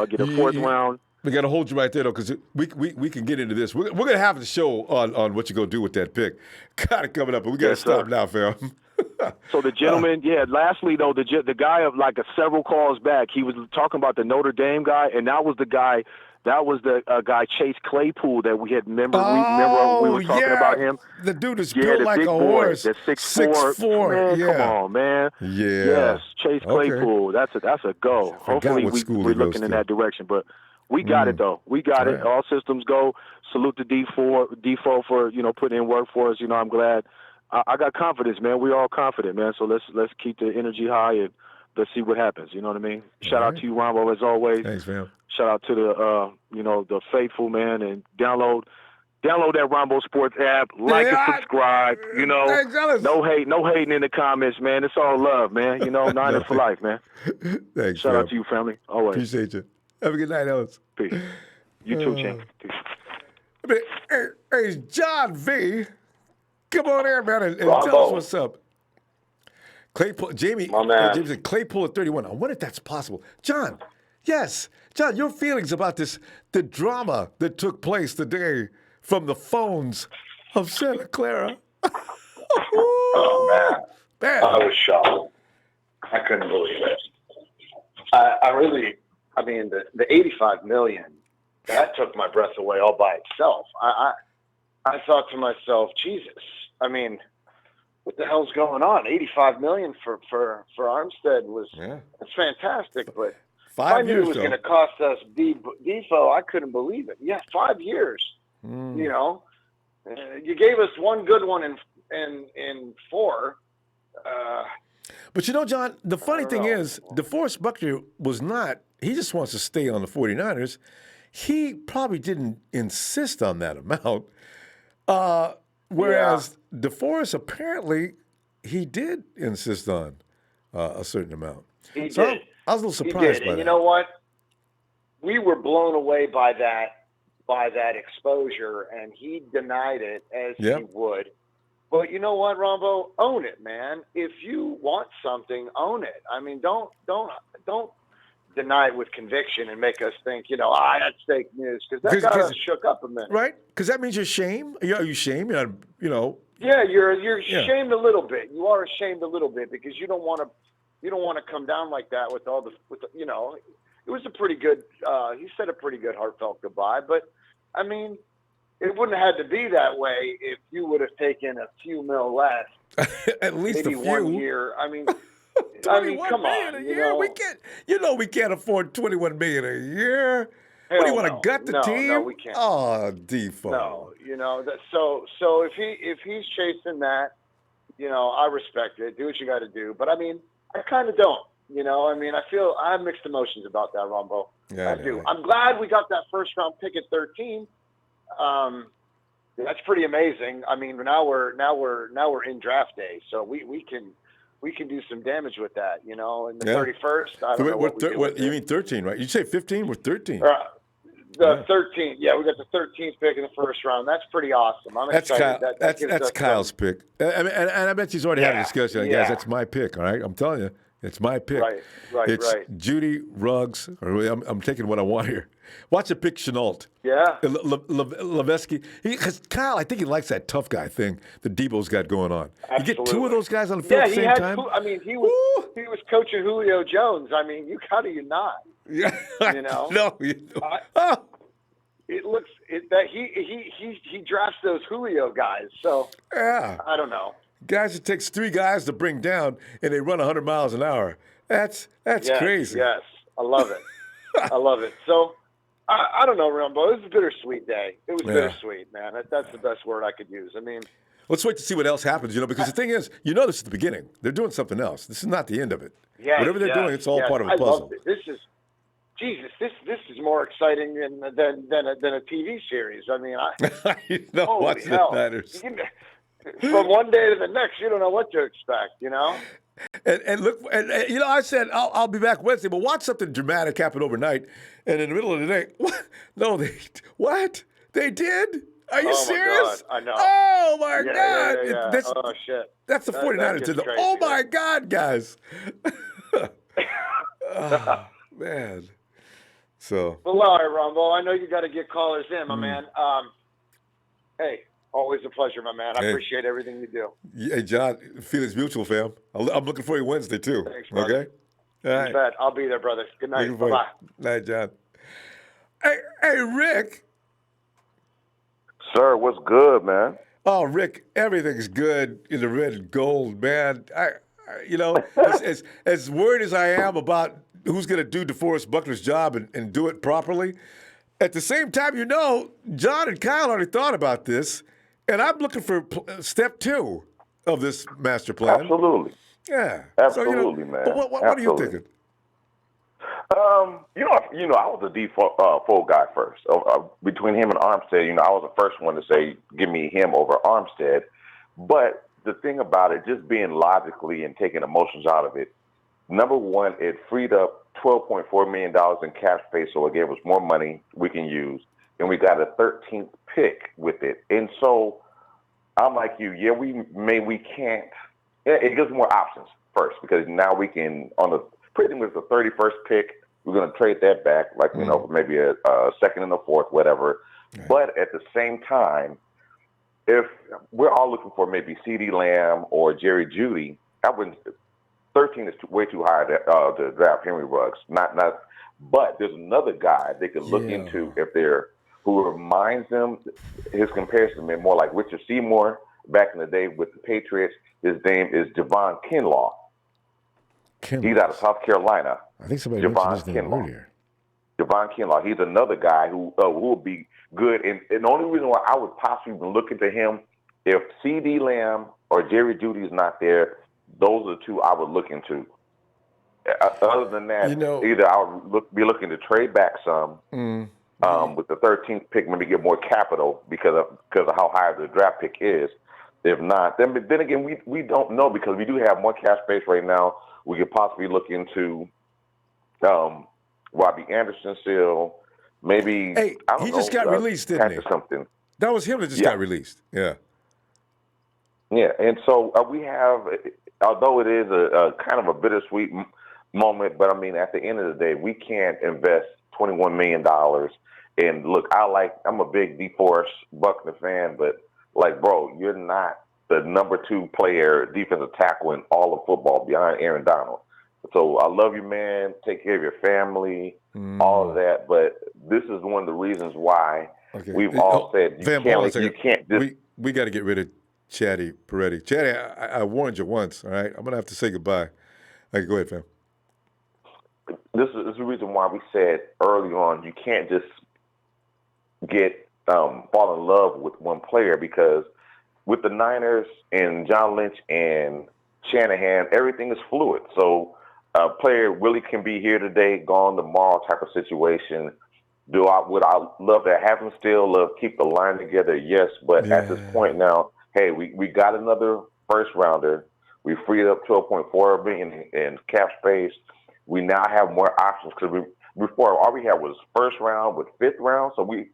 get a fourth round. We got to hold you right there, though, because we can get into this. We're going to have the show on what you're going to do with that pick. Got it coming up, but we got to stop now, fam. So the gentleman, lastly, though, the guy of like several calls back, he was talking about the Notre Dame guy, and that was the guy That was the guy Chase Claypool that we had. Remember we were talking yeah. about him. The dude is Yeah, built the like big a boy, horse. the 6'4". 6'4", Man, yeah. come on, man. Yeah. Yes, Chase Okay. Claypool. That's a go. Hopefully what school we're he goes looking in to. that direction. But we got it though. We got it. All systems go. Salute to D4 for putting in work for us. I'm glad. I got confidence, man. We're all confident, man. So let's keep the energy high and let's see what happens. You know what I mean? Shout out to you, Ronbo, as always. Thanks, man. Shout out to the the faithful, man, and download that Ronbo Sports app, like and subscribe. No hating in the comments, man. It's all love, man. Niners for life, man. Thanks, Shout out to you, family. Always. Appreciate you. Have a good night, Ellis. Peace. You too, champ. Peace. Hey, John V. Come on here, man, and tell us what's up. Claypool, Jamie said Claypool at 31. I wonder if that's possible. John, yes. John, your feelings about the drama that took place today from the phones of Santa Clara. Oh, man. I was shocked. I couldn't believe it. I mean, the $85 million, that took my breath away all by itself. I thought to myself, Jesus, I mean, what the hell's going on? $85 million for Armstead that's fantastic, but 5 I knew years it was going to cost us Defo. I couldn't believe it. Yeah, 5 years. You gave us one good one in 4. But John, the funny thing is, Deforest Buckner was not. He just wants to stay on the 49ers. He probably didn't insist on that amount. Whereas DeForest, apparently, he did insist on a certain amount. He so did. I was a little He surprised did. by And that. you know what? We were blown away by that exposure, and he denied it as he would. But you know what, Ronbo? Own it, man. If you want something, own it. I mean, don't deny it with conviction and make us think, that's fake news, because that got us shook up a minute. Right? Because that means you're ashamed. Are you ashamed? Yeah, you're ashamed a little bit. You are ashamed a little bit because you don't want to come down like that with all the it was a pretty good. He said a pretty good heartfelt goodbye, but I mean, it wouldn't have had to be that way if you would have taken a few mil less. At least maybe a few. 1 year. I mean, come on. We can't afford $21 million a year. Hell what do you want no. to gut the No, team? no, we can't. Oh, Defoe. No, so if he's chasing that, I respect it. Do what you got to do. But I mean, I kind of don't. I have mixed emotions about that, Ronbo. Yeah, I do. I'm glad we got that first round pick at 13. That's pretty amazing. I mean, now we're in draft day, so we can do some damage with that. In the 31st, I don't know what we do with you mean 13, right? You say 15? We're 13. 13. Yeah, we got the 13th pick in the first round. That's pretty awesome. I'm excited. That's Kyle's pick. And I bet he's already had a discussion. Guys, that's my pick. All right, I'm telling you, it's my pick. Right. It's Judy Ruggs. I'm taking what I want here. Watch it pick Chenault. Yeah. Levesky. Because Kyle, I think he likes that tough guy thing that Debo's got going on. Absolutely. You get two of those guys on the field at the same time. He was coaching Julio Jones. I mean, how do you not? Yeah. No. It looks that he drafts those Julio guys. So yeah, I don't know. Guys, it takes 3 guys to bring down, and they run 100 miles an hour. That's crazy. Yes, I love it. I love it. So I don't know, Ronbo. It was a bittersweet day. It was bittersweet, man. That's the best word I could use. I mean, let's wait to see what else happens. Because the thing is, this is the beginning. They're doing something else. This is not the end of it. Yeah, whatever they're doing, it's all part of a puzzle. I loved it. This is more exciting than a TV series. I mean, watch the Niners. From one day to the next, you don't know what to expect. And look, I said I'll be back Wednesday, but watch something dramatic happen overnight, and in the middle of the day, what? They did? Are you serious? My God, I know. Oh my God! Yeah. Oh shit! That's the 49ers. Oh my God, guys! Oh, man. So. Well, all right, Ronbo. I know you got to get callers in, my man. Hey, always a pleasure, my man. I appreciate everything you do. Hey, John, feelings mutual, fam. I'm looking for you Wednesday, too. Thanks, brother. Okay? All right. You bet. I'll be there, brother. Good night. Bye-bye. Night, John. Hey, Rick. Sir, what's good, man? Oh, Rick, everything's good in the red and gold, man. As worried as I am about who's going to do DeForest Buckner's job and do it properly, at the same time, John and Kyle already thought about this, and I'm looking for step 2 of this master plan. Absolutely. Yeah. Absolutely, man. But what are you thinking? I was a default guy first. Between him and Armstead, I was the first one to say, give me him over Armstead. But the thing about it, just being logically and taking emotions out of it, number one, it freed up $12.4 million in cap space, so it gave us more money we can use. And we got a 13th pick with it. And so I'm like you, we can't. It gives more options first, because now we can, on the pretty much the 31st pick, we're going to trade that back, like, maybe a second and a fourth, whatever. Right. But at the same time, if we're all looking for maybe CeeDee Lamb or Jerry Jeudy, 13 is way too high to draft Henry Ruggs. But there's another guy they could look into who reminds them, his comparison been more like Richard Seymour back in the day with the Patriots. His name is Javon Kinlaw. He's out of South Carolina. I think somebody mentioned his name earlier. Javon Kinlaw. He's another guy who will be good. And the only reason why I would possibly even look into him, if CeeDee Lamb or Jerry Jeudy is not there, those are the two I would look into. Other than that, either I would be looking to trade back some with the 13th pick, maybe get more capital because of how high the draft pick is. If not, then again, we don't know, because we do have more cap space right now. We could possibly look into Robbie Anderson still. Maybe, I don't know. He just got released, didn't he? Something. That was him that just got released. Yeah. Yeah, and so we have, although it is a kind of a bittersweet moment, but I mean, at the end of the day, we can't invest $21 million. And look, I'm a big DeForest Buckner fan, but like, bro, you're not the number 2 player, defensive tackle in all of football behind Aaron Donald. So I love you, man. Take care of your family, all of that. But this is one of the reasons why we've all said you can't just. We got to get rid of Chatty Peretti. Chatty, I warned you once, all right? I'm going to have to say goodbye. Okay, go ahead, fam. This is the reason why we said early on you can't just fall in love with one player, because with the Niners and John Lynch and Shanahan, everything is fluid. So a player really can be here today, gone tomorrow type of situation. Would I love to have him still keep the line together? Yes, but at this point now, hey, we got another first rounder. We freed up $12.4 million in cap space. We now have more options, because before all we had was first round with 5th round. So we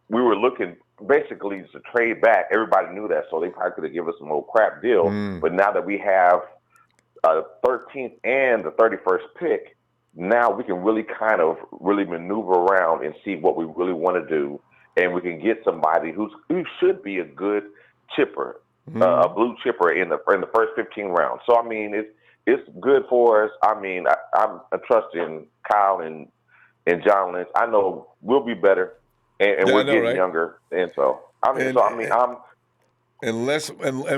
were looking basically to trade back. Everybody knew that, so they probably could have given us some old crap deal. But now that we have 13th and the 31st pick, now we can really kind of maneuver around and see what we really want to do, and we can get somebody who should be a good chipper, a blue chipper in the first 15 rounds. So I mean, it's good for us. I mean, I'm trusting Kyle and John Lynch. I know we'll be better, and we're getting younger, and so I'm. And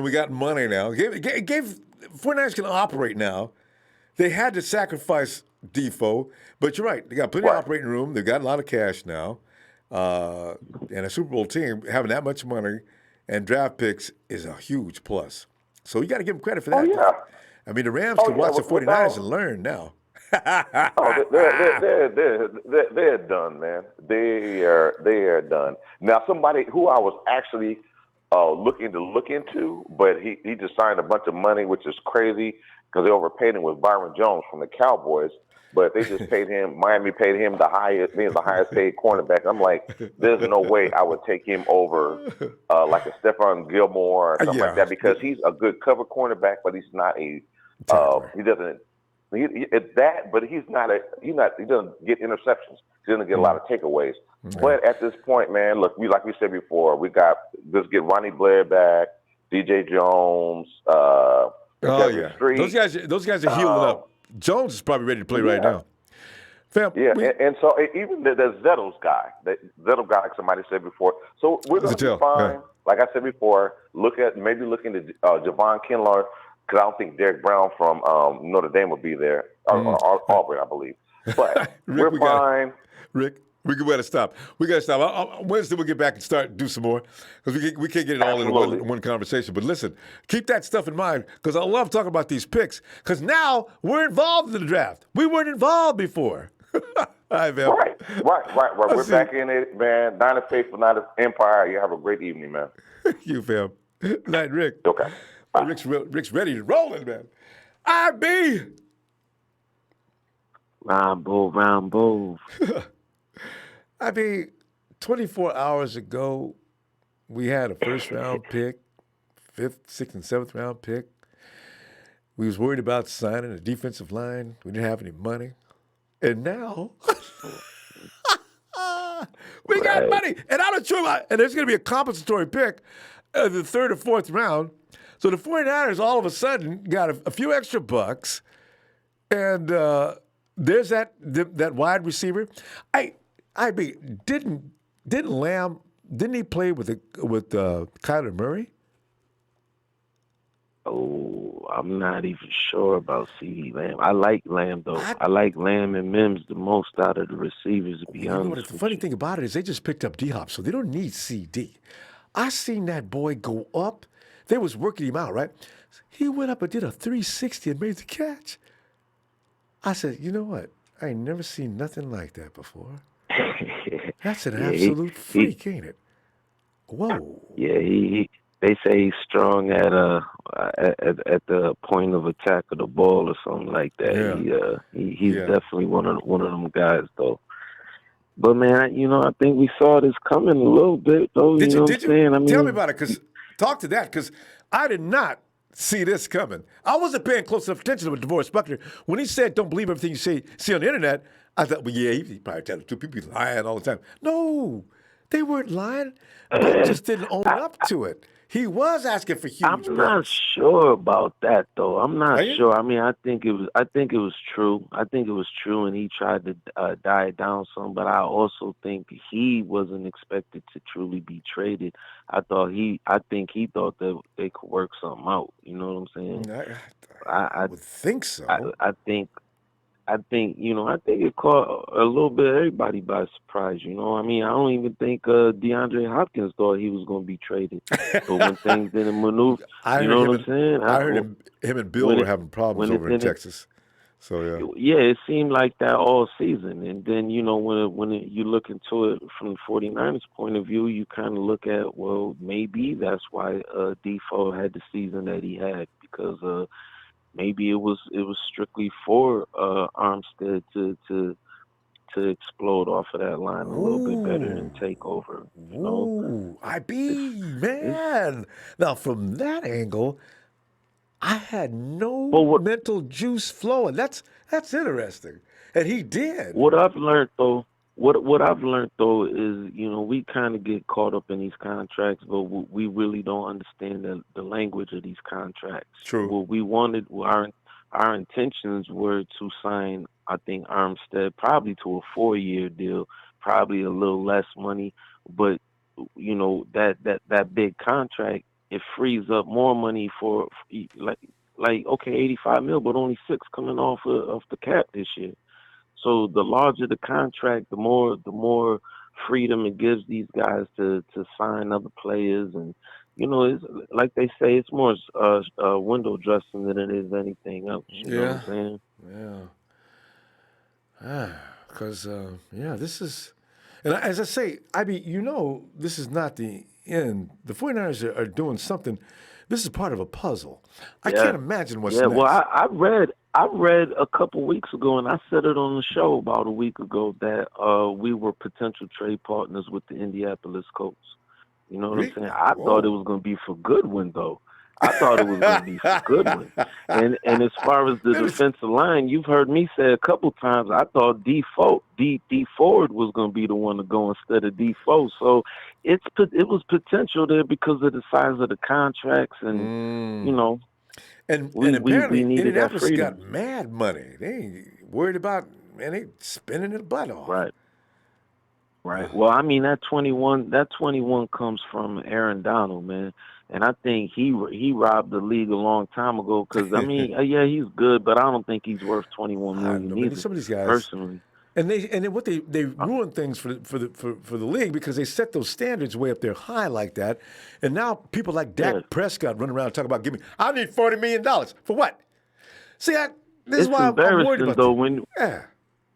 we got money now. Gave 49ers can operate now. They had to sacrifice Defoe, but you're right. They got plenty of operating room. They've got a lot of cash now, and a Super Bowl team having that much money and draft picks is a huge plus. So you got to give them credit for that. Oh, yeah. I mean, the Rams can watch the 49ers and learn now. They're done, man. They are done. Now, somebody who I was actually looking to look into, but he just signed a bunch of money, which is crazy because they overpaid him, was Byron Jones from the Cowboys. But they just paid him. Miami paid him the highest paid cornerback. I'm like, there's no way I would take him over like a Stephon Gilmore or something like that, because he's a good cover cornerback, but he's not a he doesn't. It's that, but he doesn't get interceptions. He doesn't get a lot of takeaways. Mm-hmm. But at this point, man, look, like we said before, let's get Ronnie Blair back, DJ Jones, Street. Those guys are healing up. Jones is probably ready to play right now. Fam, Yeah, and so even the Zettles guy, the Zettel guy, like somebody said before. So we're going to be fine. Yeah. Like I said before, look at Javon Kinlaw, because I don't think Derek Brown from Notre Dame will be there, or Auburn, I believe. But Rick, we're fine. Rick, we got to stop. We got to stop. Wednesday we'll get back and start do some more because we can't get it all in one conversation. But listen, keep that stuff in mind because I love talking about these picks because now we're involved in the draft. We weren't involved before. All right, man. Right. We're back in it, man. Niner faithful, Niner empire. You have a great evening, man. You, fam. Night, Rick. Okay. Rick's ready to rolling, man. IB. Ronbo. I mean, 24 hours ago, we had a first-round pick, 5th, 6th, and 7th round pick. We was worried about signing a defensive line. We didn't have any money. And now, we got money. And I'm not sure, and there's going to be a compensatory pick in the 3rd or 4th round. So the 49ers all of a sudden got a few extra bucks. And there's that wide receiver. Didn't Lamb, didn't he play with Kyler Murray? Oh, I'm not even sure about CeeDee Lamb. I like Lamb, though. I like Lamb and Mims the most out of the receivers, to be honest. The funny thing about it is they just picked up D-Hop, so they don't need CD. I seen that boy go up. They was working him out, right? He went up and did a 360 and made the catch. I said, you know what? I ain't never seen nothing like that before. That's an absolute freak, ain't it? Whoa. Yeah, they say he's strong at the point of attack of the ball or something like that. Yeah. He's definitely one of them guys, though. But man, I think we saw this coming a little bit, though. Did you? Tell me about it, talk to that, because I did not see this coming. I wasn't paying close enough attention to Deforest Buckner. When he said, don't believe everything you see on the internet, I thought, well, yeah, he probably telling the two people lying all the time. No, they weren't lying. Buck just didn't own up to it. He was asking for huge I'm not sure about that, though. I'm not sure. I mean, I think it was true. I think it was true, and he tried to die it down some. But I also think he wasn't expected to truly be traded. I think he thought that they could work something out. You know what I'm saying? I would think so. I think it caught a little bit of everybody by surprise. I mean, I don't even think DeAndre Hopkins thought he was going to be traded. But when things didn't maneuver, you know what I'm saying? I heard him and Bill were having problems over in Texas. So, yeah. Yeah, it seemed like that all season. And then, when you look into it from the 49ers point of view, you kind of look at, well, maybe that's why Defoe had the season that he had, because maybe it was strictly for Armstead to explode off of that line a little bit better and take over. Ooh, man. Now, from that angle, I had no mental juice flowing. That's interesting, and he did. What I've learned though is, we kind of get caught up in these contracts, but we really don't understand the language of these contracts. True. What we wanted, our intentions were to sign, I think, Armstead probably to a 4-year deal, probably a little less money, but that big contract, it frees up more money for like okay, 85 mil, but only 6 coming off the cap this year. So the larger the contract, the more freedom it gives these guys to sign other players, and it's like they say, it's more window dressing than it is anything else. You know what I'm saying? Yeah. Because this is, and as I say, this is not the end. The 49ers are doing something. This is part of a puzzle. I can't imagine what's next. Well, I read a couple weeks ago, and I said it on the show about a week ago, that we were potential trade partners with the Indianapolis Colts. You know what I'm saying? I thought it was going to be for Goodwin, though. I thought it was going to be for Goodwin. And as far as the defensive line, you've heard me say a couple times, I thought D Ford was going to be the one to go instead of Defoe. So it was potential there because of the size of the contracts, and And apparently Indianapolis got mad money. They ain't worried about man, they spinning his butt off. Right. Right. Well, I mean that 21 comes from Aaron Donald, man, and I think he robbed the league a long time ago. Because I mean, yeah, he's good, but I don't think he's worth 21 million either. Some of these guys, personally. And then what they ruin things for the league because they set those standards way up there high like that, and now people like Dak Prescott running around talking about I need $40 million for what? See, this is why I'm worried about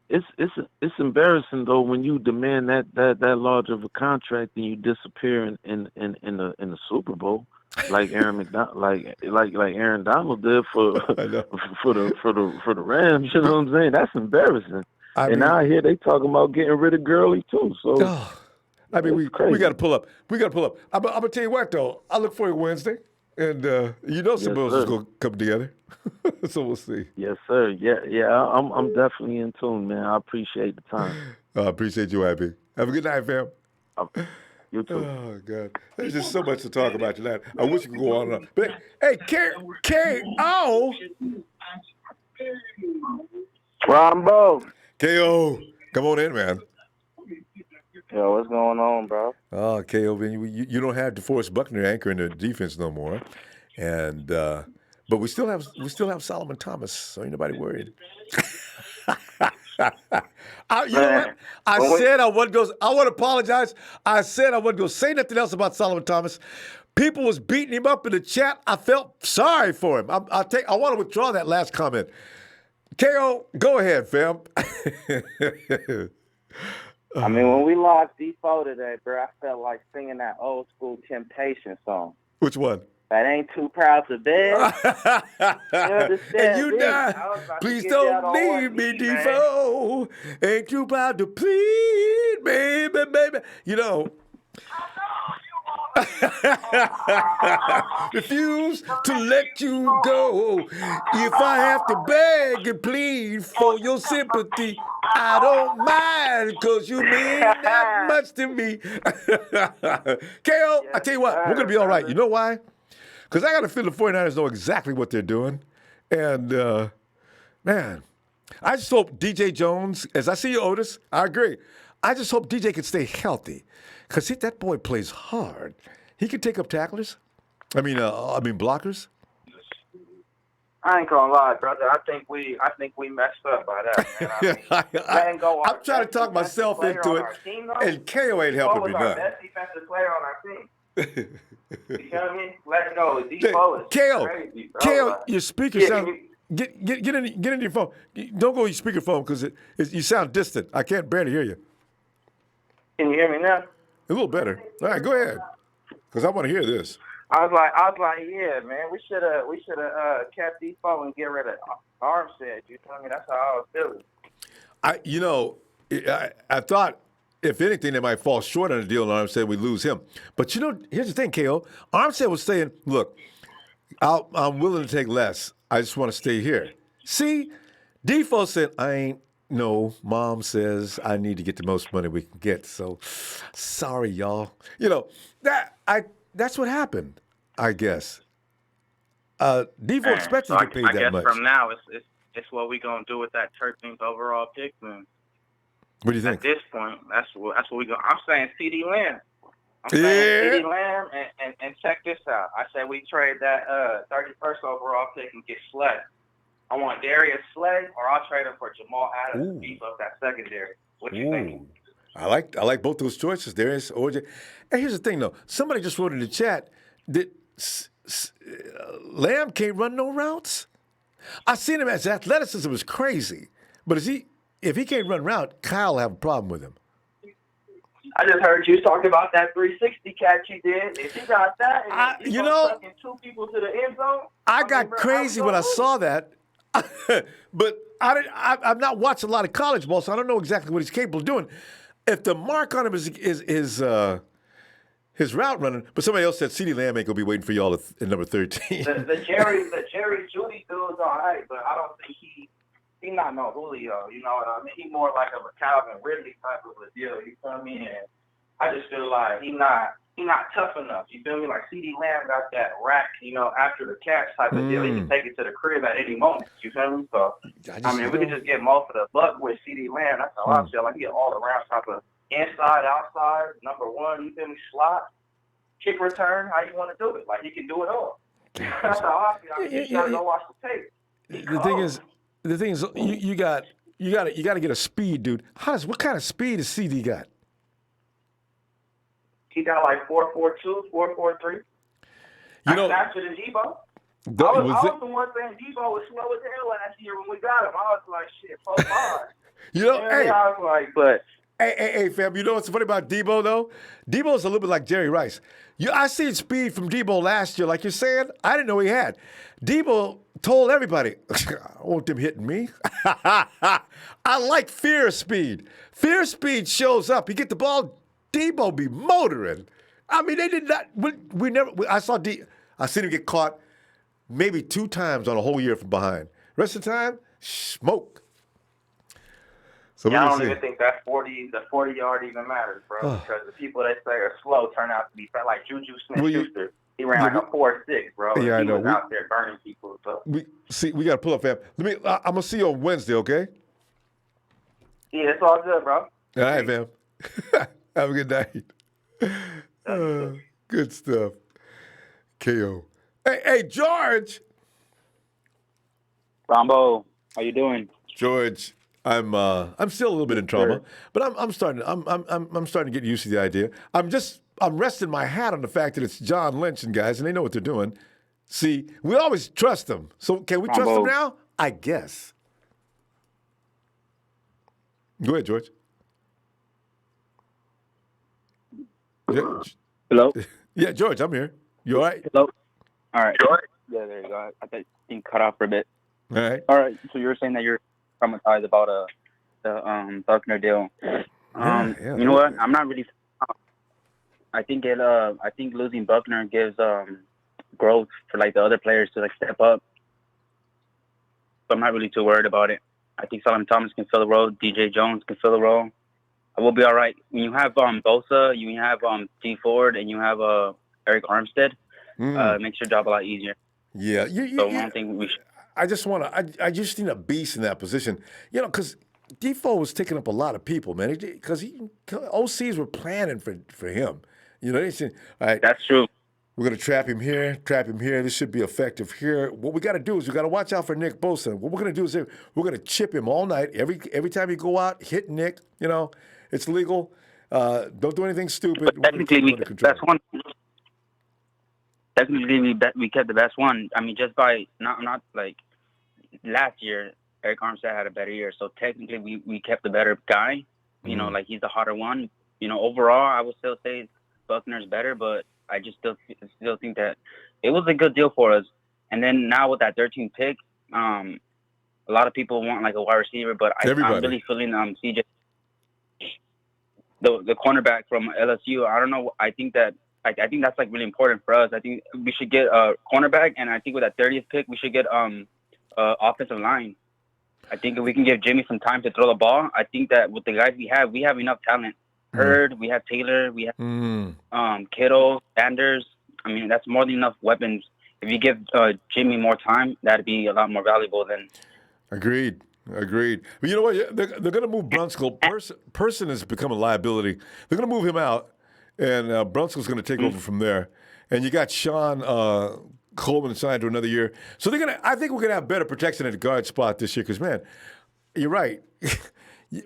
It's embarrassing though when you demand that large of a contract and you disappear in the Super Bowl like Aaron Donald did for the Rams. You know what I'm saying? That's embarrassing. Now I hear they talking about getting rid of Gurley too. So we got to pull up. I'm gonna tell you what though. I look for you Wednesday, and some else is gonna come together. So we'll see. Yes, sir. Yeah. I'm definitely in tune, man. I appreciate the time. I appreciate you, IB. Have a good night, fam. You too. Oh God, there's just so much to talk about tonight. I wish you could go on and on. But hey, K.O. Ronbo. K.O. Come on in, man. Yo, what's going on, bro? Oh, K.O. Man, you don't have Deforest Buckner anchoring the defense no more, and but we still have Solomon Thomas, so ain't nobody worried. You know what? I said I want to apologize. I said I wasn't going to say nothing else about Solomon Thomas. People was beating him up in the chat. I felt sorry for him. I want to withdraw that last comment. K.O., go ahead, fam. I mean, when we lost D4 today, bro, I felt like singing that old school Temptation song. Which one? That ain't too proud to beg. And you die. Please don't leave me, D4. Ain't too proud to plead, baby. You know. Refuse to let you go. If I have to beg and plead for your sympathy, I don't mind, because you mean that much to me. K.O., I tell you what, we're going to be all right. You know why? Because I got to feel the 49ers know exactly what they're doing. And, man, I just hope DJ Jones, as I see you, Otis, I agree. I just hope DJ can stay healthy. Because that boy plays hard. He can take up tacklers. Blockers. I ain't gonna lie, brother. I think we messed up by that, man. I'm trying to talk myself into it, and KO ain't helping me none. Best defensive player on our team. You know what I mean? Let it go. D4 is crazy, bro. KO, your speaker sound. Get into your phone. Don't go to your speakerphone because you sound distant. I can't barely hear you. Can you hear me now? A little better. All right, go ahead. Because I want to hear this. I was like, yeah, man, we should have kept D4 and get rid of Armstead. You feel me? That's how I was feeling. I thought, if anything, they might fall short on the deal on Armstead. We lose him. But here's the thing, KO. Armstead was saying, look, I'm willing to take less. I just want to stay here. See, D4 said, no, Mom says I need to get the most money we can get. So, sorry, y'all. That's what happened, I guess. D4 expected to get paid that much. I guess from now, it's what we gonna do with that 13th overall pick, man. What do you think? At this point, that's what we go. I'm saying CD Lamb. CD Lamb, and check this out. I said we trade that 31st overall pick and get Slay. I want Darius Slay, or I'll trade him for Jamal Adams to beef up that secondary. What you think? I like both those choices, Darius, OJ. And here's the thing, though. Somebody just wrote in the chat that Lamb can't run no routes. I seen him as athleticism is crazy, but if he can't run route, Kyle will have a problem with him. I just heard you talking about that 360 catch you did. If he got that, and he's sucking two people to the end zone. I got crazy when I saw that. But I've not watched a lot of college ball, so I don't know exactly what he's capable of doing. If the mark on him is his route running, but somebody else said CeeDee Lamb ain't gonna be waiting for y'all at number 13. The Jerry Jeudy dude's all right, but I don't think he not no Julio. You know what I mean? He more like a Calvin Ridley type of a deal. You feel me? And I just feel like he he's not tough enough. You feel me? Like CD Lamb got that rack, after the catch type of deal. He can take it to the crib at any moment. You feel me? So if we could just get most of the buck with CD Lamb, that's how I feel. Like get all around type of inside, outside, number one. You feel me? Slot, kick return. How you want to do it? Like he can do it all. That's how I feel. I mean, you gotta go watch the tape. The thing is, you got to get a speed, dude. What kind of speed does CD got? He got like 4.42, 4.43. Faster than Debo. I was the one saying Debo was slow as hell last year when we got him. I was like, shit, 4.5. Hey. I was like, but. Hey, fam, you know what's funny about Debo, though? Debo's a little bit like Jerry Rice. I seen speed from Debo last year, like you're saying. I didn't know he had. Debo told everybody, I want them hitting me. I like fear speed. Fear speed shows up. You get the ball, Debo be motoring. I mean, they did not. I seen him get caught maybe 2 times on a whole year from behind. Rest of the time, smoke. So I don't even think that 40 yard even matters, bro. Because the people that say are slow turn out to be fast. Like Juju Smith-Schuster. He ran like a 4.6, bro. Yeah, I know. He was out there burning people. So. We got to pull up, fam. I'm going to see you on Wednesday, okay? Yeah, it's all good, bro. All right, fam. Have a good night. Good stuff. KO. Hey, George. Ronbo, how you doing? George, I'm still a little bit in trauma, but I'm starting to get used to the idea. I'm resting my hat on the fact that it's John Lynch and guys, and they know what they're doing. See, we always trust them. So can we trust them now? I guess. Go ahead, George. Hello? Yeah, George, I'm here. You all right? Hello? All right. Yeah, there you go. I think you cut off for a bit. All right. All right. So you were saying that you're traumatized about the Buckner deal. You know what? I'm not really. I think losing Buckner gives growth for like the other players to like step up. So I'm not really too worried about it. I think Solomon Thomas can fill the role. DJ Jones can fill the role. I will be all right. When you have Bosa, you have G Ford, and you have Arik Armstead, it makes your job a lot easier. Yeah. So I don't think we should. I just need a beast in that position. Because Defoe was taking up a lot of people, man. Because OCs were planning for him. They said, all right. That's true. We're going to trap him here. This should be effective here. What we got to do is we got to watch out for Nick Bosa. What we're going to do is we're going to chip him all night. Every time you go out, hit Nick. It's legal. Don't do anything stupid. But technically, that's one. Technically, we kept the best one. I mean, just by not like last year, Arik Armstead had a better year. So technically, we kept the better guy. Like he's the hotter one. Overall, I would still say Buckner's better, but I just still think that it was a good deal for us. And then now with that 13th pick, a lot of people want like a wide receiver, but I'm really feeling CJ, the cornerback from LSU. I don't know. I think that's like really important for us. I think we should get a cornerback, and I think with that 30th pick, we should get offensive line. I think if we can give Jimmy some time to throw the ball, I think that with the guys we have enough talent. Hurd, we have Taylor, we have Kittle, Sanders. I mean, that's more than enough weapons. If you give Jimmy more time, that'd be a lot more valuable than. Agreed. But you know what? They're going to move Brunskill. Person has become a liability. They're going to move him out, and Brunskill's going to take over from there. And you got Sean Coleman signed to another year. So I think we're going to have better protection at the guard spot this year because, man, you're right.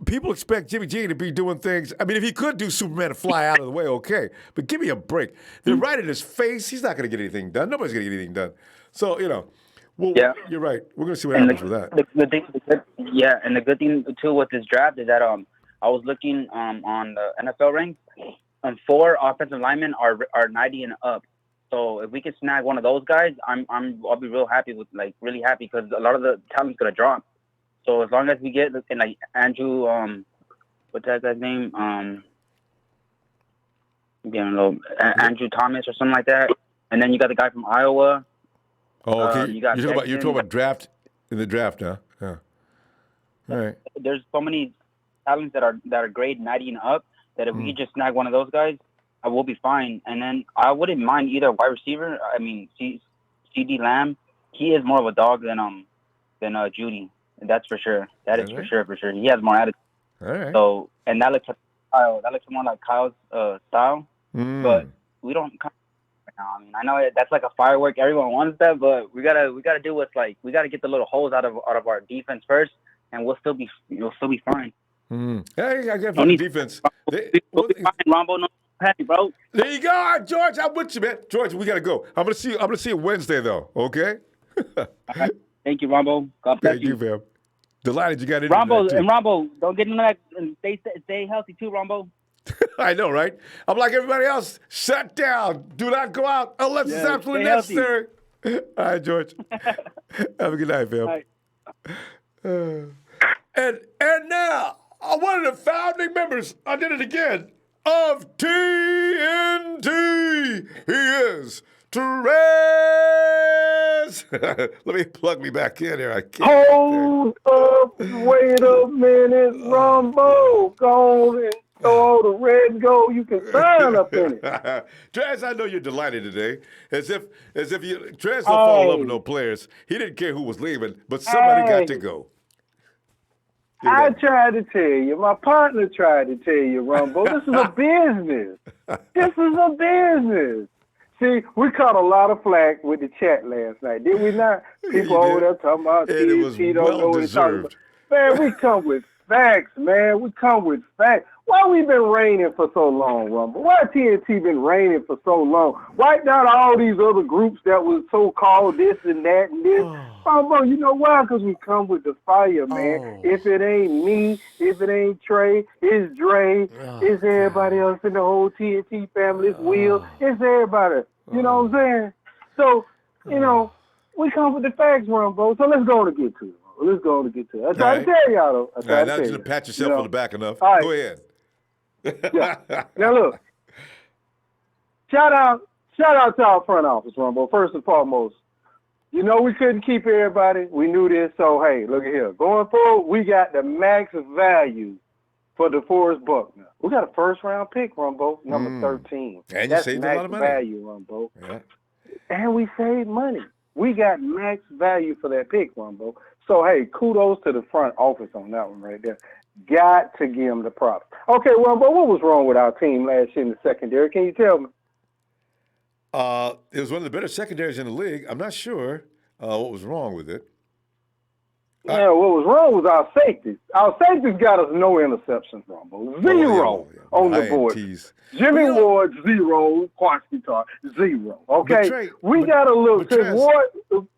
People expect Jimmy G to be doing things. I mean, if he could do Superman and fly out of the way, okay. But give me a break. They're right in his face. He's not going to get anything done. Nobody's going to get anything done. So, you're right. We're going to see what happens with that. And the good thing, too, with this draft is that I was looking on the NFL ranks, and 4 offensive linemen are 90 and up. So if we can snag one of those guys, I'll be really happy because a lot of the talent's going to drop. So as long as we get like Andrew, what's that guy's name? Andrew Thomas or something like that. And then you got the guy from Iowa. Oh, okay. You're talking about draft in the draft now. Yeah. All right. There's so many talents that are grade 90 and up that if we could just snag one of those guys, I will be fine. And then I wouldn't mind either wide receiver. I mean, CD Lamb, he is more of a dog than Judy. That's for sure. That is for sure. He has more attitude. All right. So, and that looks like Kyle. That looks more like Kyle's style. But we don't right now. I mean, I know that's like a firework. Everyone wants that, but we gotta do what's like. We gotta get the little holes out of our defense first, and we'll still be fine. Hey, I get the defense. We'll be fine, Ronbo. No panic, bro. There you go, all right, George. I'm with you, man. George, we gotta go. I'm gonna see you Wednesday, though. Okay. All right. Thank you, Ronbo. God bless you, fam. Delighted you got it. Ronbo, don't get into that. And stay healthy too, Ronbo. I know, right? I'm like everybody else. Shut down. Do not go out unless it's absolutely necessary. All right, George. Have a good night, fam. And now, one of the founding members, I did it again, of TNT. He is Therese. Let me plug me back in here. I can't. Hold up, wait a minute, Ronbo. Go on and throw the red and gold. You can sign up in it. Trez, I know you're delighted today. As if you Trez don't fall in love with no players. He didn't care who was leaving, but somebody got to go. I tried to tell you. My partner tried to tell you, Ronbo. This is a business. This is a business. See, we caught a lot of flack with the chat last night, did we not? People over there talking about TNT don't know what he's talking about. Man, we come with facts, man. We come with facts. Why we been reigning for so long, Ronbo? Why TNT been reigning for so long? Wipe out all these other groups that was so-called this and that and this. Ronbo, you know why? Because we come with the fire, man. If it ain't me, if it ain't Trey, it's Dre, it's everybody else in the whole TNT family, it's Will, it's everybody. You know what I'm saying? So, you know, we come with the facts, Ronbo. So let's go to get to it. Let's go to get to it. I tried to tell y'all, though. Now just pat yourself on the back enough. All right. Go ahead. Now look, shout out to our front office, Ronbo. First and foremost, you know we couldn't keep everybody. We knew this, so hey, look at here. Going forward, we got the max value for Deforest Buckner. We got a first-round pick, Ronbo, number 13. And that's you saved max a lot of money. Value, Ronbo. Yeah. And we saved money. We got max value for that pick, Ronbo. So hey, kudos to the front office on that one right there. Got to give them the props. Okay, Ronbo, what was wrong with our team last year in the secondary? Can you tell me? It was one of the better secondaries in the league. I'm not sure what was wrong with it. Yeah, what was wrong was our safeties. Our safeties got us no interceptions, Ronbo. Zero on the board. Jimmy Ward, 0. Quantitar, 0. Okay? We got to look. Ward,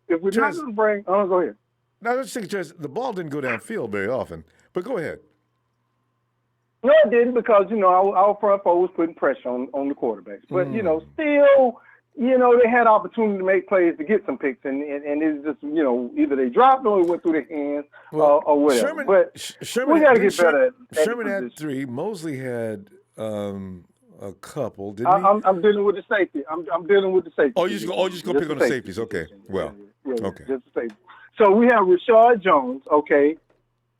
if we're not going to bring... Oh, go ahead. Now, let's think, the ball didn't go downfield very often. But go ahead. No, it didn't because, you know, our front four was putting pressure on the quarterbacks. But, you know, still, you know, they had opportunity to make plays to get some picks. And it's just, you know, either they dropped or it went through their hands or whatever. Sherman, we got to get better at Sherman had 3. Mosley had a couple, didn't he? I'm dealing with the safety. I'm dealing with the safety. Oh, you're just going to pick on the safeties. Okay. Well, okay. Just the safety. So we have Rashard Jones, okay,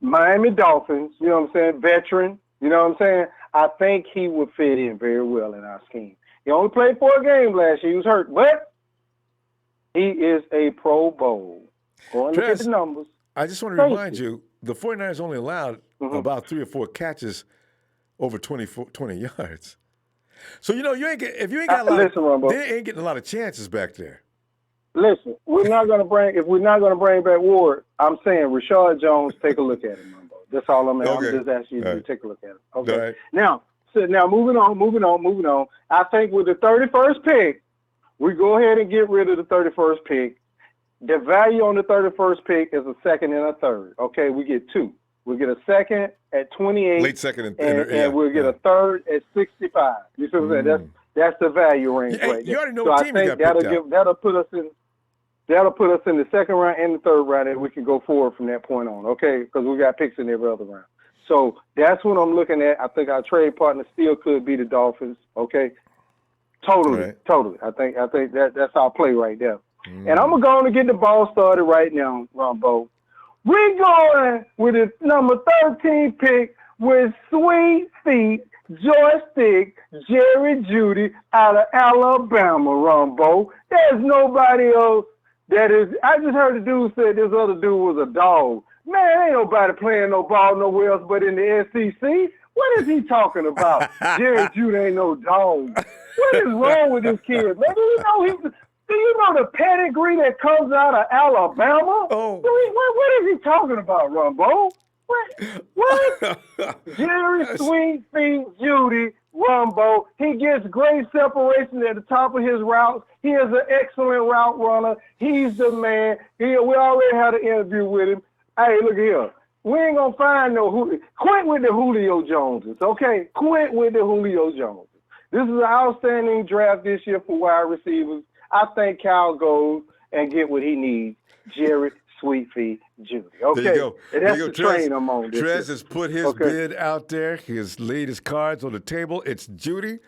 Miami Dolphins, you know what I'm saying, veteran, you know what I'm saying? I think he would fit in very well in our scheme. He only played 4 games last year. He was hurt, but he is a Pro Bowl. Go and look at the numbers. I just want to remind you, the 49ers only allowed about 3 or 4 catches over 20 yards. So, you know, if you ain't got a lot they ain't getting a lot of chances back there. Listen, if we're not gonna bring back Ward, I'm saying Rashard Jones, take a look at him, Ronbo. That's all I'm asking. I'm just asking you to take a look at him. Okay. Right. Now moving on. I think with the 31st pick, we go ahead and get rid of the 31st pick. The value on the 31st pick is a second and a third. Okay, we get 2. We get a second at 28. Late second and we'll get a third at 65. You see what I'm saying? That's the value range right there. You already know what team you got picked out. That'll put us in the second round and the third round, and we can go forward from that point on, okay? Because we got picks in every other round. So that's what I'm looking at. I think our trade partner still could be the Dolphins, okay? Totally. I think that's our play right there. And I'm going to get the ball started right now, Ronbo. We're going with the number 13 pick with sweet feet joystick Jerry Jeudy out of Alabama, Ronbo. There's nobody else that is. I just heard the dude say this other dude was a dog. Man, ain't nobody playing no ball nowhere else but in the SEC. What is he talking about? Jerry Jeudy ain't no dog. What is wrong with this kid, man? Do you know the pedigree that comes out of Alabama? Oh. What is he talking about, Ronbo? What? Jerry Sweet Feet Jeudy, Ronbo. He gets great separation at the top of his routes. He is an excellent route runner. He's the man. We already had an interview with him. Hey, look here. We ain't going to find no Julio. Quit with the Julio Joneses, okay? Quit with the Julio Joneses. This is an outstanding draft this year for wide receivers. I think Cal goes and get what he needs. Jerry Sweetfeet Jeudy. Okay, there you go. And that's the train I'm on. Trez has put his bid out there. He has laid his cards on the table. It's Jeudy,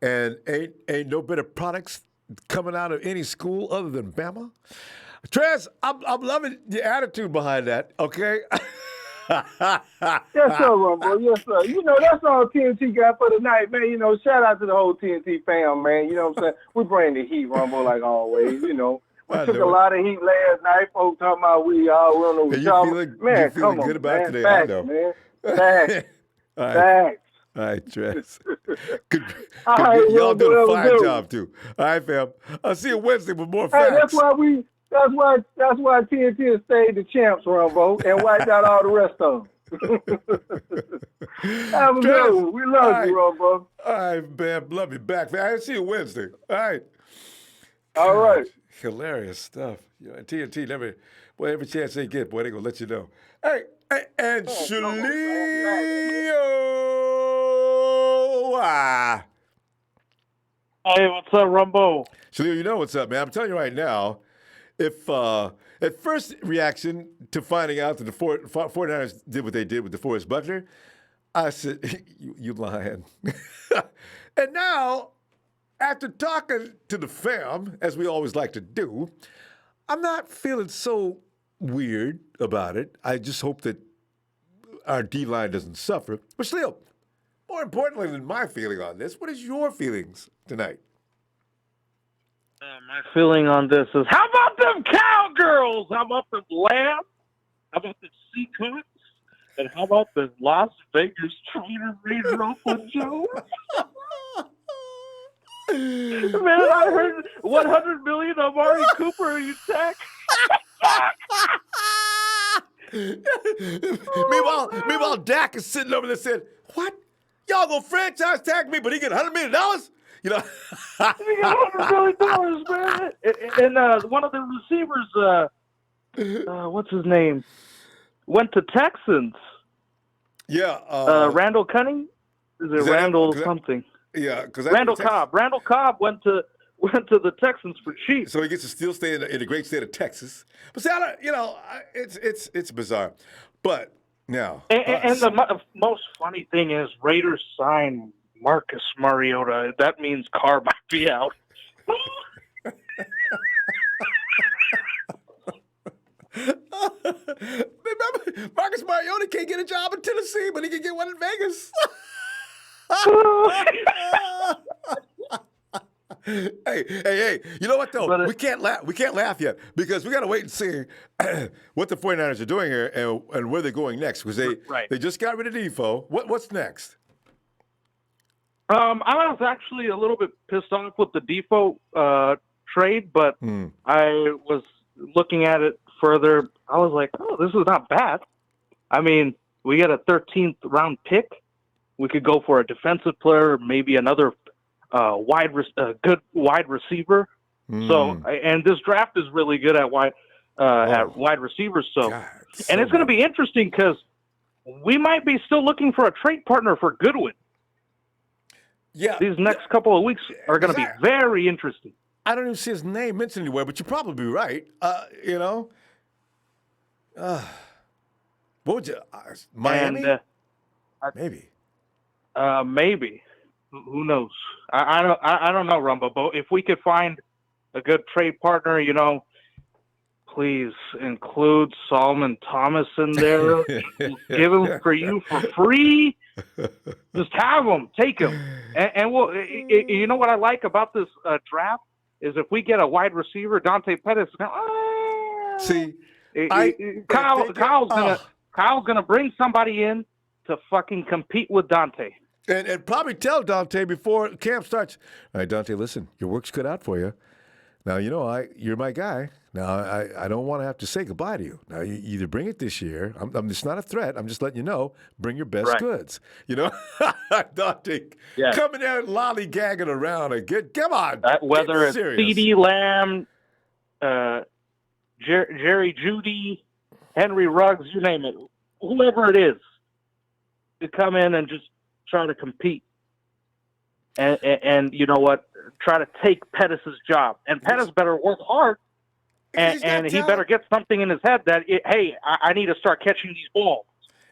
and ain't no better products coming out of any school other than Bama. Trez, I'm loving the attitude behind that. Okay. Yes, sir, Rumble. Yes, sir. You know, that's all TNT got for tonight, man. You know, shout out to the whole TNT fam, man. You know what I'm saying? We bring the heat, Rumble, like always. You know, we took a lot of heat last night. Folks talking about we don't know what y'all. Man, come on, good about man. today? Facts, I know. man. Facts. All right. Facts. All right, Trez. Good. All right, y'all Rumble, did a that was fine good. job, too. All right, fam. I'll see you Wednesday with more Hey, facts. that's why TNT has stayed the champs, Rumble, and wiped out all the rest of them. Have a good one. We love you, Rumble. All right, man. Love you back, man. I'll see you Wednesday. All right. All right. Hilarious stuff. You know, TNT every chance they get, boy, they gonna let you know. Hey, and Shalio. Hey, what's up, Ronbo? Shalio, you know what's up, man. I'm telling you right now, if at first reaction to finding out that the 49ers did what they did with Deforest Buckner, I said, you lying. And now, after talking to the fam, as we always like to do, I'm not feeling so weird about it. I just hope that our D-line doesn't suffer. But still, more importantly than my feeling on this, what is your feelings tonight? My feeling on this is, how about them Cowgirls? How about them Lambs? How about the Seacocks? And how about the Las Vegas Trainer Reed Ruffin Jones? Man, I heard $100 million of Amari Cooper. Are you tech? Meanwhile, Dak is sitting over there saying, "What? Y'all gonna franchise tag me, but he get $100 million?" You know, he got $100 million, man. And one of the receivers, what's his name, went to Texans. Yeah. Randall Cunning? Is it Randall something? Yeah, because Randall Cobb. Randall Cobb went to the Texans for cheap. So he gets to still stay in the great state of Texas. But see, it's bizarre. But now, and the most funny thing is Raiders signed Marcus Mariota. That means Carr might be out. Remember, Marcus Mariota can't get a job in Tennessee, but he can get one in Vegas. Hey! You know what though? We can't laugh yet because we got to wait and see what the 49ers are doing here and where they're going next because they just got rid of Defoe. What's next? I was actually a little bit pissed off with the Defoe trade, but I was looking at it further. I was like, oh, this is not bad. I mean, we get a 13th round pick. We could go for a defensive player, maybe another good wide receiver. So, and this draft is really good at wide receivers. So, and it's going to be interesting because we might be still looking for a trade partner for Goodwin. Yeah, these next couple of weeks are going to be very interesting. I don't even see his name mentioned anywhere, but you're probably right. What would you? Miami? And, maybe. Maybe. Who knows? I don't know, Rumbo. But if we could find a good trade partner, please include Solomon Thomas in there. Give him for you for free. Just have them, take them, and we'll. You know what I like about this draft is if we get a wide receiver, Dante Pettis. See, Kyle's gonna bring somebody in to fucking compete with Dante. And probably tell Dante before camp starts. All right, Dante, listen, your work's cut out for you. Now, you're my guy. Now, I don't want to have to say goodbye to you. Now, you either bring it this year. It's not a threat. I'm just letting you know. Bring your best goods. Dante coming out lollygagging around again. Come on. Whether it's serious. CeeDee Lamb, Jerry Jeudy, Henry Ruggs, you name it, whoever it is, to come in and just try to compete. And you know what? Try to take Pettis' job. And Pettis better work hard. And he better get something in his head that, I need to start catching these balls.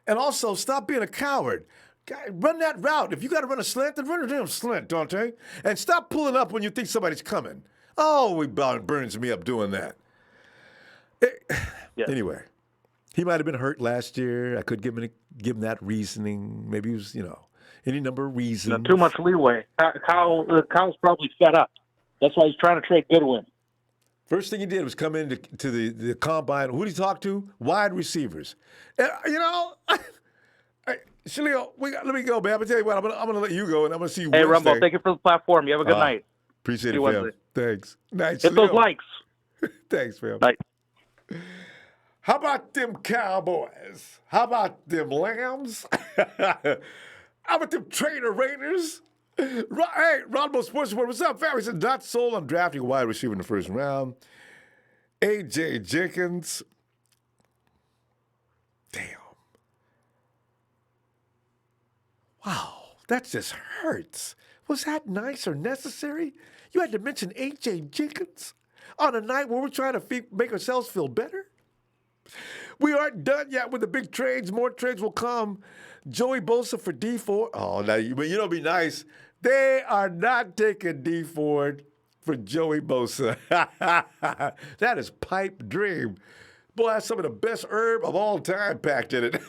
And also, stop being a coward. Run that route. If you got to run a slant, then run a damn slant, Dante. And stop pulling up when you think somebody's coming. Oh, it burns me up doing that. Anyway, he might have been hurt last year. I could give him that reasoning. Maybe he was, any number of reasons. Too much leeway. Kyle's probably fed up. That's why he's trying to trade Goodwin. First thing he did was come into to the combine. Who did he talk to? Wide receivers. Shalil, let me go, man. I'm going to tell you what. I'm going to let you go, and I'm going to see you Hey, Wednesday. Rumbo, thank you for the platform. You have a good night. Appreciate it, fam. Thanks. Night, Hit those likes. Thanks, fam. Night. How about them Cowboys? How about them Lambs? How about them Trainer Raiders? Hey, Ronbo Sports Report, what's up, fam? He said, not sold on drafting a wide receiver in the first round. A.J. Jenkins. Damn. Wow, that just hurts. Was that nice or necessary? You had to mention A.J. Jenkins on a night where we're trying to make ourselves feel better? We aren't done yet with the big trades. More trades will come. Joey Bosa for D Ford. Oh, now it'd be nice. They are not taking D Ford for Joey Bosa. That is pipe dream. Boy, that's some of the best herb of all time packed in it.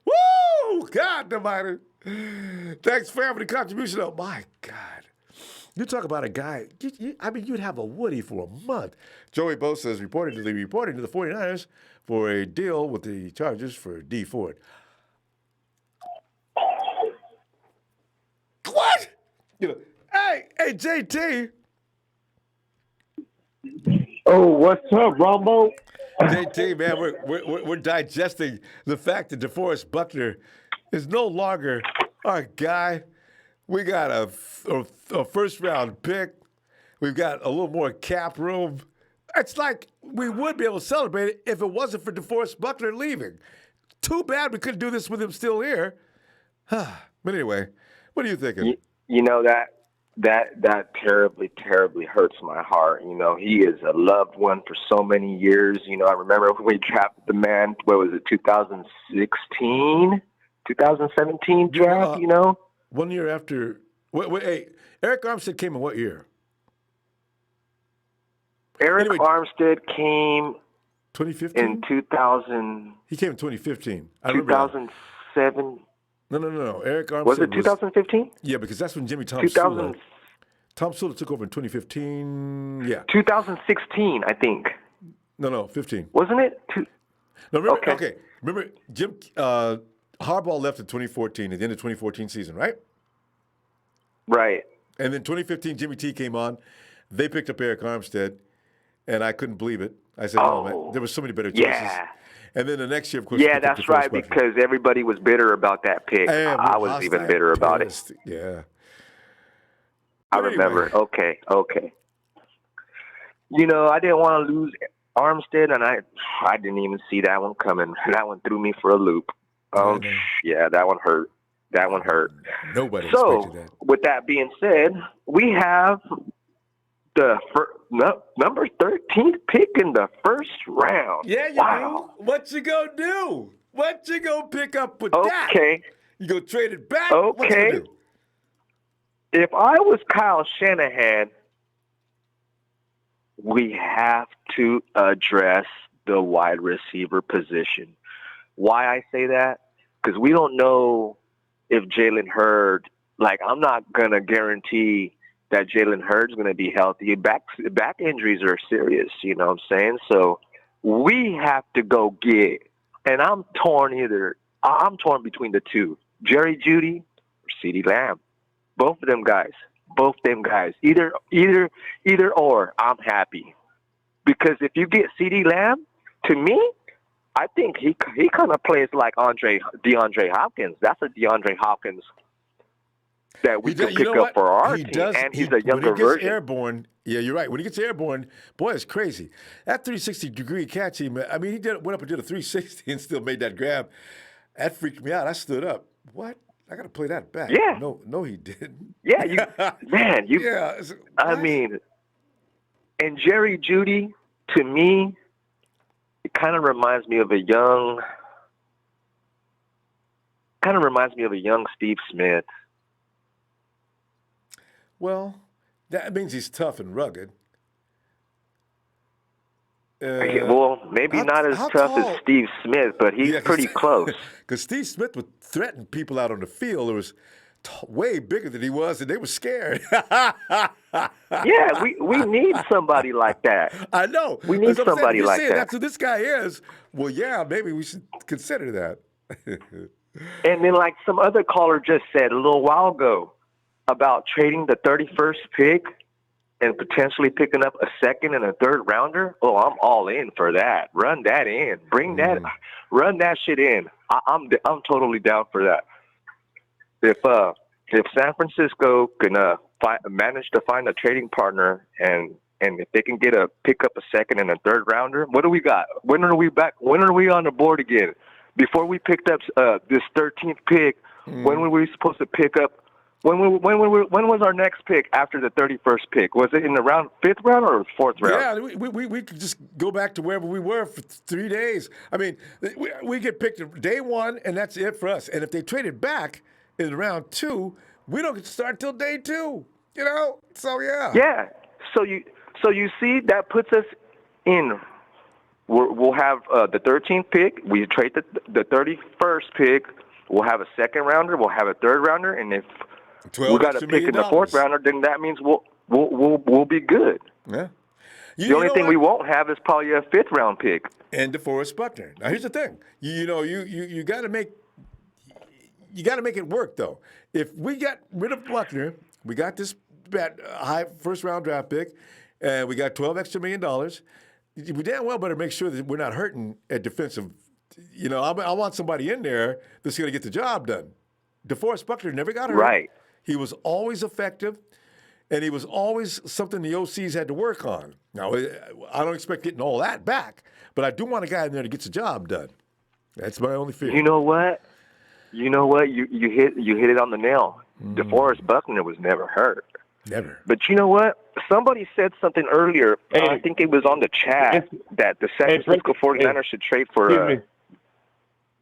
Woo! God almighty. Thanks, fam, for the contribution. Oh, my God. You talk about a guy, you'd have a Woody for a month. Joey Bosa is reporting to the 49ers for a deal with the Chargers for D Ford. What? Hey, JT. Oh, what's up, Ronbo? JT, man, we're digesting the fact that Deforest Buckner is no longer our guy. We got a first-round pick. We've got a little more cap room. It's like we would be able to celebrate it if it wasn't for Deforest Buckner leaving. Too bad we couldn't do this with him still here. But anyway, what are you thinking? That terribly, terribly hurts my heart. He is a loved one for so many years. I remember when we drafted the man, what was it, 2016, 2017 draft, 1 year after. Wait, hey, Arik Armstead came in what year? Arik Armstead came 2015? in 2000. He came in 2015. 2007. No. Arik Armstead was it 2015? Yeah, because that's when Jimmy Tom 2000. Tom Sula took over in 2015. Yeah. 2016, I think. No, 15. Wasn't it? No, remember, okay. Remember, Jim Harbaugh left in 2014 at the end of 2014 season, right? Right. And then 2015, Jimmy T came on. They picked up Arik Armstead, and I couldn't believe it. I said, "Oh man, there were so many better choices." Yeah. And then the next year, of course. Yeah, that's right, because everybody was bitter about that pick. I was even bitter about it. Yeah. I remember. Okay. I didn't want to lose Armstead, and I didn't even see that one coming. That one threw me for a loop. Yeah, that one hurt. Nobody expected that. With that being said, we have the number 13th pick in the first round. Yeah, you do. What you gonna do? What you gonna pick up with that? Okay. You gonna trade it back? Okay. What you gonna do? If I was Kyle Shanahan, we have to address the wide receiver position. Why I say that? because we don't know if Jalen Hurd. Like, I'm not gonna guarantee that Jalen Hurd's gonna be healthy. Back injuries are serious. You know what I'm saying? So we have to go get. And I'm torn between the two: Jerry Jeudy or CeeDee Lamb. Both of them guys. Either or, I'm happy. Because if you get CeeDee Lamb, to me, I think he kind of plays like DeAndre Hopkins. That's a DeAndre Hopkins that we can pick up for our team, and he's a younger when he gets version. Airborne, yeah, you're right. When he gets airborne, boy, it's crazy. That 360-degree catch, he went up and did a 360 and still made that grab. That freaked me out. I stood up. What? I got to play that back. Yeah. No, he didn't. Yeah, Yeah. I mean, and Jerry Jeudy, to me, it kind of reminds me of a young Steve Smith. Well, that means he's tough and rugged. Well, maybe not as tough as Steve Smith, but he's pretty close. Because Steve Smith would threaten people out on the field. It was way bigger than he was, and they were scared. Yeah, we need somebody like that. I know. We need somebody like that. That's who this guy is. Well, yeah, maybe we should consider that. And then, like some other caller just said a little while ago about trading the 31st pick and potentially picking up a second and a third rounder. Oh, I'm all in for that. Run that in. Run that shit in. I'm totally down for that. If San Francisco can manage to find a trading partner and if they can pick up a second and a third rounder, what do we got? When are we back? When are we on the board again? Before we picked up this 13th pick, when were we supposed to pick up? When was our next pick after the 31st pick? Was it in the fifth round or fourth round? Yeah, we could just go back to wherever we were for 3 days. I mean, we get picked day one, and that's it for us. And if they traded back in round 2, we don't get to start till day 2. You know, so yeah. Yeah. So you see, that puts us in. We'll have the 13th pick. We trade the 31st pick. We'll have a second rounder. We'll have a third rounder, and if we got a pick in the fourth rounder, then that means we'll be good. Yeah. The only thing we won't have is probably a fifth round pick. And Deforest Buckner. Now here's the thing. You got to make it work though. If we got rid of Buckner, we got this high first round draft pick, and we got $12 million extra. We damn well better make sure that we're not hurting at defensive. You know, I want somebody in there that's going to get the job done. Deforest Buckner never got hurt. Right. He was always effective, and he was always something the OCs had to work on. Now, I don't expect getting all that back, but I do want a guy in there that gets the job done. That's my only fear. You know what? You hit it on the nail. DeForest Buckner was never hurt. Never. But you know what? Somebody said something earlier. I think it was on the chat that the San Francisco 49ers should trade for.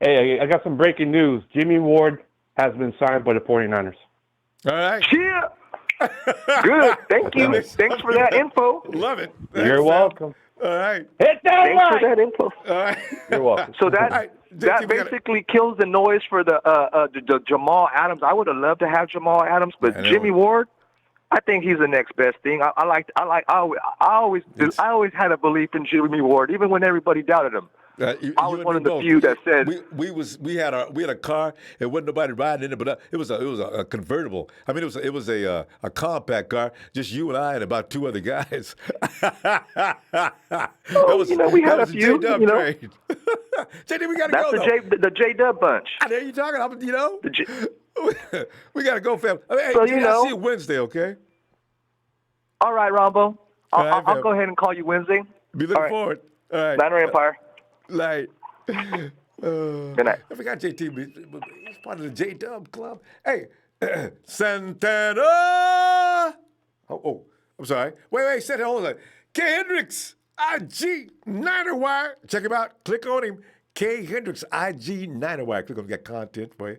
Hey, I got some breaking news. Jimmy Ward has been signed by the 49ers. All right. Yeah. Good. Thank you. Thanks for that info. Love it. You're welcome. All right. Hit that Thanks line. for that info. All right. You're welcome. So that basically kills the noise for the Jamal Adams. I would have loved to have Jamal Adams, but Jimmy Ward, I think he's the next best thing. I always had a belief in Jimmy Ward, even when everybody doubted him. I was one of the few that said we had a car and wasn't nobody riding in it, but it was a convertible. I mean, it was a compact car, just you and I and about 2 other guys. We had a few. J-Dub trade. JD, we got to go. That's the J-Dub bunch. There you talking? We got to go, fam. Hey, So, I'll see you Wednesday, okay? All right, Rombo. I'll fam. go ahead and call you Wednesday. Be looking forward. All right. Niner Empire. Like, Good night. I forgot JT, but he's part of the J-Dub club. Hey, Santana! Oh, I'm sorry. Wait, set it, hold on. K. Hendricks, IG Niner Wire. Check him out. Click on him. K. Hendricks, IG Niner Wire. Click on him, got content for you.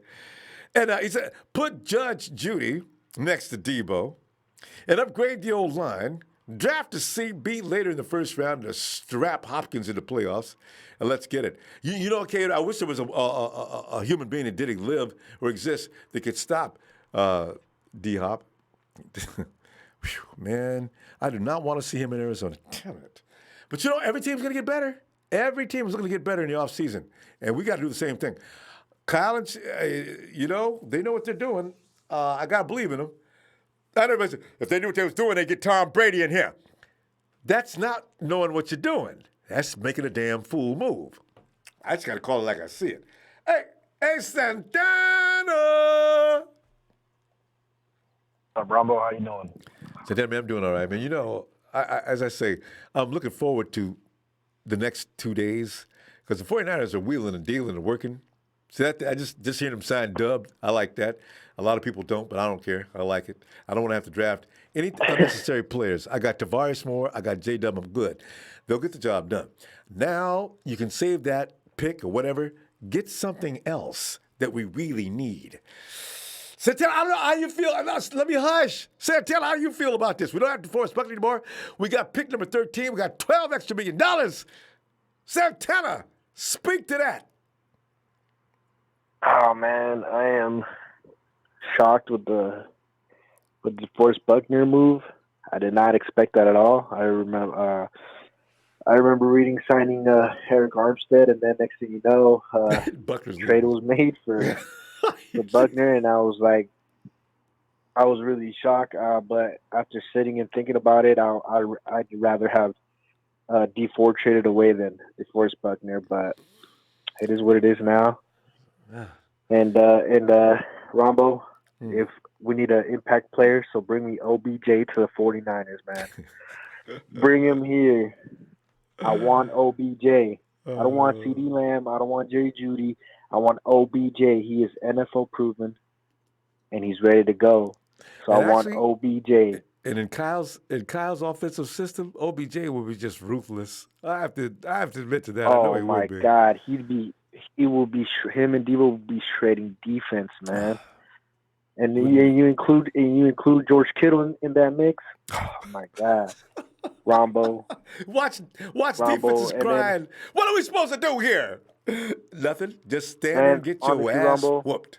And he said, put Judge Judy next to Debo and upgrade the old line Draft a CB later in the first round to strap Hopkins in the playoffs, and let's get it. You know, okay, I wish there was a human being that did live or exist that could stop D-Hop. Man, I do not want to see him in Arizona. Damn it. But you know, every team's going to get better. Every team is going to get better in the offseason, and we got to do the same thing. Kyle and, you know, they know what they're doing. I got to believe in them. If they knew what they was doing, they'd get Tom Brady in here. That's not knowing what you're doing. That's making a damn fool move. I just got to call it like I see it. Hey, Santana! Ronbo, how you doing? Santana, man, I'm doing all right, man. You know, as I say, I'm looking forward to the next 2 days because the 49ers are wheeling and dealing and working. See, I just hearing them sign Dub, I like that. A lot of people don't, but I don't care. I like it. I don't want to have to draft any unnecessary players. I got Tavares Moore. I got J-Dub. I'm good. They'll get the job done. Now you can save that pick or whatever. Get something else that we really need. Santana, I don't know how you feel. Let me hush. Santana, how you feel about this? We don't have Deforest Buckner anymore. We got pick number 13. We got $12 extra million. Santana, speak to that. Oh man, I am shocked with the Deforest Buckner move. I did not expect that at all. I remember reading signing Arik Armstead, and then next thing you know, trade was made for Buckner, and I was really shocked. But after sitting and thinking about it, I'd rather have D4 traded away than Deforest Buckner. But it is what it is now. And Ronbo, if we need an impact player, so bring me OBJ to the 49ers, man. Bring him here. I want OBJ. I don't want CD Lamb. I don't want Jerry Jeudy. I want OBJ. He is NFL proven, and he's ready to go. So I want OBJ. And in Kyle's offensive system, OBJ will be just ruthless. I have to admit to that. I know he my will be. God, him and Devo will be shredding defense, man. And you include George Kittle in that mix. Oh my God, Ronbo. Watch defenses crying. What are we supposed to do here? Nothing. Just stand there and get your ass whooped.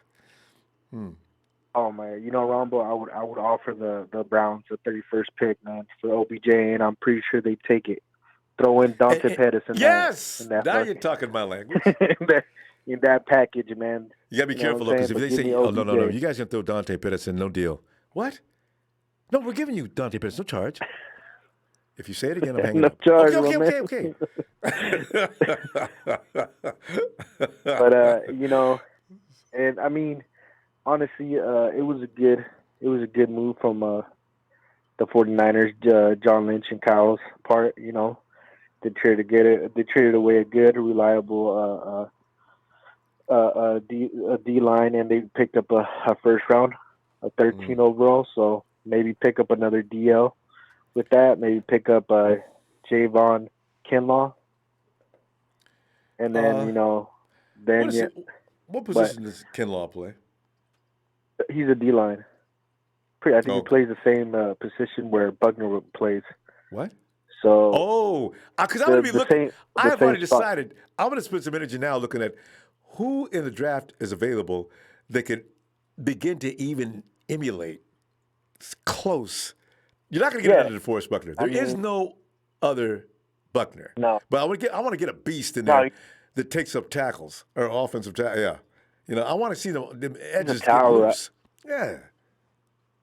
Oh man, you know, Ronbo, I would offer the Browns the 31st pick, man, for OBJ, and I'm pretty sure they take it. Throw in Dante Pettis in that. Now you're talking my language. in that package, man. You gotta be careful, though, because if they say, "Oh no, you guys gonna throw Dante Pettis in, no deal." What? No, we're giving you Dante Pettis, no charge. If you say it again, I'm hanging up. Charge, okay. But you know, and I mean, honestly, it was a good move from the 49ers, John Lynch and Kyle's part. You know, they traded away a good, reliable D line, and they picked up a first round, a 13 overall. So maybe pick up another DL with that. Maybe pick up Javon Kinlaw, and then what position does Kinlaw play? He's a D line. I think he plays the same position where Buckner plays. What? So, because I'm going to be looking. I have already decided. I'm going to spend some energy now looking at who in the draft is available that could begin to even emulate. It's close. You're not going to get another Deforest Buckner. There is no other Buckner. No. But I want to get a beast in there that takes up tackles or offensive tackles. Yeah. You know, I want to see the edges get loose. Yeah.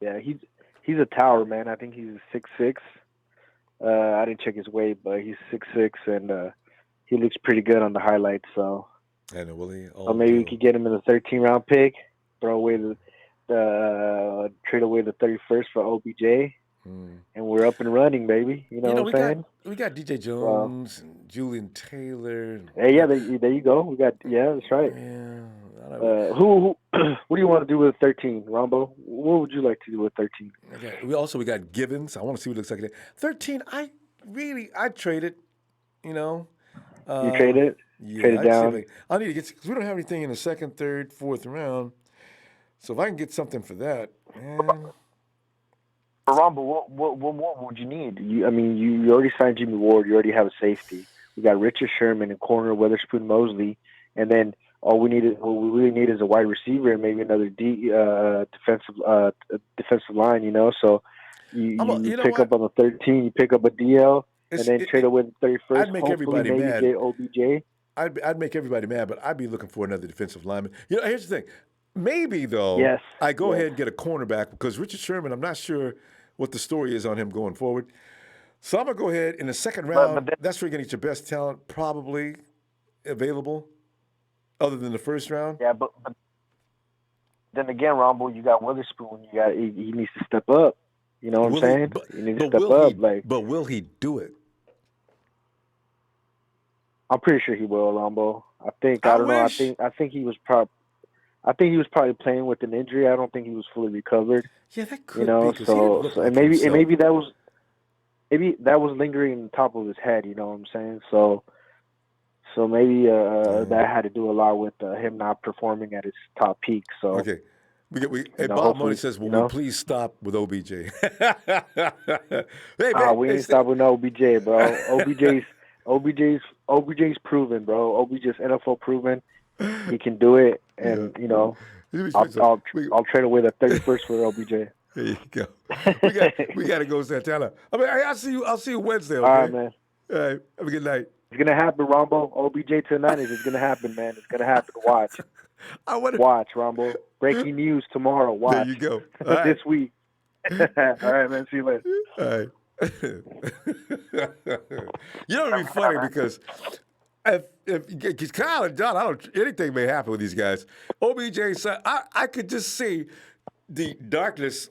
Yeah, he's a tower, man. I think he's 6'6". I didn't check his weight, but he's 6'6", and he looks pretty good on the highlights. So, and will he? So maybe we could get him in the 13th-round pick. Throw away trade away the 31st for OBJ, and we're up and running, baby. You know what I'm saying? We got DJ Jones and Julian Taylor. Hey, there you go. We got that's right. Yeah. What do you want to do with 13, Ronbo? What would you like to do with 13? We got Givens. I want to see what it looks like. 13, I'd trade it. You know. You trade it? Yeah, trade it down? I need to get, because we don't have anything in the second, third, fourth round. So if I can get something for that, man. Ronbo, what more would you need? You already signed Jimmy Ward. You already have a safety. We got Richard Sherman in corner, Witherspoon, Mosley, and then what we really need is a wide receiver and maybe another defensive line. You know, so you pick up on the 13, you pick up a DL, and then trade away the 31st. I'd make everybody mad. Get OBJ. I'd make everybody mad, but I'd be looking for another defensive lineman. You know, here's the thing. Maybe, though, I go ahead and get a cornerback because Richard Sherman, I'm not sure what the story is on him going forward. So I'm going to go ahead in the second round. That's where you're going to get your best talent probably available other than the first round. Yeah, but then again, Ronbo, you got Witherspoon. He needs to step up. You know what I'm saying? He needs to step up. But will he do it? I'm pretty sure he will, Ronbo. I don't know. I think he was probably playing with an injury. I don't think he was fully recovered. Yeah, that could be. So maybe that was lingering on top of his head. You know what I'm saying? So maybe that had to do a lot with him not performing at his top peak. So okay. Bob Money says, "Will we please stop with OBJ?" We ain't stopping with no OBJ, bro. OBJ's proven, bro. OBJ's NFL proven. He can do it, and I'll trade away the 31st for OBJ. There you go. We got to go, Santana. I'll see you Wednesday. Okay? All right, man. All right. Have a good night. It's gonna happen, Ronbo. OBJ to the Niners. It's gonna happen, man. It's gonna happen. Watch. Watch, Ronbo. Breaking news tomorrow. Watch. There you go. This week. All right, man. See you later. All right. You know, it'd be funny because if Kyle and John, anything may happen with these guys. OBJ, I could just see the darkness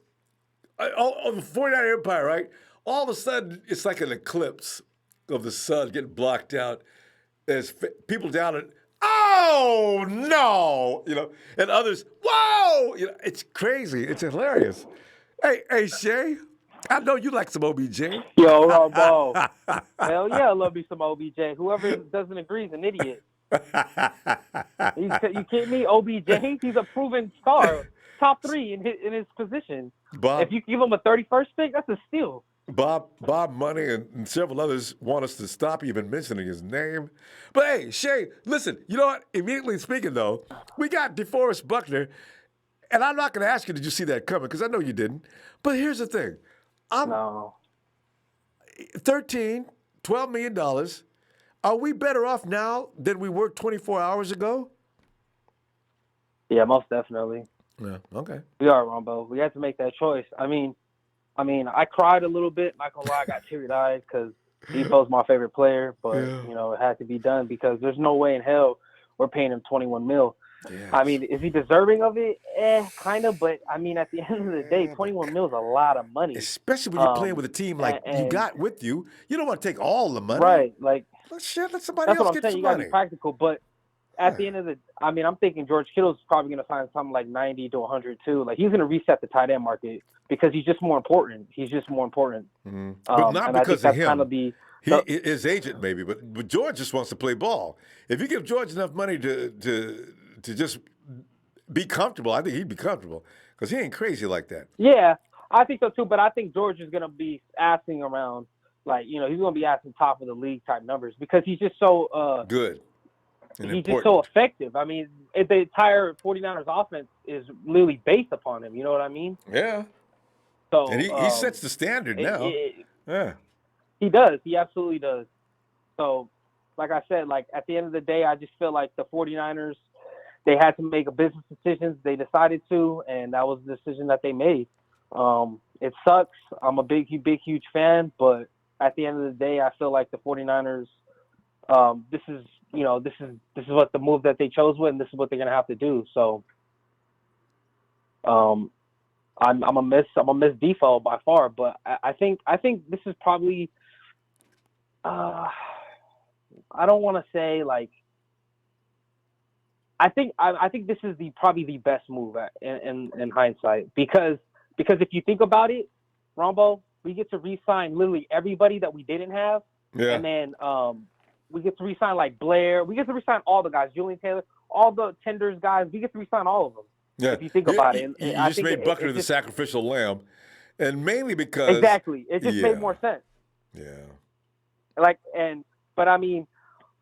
of the 49 Empire, right? All of a sudden, it's like an eclipse of the sun getting blocked out. There's people down at, oh no, and others, whoa, it's crazy. It's hilarious. Hey, Shay. I know you like some OBJ. Yo, Ronbo. Hell yeah, I love me some OBJ. Whoever doesn't agree is an idiot. You kidding me? OBJ? He's a proven star. Top 3 in his position. If you give him a 31st pick, that's a steal. Bob Money and several others want us to stop even mentioning his name. But hey, Shay, listen, you know what? Immediately speaking, though, we got Deforest Buckner, and I'm not going to ask you, did you see that coming? Because I know you didn't. But here's the thing. No. $12 million. Are we better off now than we were 24 hours ago? Yeah, most definitely. Yeah, okay. We are, Ronbo. We had to make that choice. I mean, I cried a little bit. Not gonna lie, I got teary-eyed because Defoe's my favorite player. But it had to be done because there's no way in hell we're paying him $21 million. Yes. I mean, is he deserving of it? Kind of. But I mean, at the end of the day, $21 million is a lot of money. Especially when you're playing with a team like you got with you. You don't want to take all the money, right? Like, let somebody else get some money. That's what I'm saying. You got to be practical, but. At the end of the, I'm thinking George Kittle's probably going to sign something like 90 to 100 too. Like he's going to reset the tight end market because he's just more important. Mm-hmm. But not because of him. His agent maybe, but George just wants to play ball. If you give George enough money to just be comfortable, I think he'd be comfortable because he ain't crazy like that. Yeah, I think so too. But I think George is going to be asking around, like he's going to be asking top of the league type numbers because he's just so good. He's just so effective. I mean, the entire 49ers offense is literally based upon him. You know what I mean? Yeah. So and he sets the standard now. Yeah. He does. He absolutely does. So, like I said, at the end of the day, I just feel like the 49ers, they had to make a business decision. They decided to, and that was the decision that they made. It sucks. I'm a big, huge fan, but at the end of the day, I feel like the 49ers, this is what the move that they chose with, and this is what they're gonna have to do. So, I'm a miss Defoe by far, but I think this is probably, I don't want to say like, I think this is probably the best move in hindsight because if you think about it, Ronbo, we get to re-sign literally everybody that we didn't have, and then we get to re-sign like Blair. We get to re-sign all the guys, Julian Taylor, all the Tenders guys. We get to re-sign all of them. Yeah. If you think about it. You just made Buckner the sacrificial lamb. And mainly because exactly, it just made more sense. Yeah. But I mean,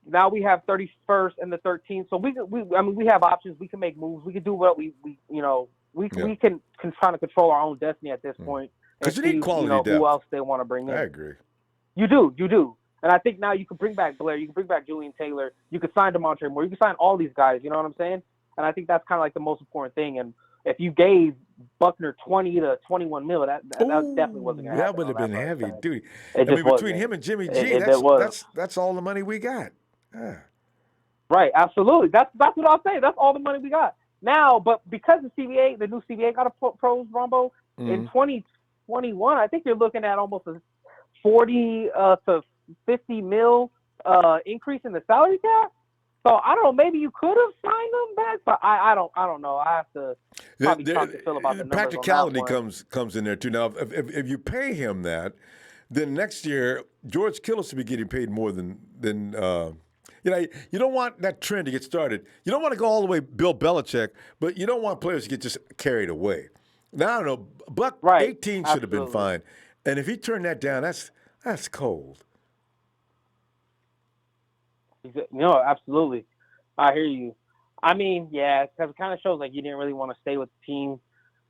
now we have 31st and the 13th, so we have options. We can make moves. We can do what we can kind of control our own destiny at this point. Because you need quality depth. Who else they want to bring in. I agree. You do. And I think now you can bring back Blair. You can bring back Julian Taylor. You can sign DeMontre Moore. You can sign all these guys. You know what I'm saying? And I think that's kind of like the most important thing. And if you gave Buckner 20 to 21 mil, that definitely wasn't going to happen. That would have been heavy duty. Between him and Jimmy G, that's all the money we got. Yeah. Right, absolutely. That's what I'll say. That's all the money we got now. But because the new CBA got a pros Ronbo in 2021, I think you're looking at almost a 40 to 50 mil increase in the salary cap. So I don't know. Maybe you could have signed them back, but I don't know. I have to probably talk to Phil about the numbers. Practicality on that one. comes in there too. Now, if you pay him that, then next year George Kittle should be getting paid more than. You don't want that trend to get started. You don't want to go all the way Bill Belichick, but you don't want players to get just carried away. Now I don't know. Buck 18 should have been fine, and if he turned that down, that's cold. No, absolutely. I hear you. I mean, yeah, because it kind of shows like you didn't really want to stay with the team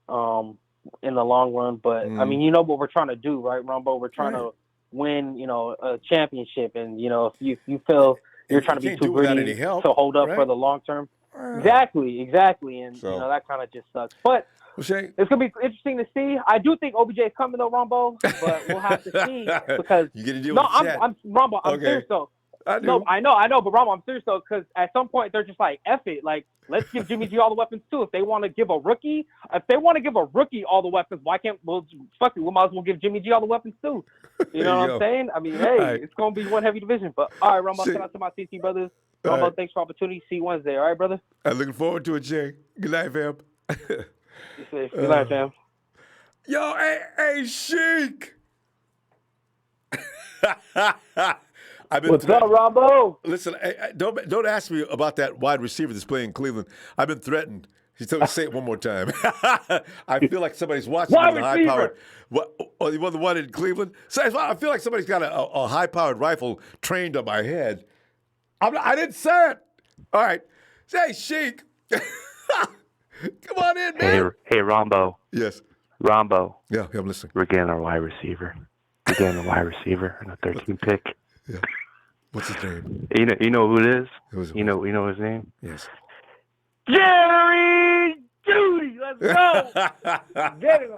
in the long run. But, I mean, you know what we're trying to do, right, Ronbo? We're trying to win, a championship. And, if you feel you're trying to be too greedy to hold up for the long term. Exactly. And, that kind of just sucks. But it's going to be interesting to see. I do think OBJ is coming, though, Ronbo. But we'll have to see because – you get to deal with Ronbo, I'm serious, though. I know, but Ronbo, I'm serious though, because at some point they're just like, F it, like let's give Jimmy G all the weapons too. If they want to give a rookie all the weapons, why can't we might as well give Jimmy G all the weapons too. You know what I'm saying? I mean, hey, it's gonna be one heavy division. But all right, Ronbo, shout out to my CT brothers. Ronbo, thanks for the opportunity. See you Wednesday, all right, brother? I'm looking forward to it, Jay. Good night, fam. Good night, fam. Yo, hey, Sheik. What's up, Ronbo? Listen, don't ask me about that wide receiver that's playing in Cleveland. I've been threatened. He told me to say it one more time. I feel like somebody's watching me with a high-powered. You want the one in Cleveland? So I feel like somebody's got a high-powered rifle trained on my head. I didn't say it. All right. Hey, Sheik. Come on in, man. Hey, Ronbo. Yes. Ronbo. Yeah, I'm listening. We're getting our wide receiver. We're getting a wide receiver and a 13th pick. Yeah. What's his name? You know who it is? You know his name? Yes. Jerry Judy, let's go. Get him.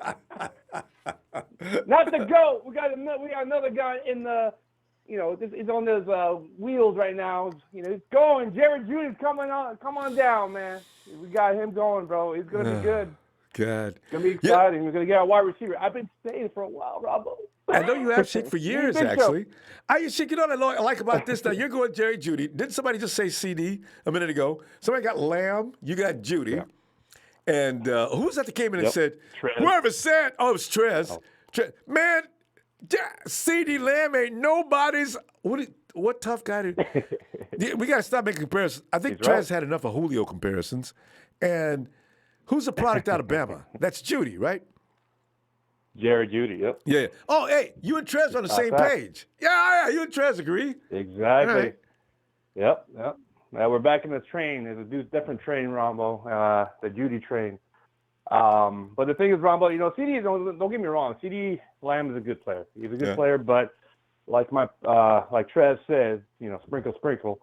Not the GOAT. We got another guy in the, he's on those wheels right now. He's going. Jerry Judy's coming on. Come on down, man. We got him going, bro. He's gonna be good. God. It's gonna be exciting. We're gonna get our wide receiver. I've been saying for a while, Robbo. I know you have, Sheik, for years, actually. Sheik, you know what I like about this? Now, you're going Jerry Judy. Didn't somebody just say CD a minute ago? Somebody got Lamb. You got Judy. Yeah. And who was that came in and said, whoever said, it was Trez. Man, CD Lamb ain't nobody's. What tough guy we got to stop making comparisons. I think Trez had enough of Julio comparisons. And who's the product out of Bama? That's Judy, right? Jerry Judy, yep. Yeah. Oh, hey, you and Trez on the same page. Yeah, you and Trez agree. Exactly. Right. Yep. Now we're back in the train. There's a different train, Ronbo, the Judy train. But the thing is, Ronbo, CD, don't get me wrong, CD Lamb is a good player. He's a good player, but like Trez says, sprinkle.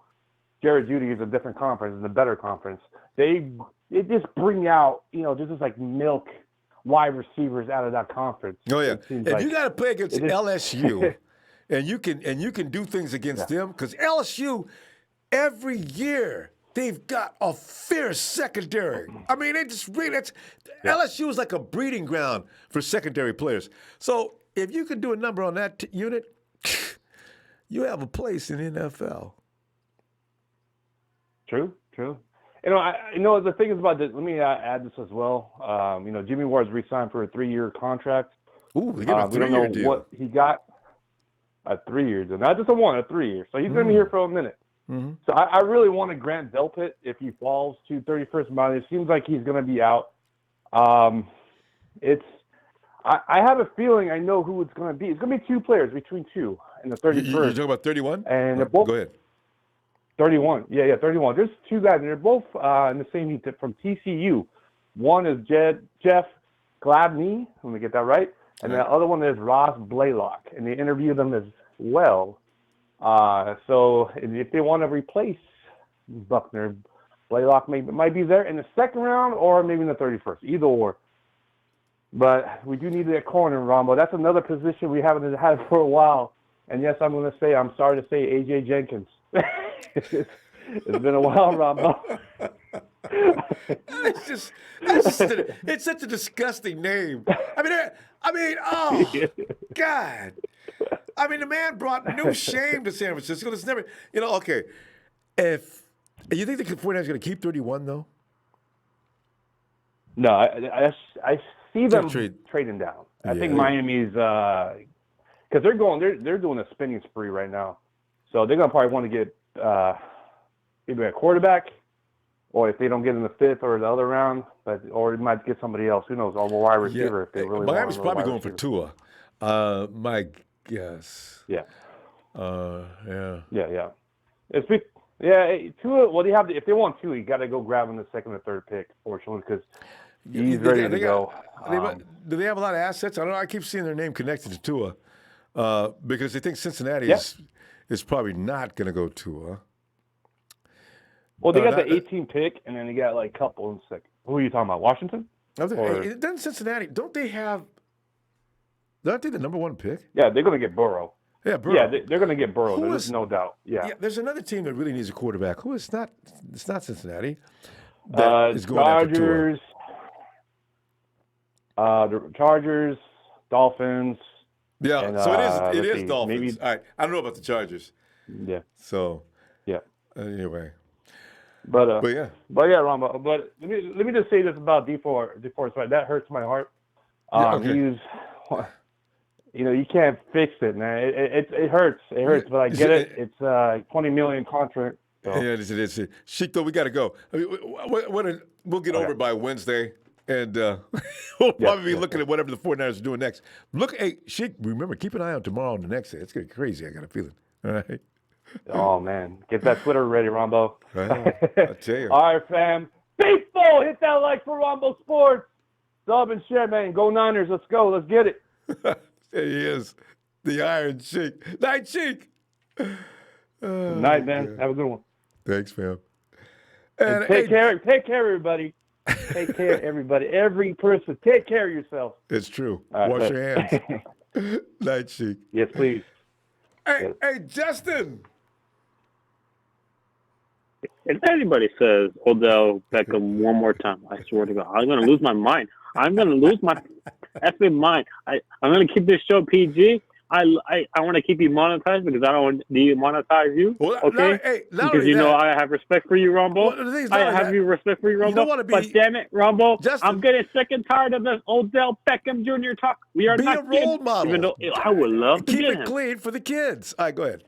Jerry Judy is a different conference, is a better conference. They just bring out, just like milk wide receivers out of that conference. Oh yeah, if you got to play against LSU, and you can do things against them, because LSU every year they've got a fierce secondary. I mean, LSU is like a breeding ground for secondary players. So if you can do a number on that unit, you have a place in the NFL. True. The thing is about this. Let me add this as well. Jimmy Ward's re-signed for a 3-year contract. Ooh, they got a 3-year deal. What he got a 3-year deal, not just a 1, a 3 year. So he's going to be here for a minute. Mm-hmm. So I really want to grant Delpit if he falls to 31st month. It seems like he's going to be out. I have a feeling I know who it's going to be. It's going to be two players between two in the 31st. You're talking about 31? And they're both Go ahead. 31. Yeah, 31. There's two guys, and they're both in the same heat from TCU. One is Jeff Gladney, let me get that right, and the other one is Ross Blaylock, and they interviewed them as well. So if they want to replace Buckner, Blaylock might be there in the second round or maybe in the 31st, either or. But we do need that corner, Ronbo. That's another position we haven't had for a while. And yes, I'm sorry to say A.J. Jenkins. It's been a while, Ronbo. It's such a disgusting name. I mean, oh, God. I mean, the man brought new shame to San Francisco. It's never, okay. If you think the 49ers going to keep 31, though? No, I see them trading down. I think Miami's because they're doing a spinning spree right now, so they're gonna probably want to get either a quarterback, or if they don't get in the 5th or the other round, or they might get somebody else. Who knows? Or a wide receiver if they really want. Miami's probably going for Tua. My guess. Yeah. Yeah. Tua. Well, if they want Tua, you got to go grab him the 2nd or 3rd pick, fortunately, because he's ready to go. Do they have a lot of assets? I don't know. I keep seeing their name connected to Tua because they think Cincinnati is probably not going to go Tua. Well, they got the 18th pick, and then they got like a couple in second. Who are you talking about? Washington? Doesn't Cincinnati? Aren't they the number 1 pick? Yeah, they're going to get Burrow. Yeah, Burrow. Yeah, they're going to get Burrow. There's no doubt. Yeah. There's another team that really needs a quarterback. Who is not? It's not Cincinnati. That is going Chargers. The Chargers, Dolphins. Yeah, and, so it is Dolphins. Maybe, all right, I don't know about the Chargers. Yeah. So. Yeah. Anyway. But yeah, Ronbo. But let me just say this about Deforest. Right, that hurts my heart. Okay. You can't fix it, man. It hurts. It hurts, but I get it. It's a $20 million contract. So. Yeah, it is. Sheik, though, we got to go. I mean, we'll get over by Wednesday, and we'll probably be looking at whatever the 49ers are doing next. Hey, Sheik, remember, keep an eye on tomorrow and the next day. It's going to be crazy. I got a feeling. All right. Oh, man. Get that Twitter ready, Ronbo. I'll tell you. All right, fam. Baseball, hit that like for Ronbo Sports. Sub and share, man. Go Niners. Let's go. Let's get it. There he is. The Iron Sheik. Night, Sheik. Night, man. God. Have a good one. Thanks, fam. And take care, everybody. Take care, everybody. Every person, take care of yourself. It's true. Wash your hands. Night, Sheik. Yes, please. Hey, Justin. If anybody says Odell Beckham one more time, I swear to God, I'm going to lose my mind. I'm going to lose my effing mind. I'm going to keep this show PG. I want to keep you monetized because I don't want to demonetize you. Well, okay? Because I have respect for you, Ronbo. Well, I have respect for you, Ronbo. You don't want to be, but damn it, Ronbo, Justin, I'm getting sick and tired of this Odell Beckham Jr. talk. We are not a role model. Even though I would love to keep get it him. clean for the kids. All right, go ahead.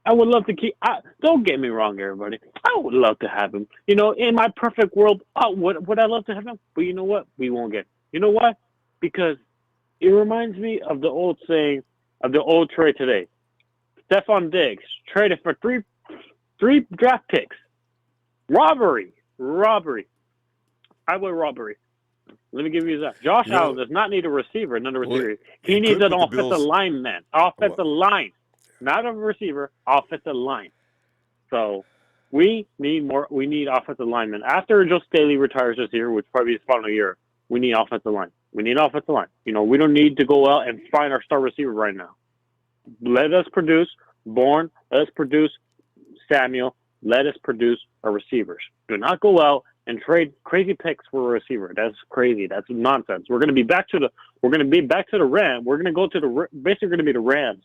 I would love to keep. Don't get me wrong, everybody. I would love to have him. In my perfect world, would I love to have him? But you know what? We won't get him. You know what? Because it reminds me of the old saying, of the old trade today. Stephon Diggs traded for three draft picks. Robbery. Highway robbery. Let me give you that. Josh Allen does not need a receiver, another receiver. He needs an offensive lineman. Offensive line. Not a receiver, offensive line. So we need more. We need offensive linemen. After Joe Staley retires this year, which probably is his final year, we need offensive line. We don't need to go out and find our star receiver right now. Let us produce Bourne. Let us produce Samuel. Let us produce our receivers. Do not go out and trade crazy picks for a receiver. That's crazy. That's nonsense. We're going to be back to the Rams. We're going to go to basically going to be the Rams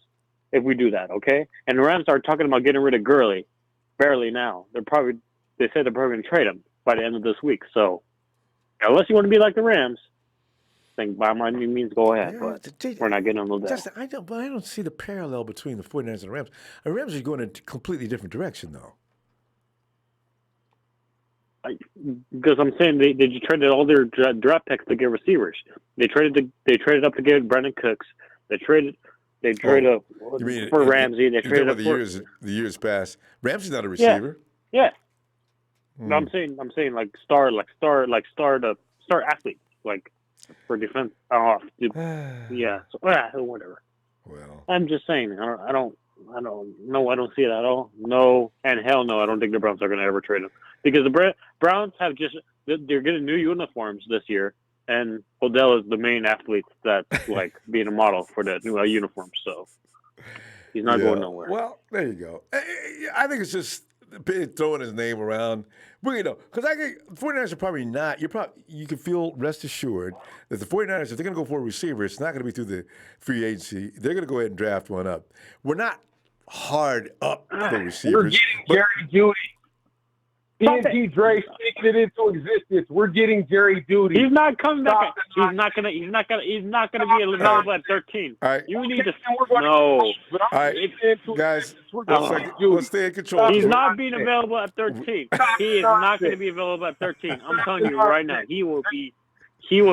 if we do that, okay? And the Rams are talking about getting rid of Gurley barely now. They said they're probably going to trade him by the end of this week. So unless you want to be like the Rams, think by my means go ahead. But we're not getting on those. Justin, I don't see the parallel between the 49ers and the Rams. The Rams are going in a completely different direction, though. because I'm saying they traded all their draft picks to get receivers. They traded up to get Brandon Cooks. They traded up for Ramsey. They traded up the years past. Ramsey's not a receiver. Yeah. No, I'm saying like star athletes like for defense. Yeah. So, whatever. Well, I'm just saying. I don't see it at all. No, and hell no. I don't think the Browns are going to ever trade him because the Browns have they're getting new uniforms this year, and Odell is the main athlete that's like being a model for the new uniforms. So he's not going nowhere. Well, there you go. I think it's just throwing his name around. But, because I think 49ers are probably not. You can feel rest assured that the 49ers, if they're going to go for a receiver, it's not going to be through the free agency. They're going to go ahead and draft one up. We're not hard up for receivers. We're getting Jerry Jeudy. TNT Dre speaking it into existence. We're getting Jerry Jeudy. He's not coming back. He's not gonna be available at 13. All right. You need to no. All right, guys. Let's stay in control. He's not being available at 13. He is not going to be available at 13. I'm telling you right now. He will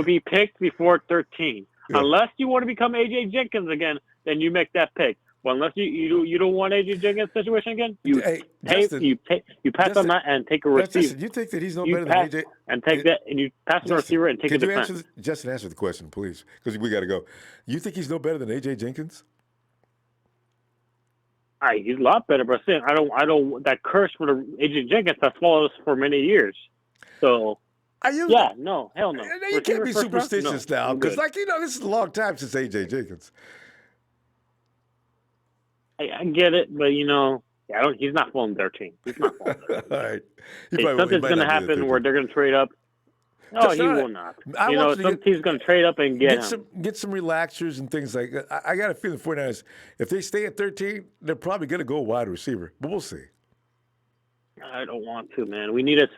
be picked before 13. Yeah. Unless you want to become AJ Jenkins again, then you make that pick. Well, unless you don't want AJ Jenkins situation again, you pass on that and take a receiver. You think that he's no better than AJ? And take that and you pass on the receiver and take a defense. Justin, answer the question, please, because we got to go. You think he's no better than AJ Jenkins? He's a lot better, but I don't. That curse for the AJ Jenkins has followed us for many years. So. Yeah, no, hell no. You can't be superstitious now, because this is a long time since AJ Jenkins. I get it, but he's not falling 13. He's not falling 13. All right. Something's going to happen where they're going to trade up. No, he will not. Some team's going to trade up and get him. Get some relaxers and things like that. I got a feeling the 49ers, if they stay at 13, they're probably going to go wide receiver, but we'll see. I don't want to, man. We need a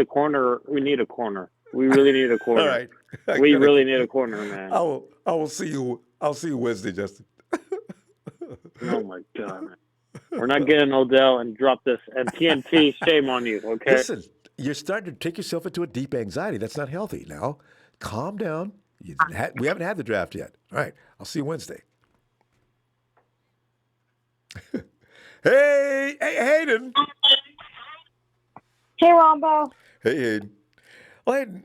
corner. We need a corner. We really need a corner. All right. We really need a corner, man. I will see you. I'll see you Wednesday, Justin. Oh my God, man. We're not getting Odell and drop this. And TNT, shame on you, okay? Listen, you're starting to take yourself into a deep anxiety. That's not healthy. Now, calm down. We haven't had the draft yet. All right. I'll see you Wednesday. Hey, Hayden. Hey, Ronbo. Hey, Hayden. Well, Hayden.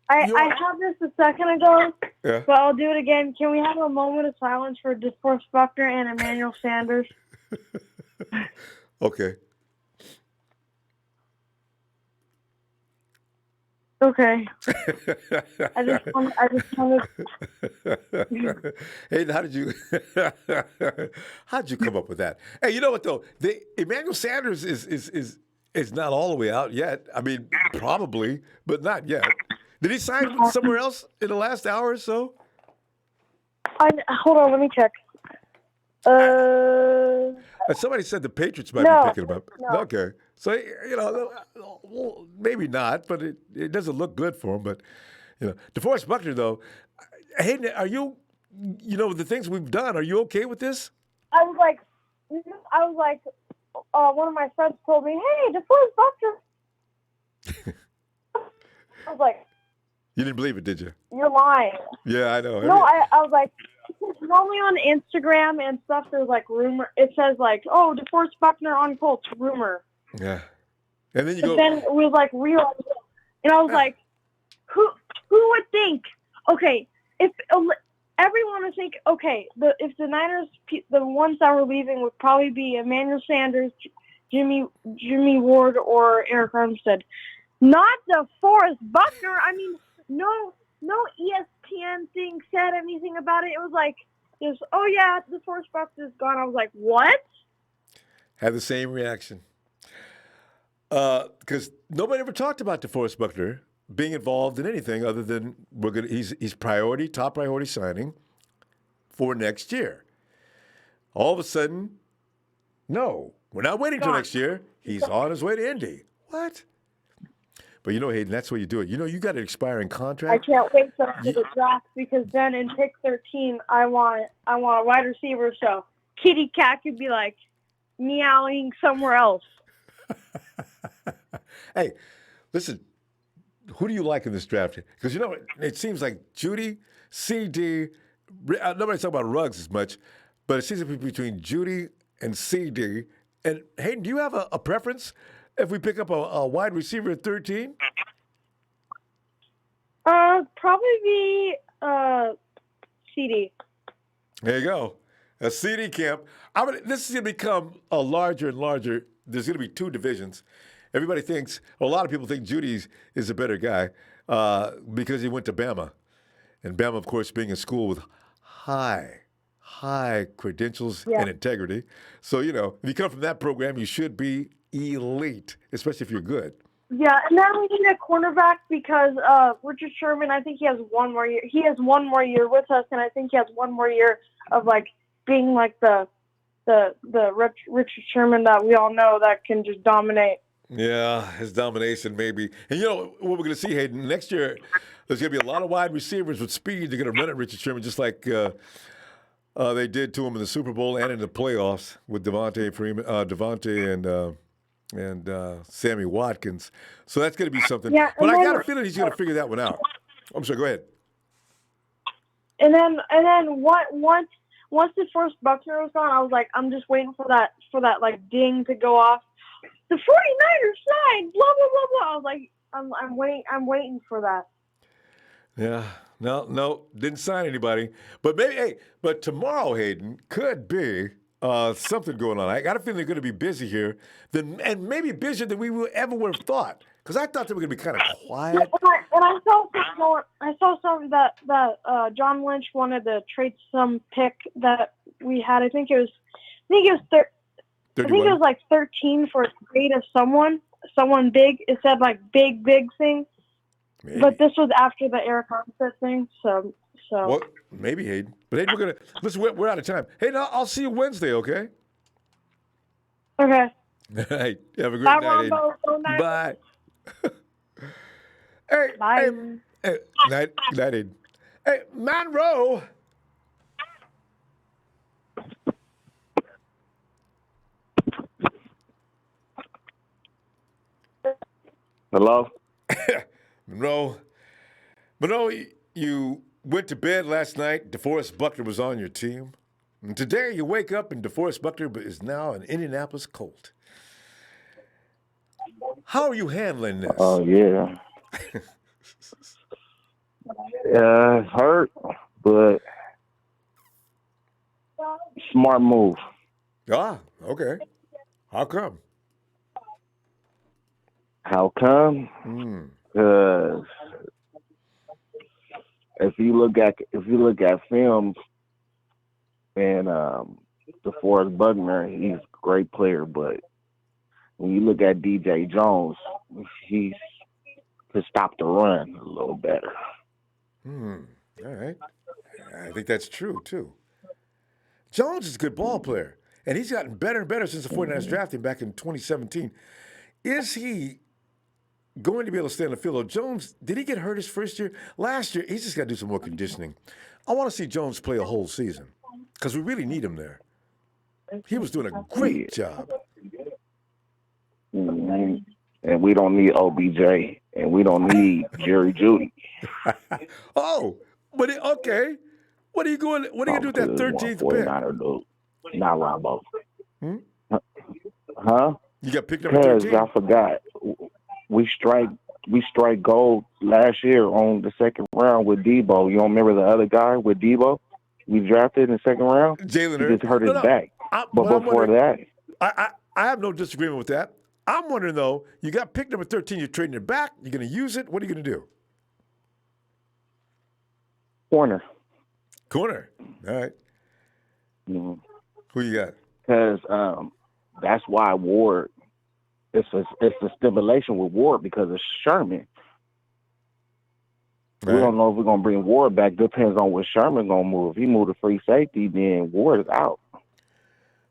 I had this a second ago, yeah. But I'll do it again. Can we have a moment of silence for Deforest Buckner and Emmanuel Sanders? Okay. Okay. I just wanted. Hey, how'd you come up with that? Hey, you know what though? Emmanuel Sanders is not all the way out yet. I mean, probably, but not yet. Did he sign somewhere else in the last hour or so? Hold on, let me check. Somebody said the Patriots might be picking him up. No. Okay. So, well, maybe not, but it doesn't look good for him. But, DeForest Buckner, though, Hayden, are you, the things we've done, are you okay with this? I was like, one of my friends told me, hey, DeForest Buckner. I was like, you didn't believe it, did you? You're lying. Yeah, I know. No, I was like, normally on Instagram and stuff, there's like rumor. It says like, oh, DeForest Buckner on Colts, rumor. Yeah. And then then it was like real. And I was like, who would think? Okay, if everyone would think, okay, if the Niners, the ones that were leaving would probably be Emmanuel Sanders, Jimmy Ward, or Arik Armstead. Not DeForest Buckner. I mean, no ESPN thing said anything about it. It was like, DeForest Buckner's gone. I was like, what? Had the same reaction. Because nobody ever talked about DeForest Buckner being involved in anything other than he's top priority signing for next year. All of a sudden, no, we're not waiting till next year. He's on his way to Indy. What? But Hayden, that's what you do it. You got an expiring contract. I can't wait till the draft because then in pick 13, I want a wide receiver so Kitty Cat could be like meowing somewhere else. Hey, listen, who do you like in this draft? Because, it seems like Judy, CD, nobody's talking about Ruggs as much, but it seems to be between Judy and CD. And, Hayden, do you have a preference if we pick up a wide receiver at 13? Probably be CD. There you go. A CD camp. This is going to become a larger and larger. There's going to be two divisions. Everybody thinks, a lot of people think Judy is a better guy because he went to Bama. And Bama, of course, being a school with high credentials and integrity. So, if you come from that program, you should be elite, especially if you're good. Yeah, and then we need a cornerback because Richard Sherman, I think he has one more year. He has one more year with us, and I think he has one more year of being like the Richard Sherman that we all know that can just dominate. Yeah, his domination maybe. And what we're going to see, Hayden, next year there's going to be a lot of wide receivers with speed. They're going to run at Richard Sherman just like they did to him in the Super Bowl and in the playoffs with Devontae and Sammy Watkins. So that's going to be something. Yeah, but I got a feeling he's going to figure that one out. I'm sorry, go ahead. And then once Deforest Buckner was gone, I was like, I'm just waiting for that ding to go off. The 49ers signed, blah blah blah blah. I was like, I'm waiting for that. Yeah. No, didn't sign anybody. But but tomorrow, Hayden, could be something going on. I got a feeling they're going to be busy here, and maybe busier than we ever would have thought. Because I thought they were going to be kind of quiet. And I saw something that John Lynch wanted to trade some pick that we had. I think it was 13 for a trade of someone big. It said big thing. Maybe. But this was after the Arik Armstead thing, so. Well, maybe, Hayden. But Hayden, we're out of time. Hayden, I'll see you Wednesday, okay? Okay. All right. Have a great Bye, night, Ronbo. Hayden. Bye. Hey. Bye. Hey, night, Hayden. Hey, Monroe. Hello? Monroe, you went to bed last night. Deforest Buckner was on your team. And today you wake up and Deforest Buckner is now an Indianapolis Colt. How are you handling this? Oh, yeah. It's hurt, but smart move. Ah, okay. How come? How come? Because if you look at film and Deforest Buckner, he's a great player, but when you look at DJ Jones, he's to stop the run a little better. All right. I think that's true too. Jones is a good ball player, and he's gotten better and better since the 49ers drafted him back in 2017. Is he going to be able to stay on the field? Jones, did he get hurt his first year? Last year, he's just got to do some more conditioning. I want to see Jones play a whole season because we really need him there. He was doing a great job. And we don't need OBJ, and we don't need Jerry Jeudy. Oh, but okay. What are you going to do with that 13th pick? Not Ronbo. Huh? You got picked up at 13? Because I forgot. We strike gold last year on the second round with Debo. You don't remember the other guy with Debo? We drafted in the second round. Jalen He just hurt his back. But before that, I have no disagreement with that. I'm wondering though. You got picked up at 13. You're trading it back. You're going to use it. What are you going to do? Corner. All right. Mm-hmm. Who you got? Because that's why Ward. It's a stimulation with Ward because of Sherman. Right. We don't know if we're gonna bring Ward back. Depends on what Sherman gonna move. If he moved to free safety, then Ward is out.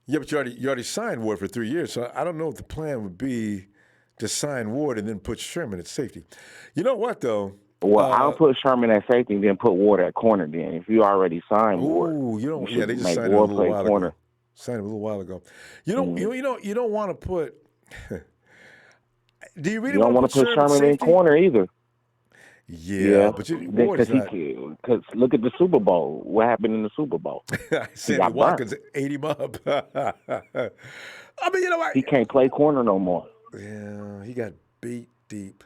Yeah, but you already signed Ward for 3 years, so I don't know if the plan would be to sign Ward and then put Sherman at safety. You know what though? Well, I'll put Sherman at safety and then put Ward at corner. Then if you already signed Ward, you don't. Yeah, they just signed Ward him a little while corner. ago. Signed him a little while ago. You don't want to put. Do you really don't want to put Sherman in corner either? Yeah, but Ward's not. Because look at the Super Bowl. What happened in the Super Bowl? Sammy Watkins ate him up. I mean, you know what? He can't play corner no more. Yeah, he got beat deep.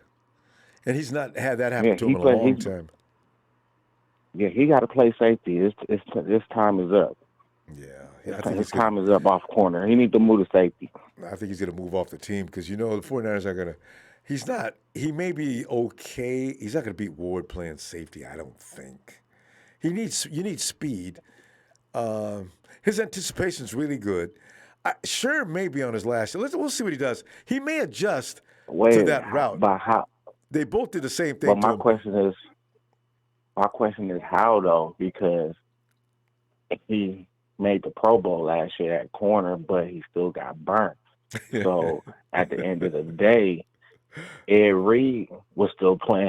And he's not had that happen to him in a long time. Yeah, he got to play safety. His time is up. Yeah, I think his time is up off corner. He needs to move to safety. I think he's going to move off the team because, the 49ers are going to – he may be okay. He's not going to beat Ward playing safety, I don't think. You need speed. His anticipation's really good. Sure may be on his last year. We'll see what he does. He may adjust to that route. But how? They both did the same thing. But my question is how, though? Because he made the Pro Bowl last year at corner, but he still got burnt. So at the end of the day, Ed Reed was still playing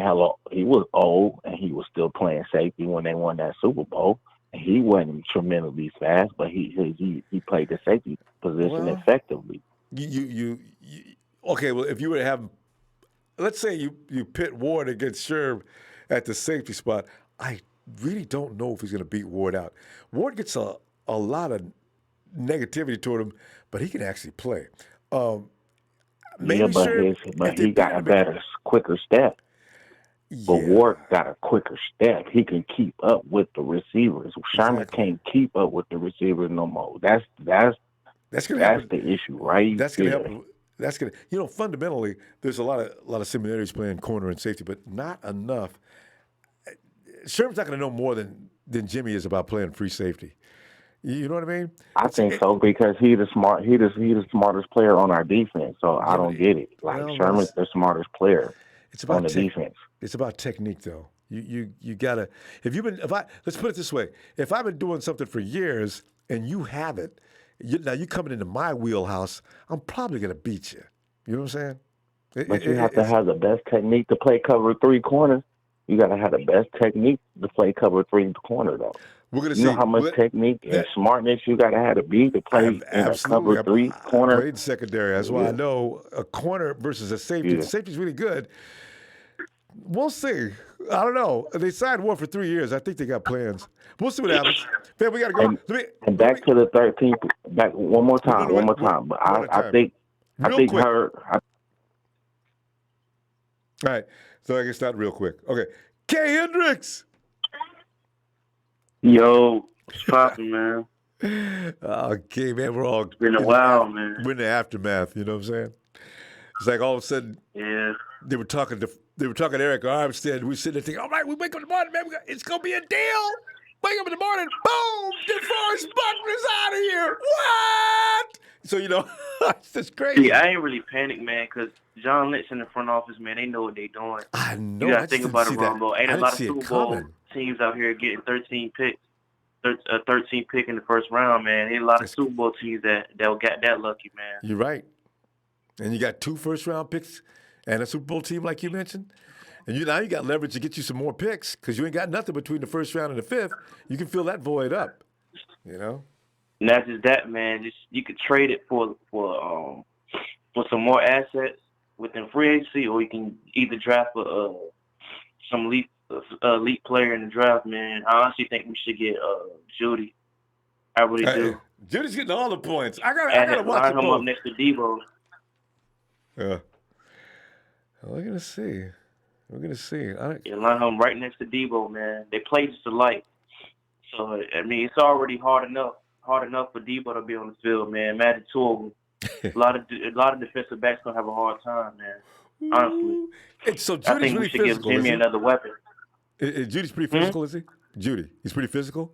he was old, and he was still playing safety when they won that Super Bowl. And he wasn't tremendously fast, but he played the safety position effectively. Okay, well, if you were to have, let's say you pit Ward against Sherb at the safety spot, I really don't know if he's going to beat Ward out. Ward gets a lot of negativity toward him, but he can actually play. He got a better, quicker step. But Ward got a quicker step. He can keep up with the receivers. Sherman can't keep up with the receivers no more. That's the issue, right? That's going to help. That's going to, fundamentally, there's a lot of similarities playing corner and safety, but not enough. Sherman's not going to know more than Jimmy is about playing free safety. You know what I mean? I think so because he's the smartest player on our defense. So I don't get it. Sherman's the smartest player on the defense. It's about technique, though. You gotta. Let's put it this way: if I've been doing something for years and you haven't, now you coming into my wheelhouse, I'm probably gonna beat you. You know what I'm saying? But you have to have the best technique to play cover 3 corners. You got to have the best technique to play cover 3 corner, though. We're gonna see how much technique and smartness you got to have to be to play in a cover 3 corner. I played secondary. That's why I know a corner versus a safety. Yeah. The safety's really good. We'll see. I don't know. They signed Ward for 3 years. I think they got plans. We'll see what happens. Man, we got to go. And back to the 13th. Back one more time. But I think her. All right. So I guess not real quick. Okay. Kay Hendricks. Yo, what's poppin', man? Okay, man. It's been a while, man. We're in the aftermath. You know what I'm saying? It's like all of a sudden, they were talking to Arik Armstead. We sitting there thinking, all right, we wake up in the morning, man. It's gonna be a deal. Wake up in the morning, boom, Deforest Buckner's out of here. What? So it's just crazy. Yeah, I ain't really panicked, man, because John Lynch in the front office, man, they know what they doing. I know. You gotta think about it, Ronbo. Ain't a lot of Super Bowl coming. Teams out here getting 13 picks. A 13 pick in the first round, man. Ain't a lot of Super Bowl teams that got that lucky, man. You're right. And you got 2 first-round picks and a Super Bowl team like you mentioned. And now you got leverage to get you some more picks because you ain't got nothing between the first round and the 5th. You can fill that void up, And not just that, man. You could trade it for some more assets within free agency, or you can either draft some elite player in the draft, man. I honestly think we should get Judy. I really do. Judy's getting all the points. I gotta watch line him up next to Debo. Yeah. We're gonna see. Line him right next to Debo, man. They play just alike. So I mean, it's already hard enough for Debo to be on the field, man. Imagine 2 of them. a lot of defensive backs gonna have a hard time, man. Honestly. So Judy's I think we should give Jimmy another weapon. Judy's pretty physical, is he? Judy, he's pretty physical.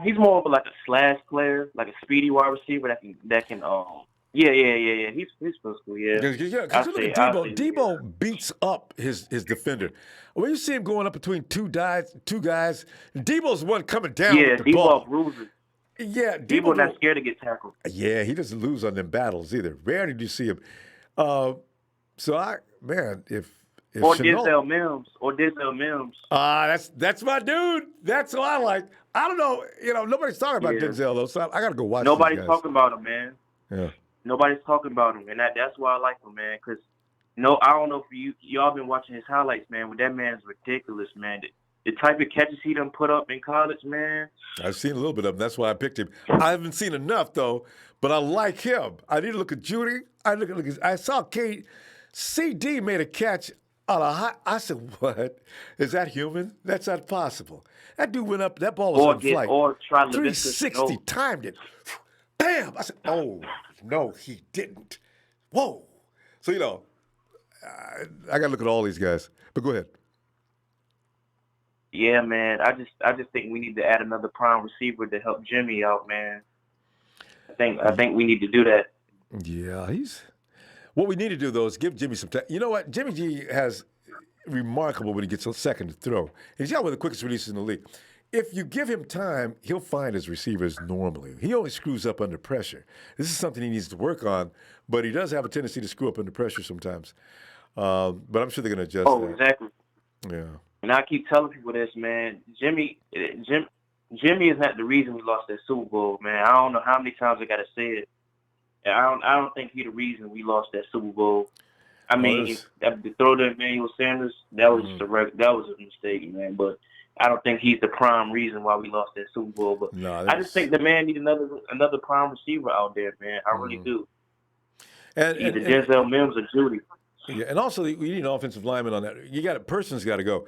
He's more of like a slash player, like a speedy wide receiver that can. Yeah. He's physical, yeah. Because look at Debo. Debo beats up his defender. When you see him going up between two guys, Debo's the one coming down with the ball. Yeah, Debo bruises. Yeah, Debo not scared to get tackled. Yeah, he doesn't lose on them battles either. Rarely do you see him. Or Denzel Mims. That's my dude. That's who I like. I don't know. Nobody's talking about Denzel though, so I got to go watch. Nobody's talking about him, man. Yeah. Nobody's talking about him, and that's why I like him, man. Because No, I don't know if y'all been watching his highlights, man. But that man's ridiculous, man. The type of catches he done put up in college, man. I've seen a little bit of him. That's why I picked him. I haven't seen enough though, but I like him. I need to look at Judy. I saw CD made a catch on a high. I said, "What? Is that human? That's not possible." That dude went up. That ball was on flight. Or try 360, timed it. Bam! I said, "Oh no, he didn't." Whoa! So I got to look at all these guys. But go ahead. Yeah, man. I just think we need to add another prime receiver to help Jimmy out, man. I think we need to do that. Yeah, what we need to do though is give Jimmy some time. You know what? Jimmy G has remarkable when he gets a second to throw. He's got one of the quickest releases in the league. If you give him time, he'll find his receivers normally. He only screws up under pressure. This is something he needs to work on, but he does have a tendency to screw up under pressure sometimes. But I'm sure they're going to adjust that. Oh, exactly. Yeah. And I keep telling people this, man. Jimmy is not the reason we lost that Super Bowl, man. I don't know how many times I got to say it. I don't think he's the reason we lost that Super Bowl. I mean, the throw to Emmanuel Sanders, that was a mistake, man. But I don't think he's the prime reason why we lost that Super Bowl. But I just think the man needs another prime receiver out there, man. I really do. Either Denzel Mims or Judy. Yeah, and also we need an offensive lineman on that. Person's got to go.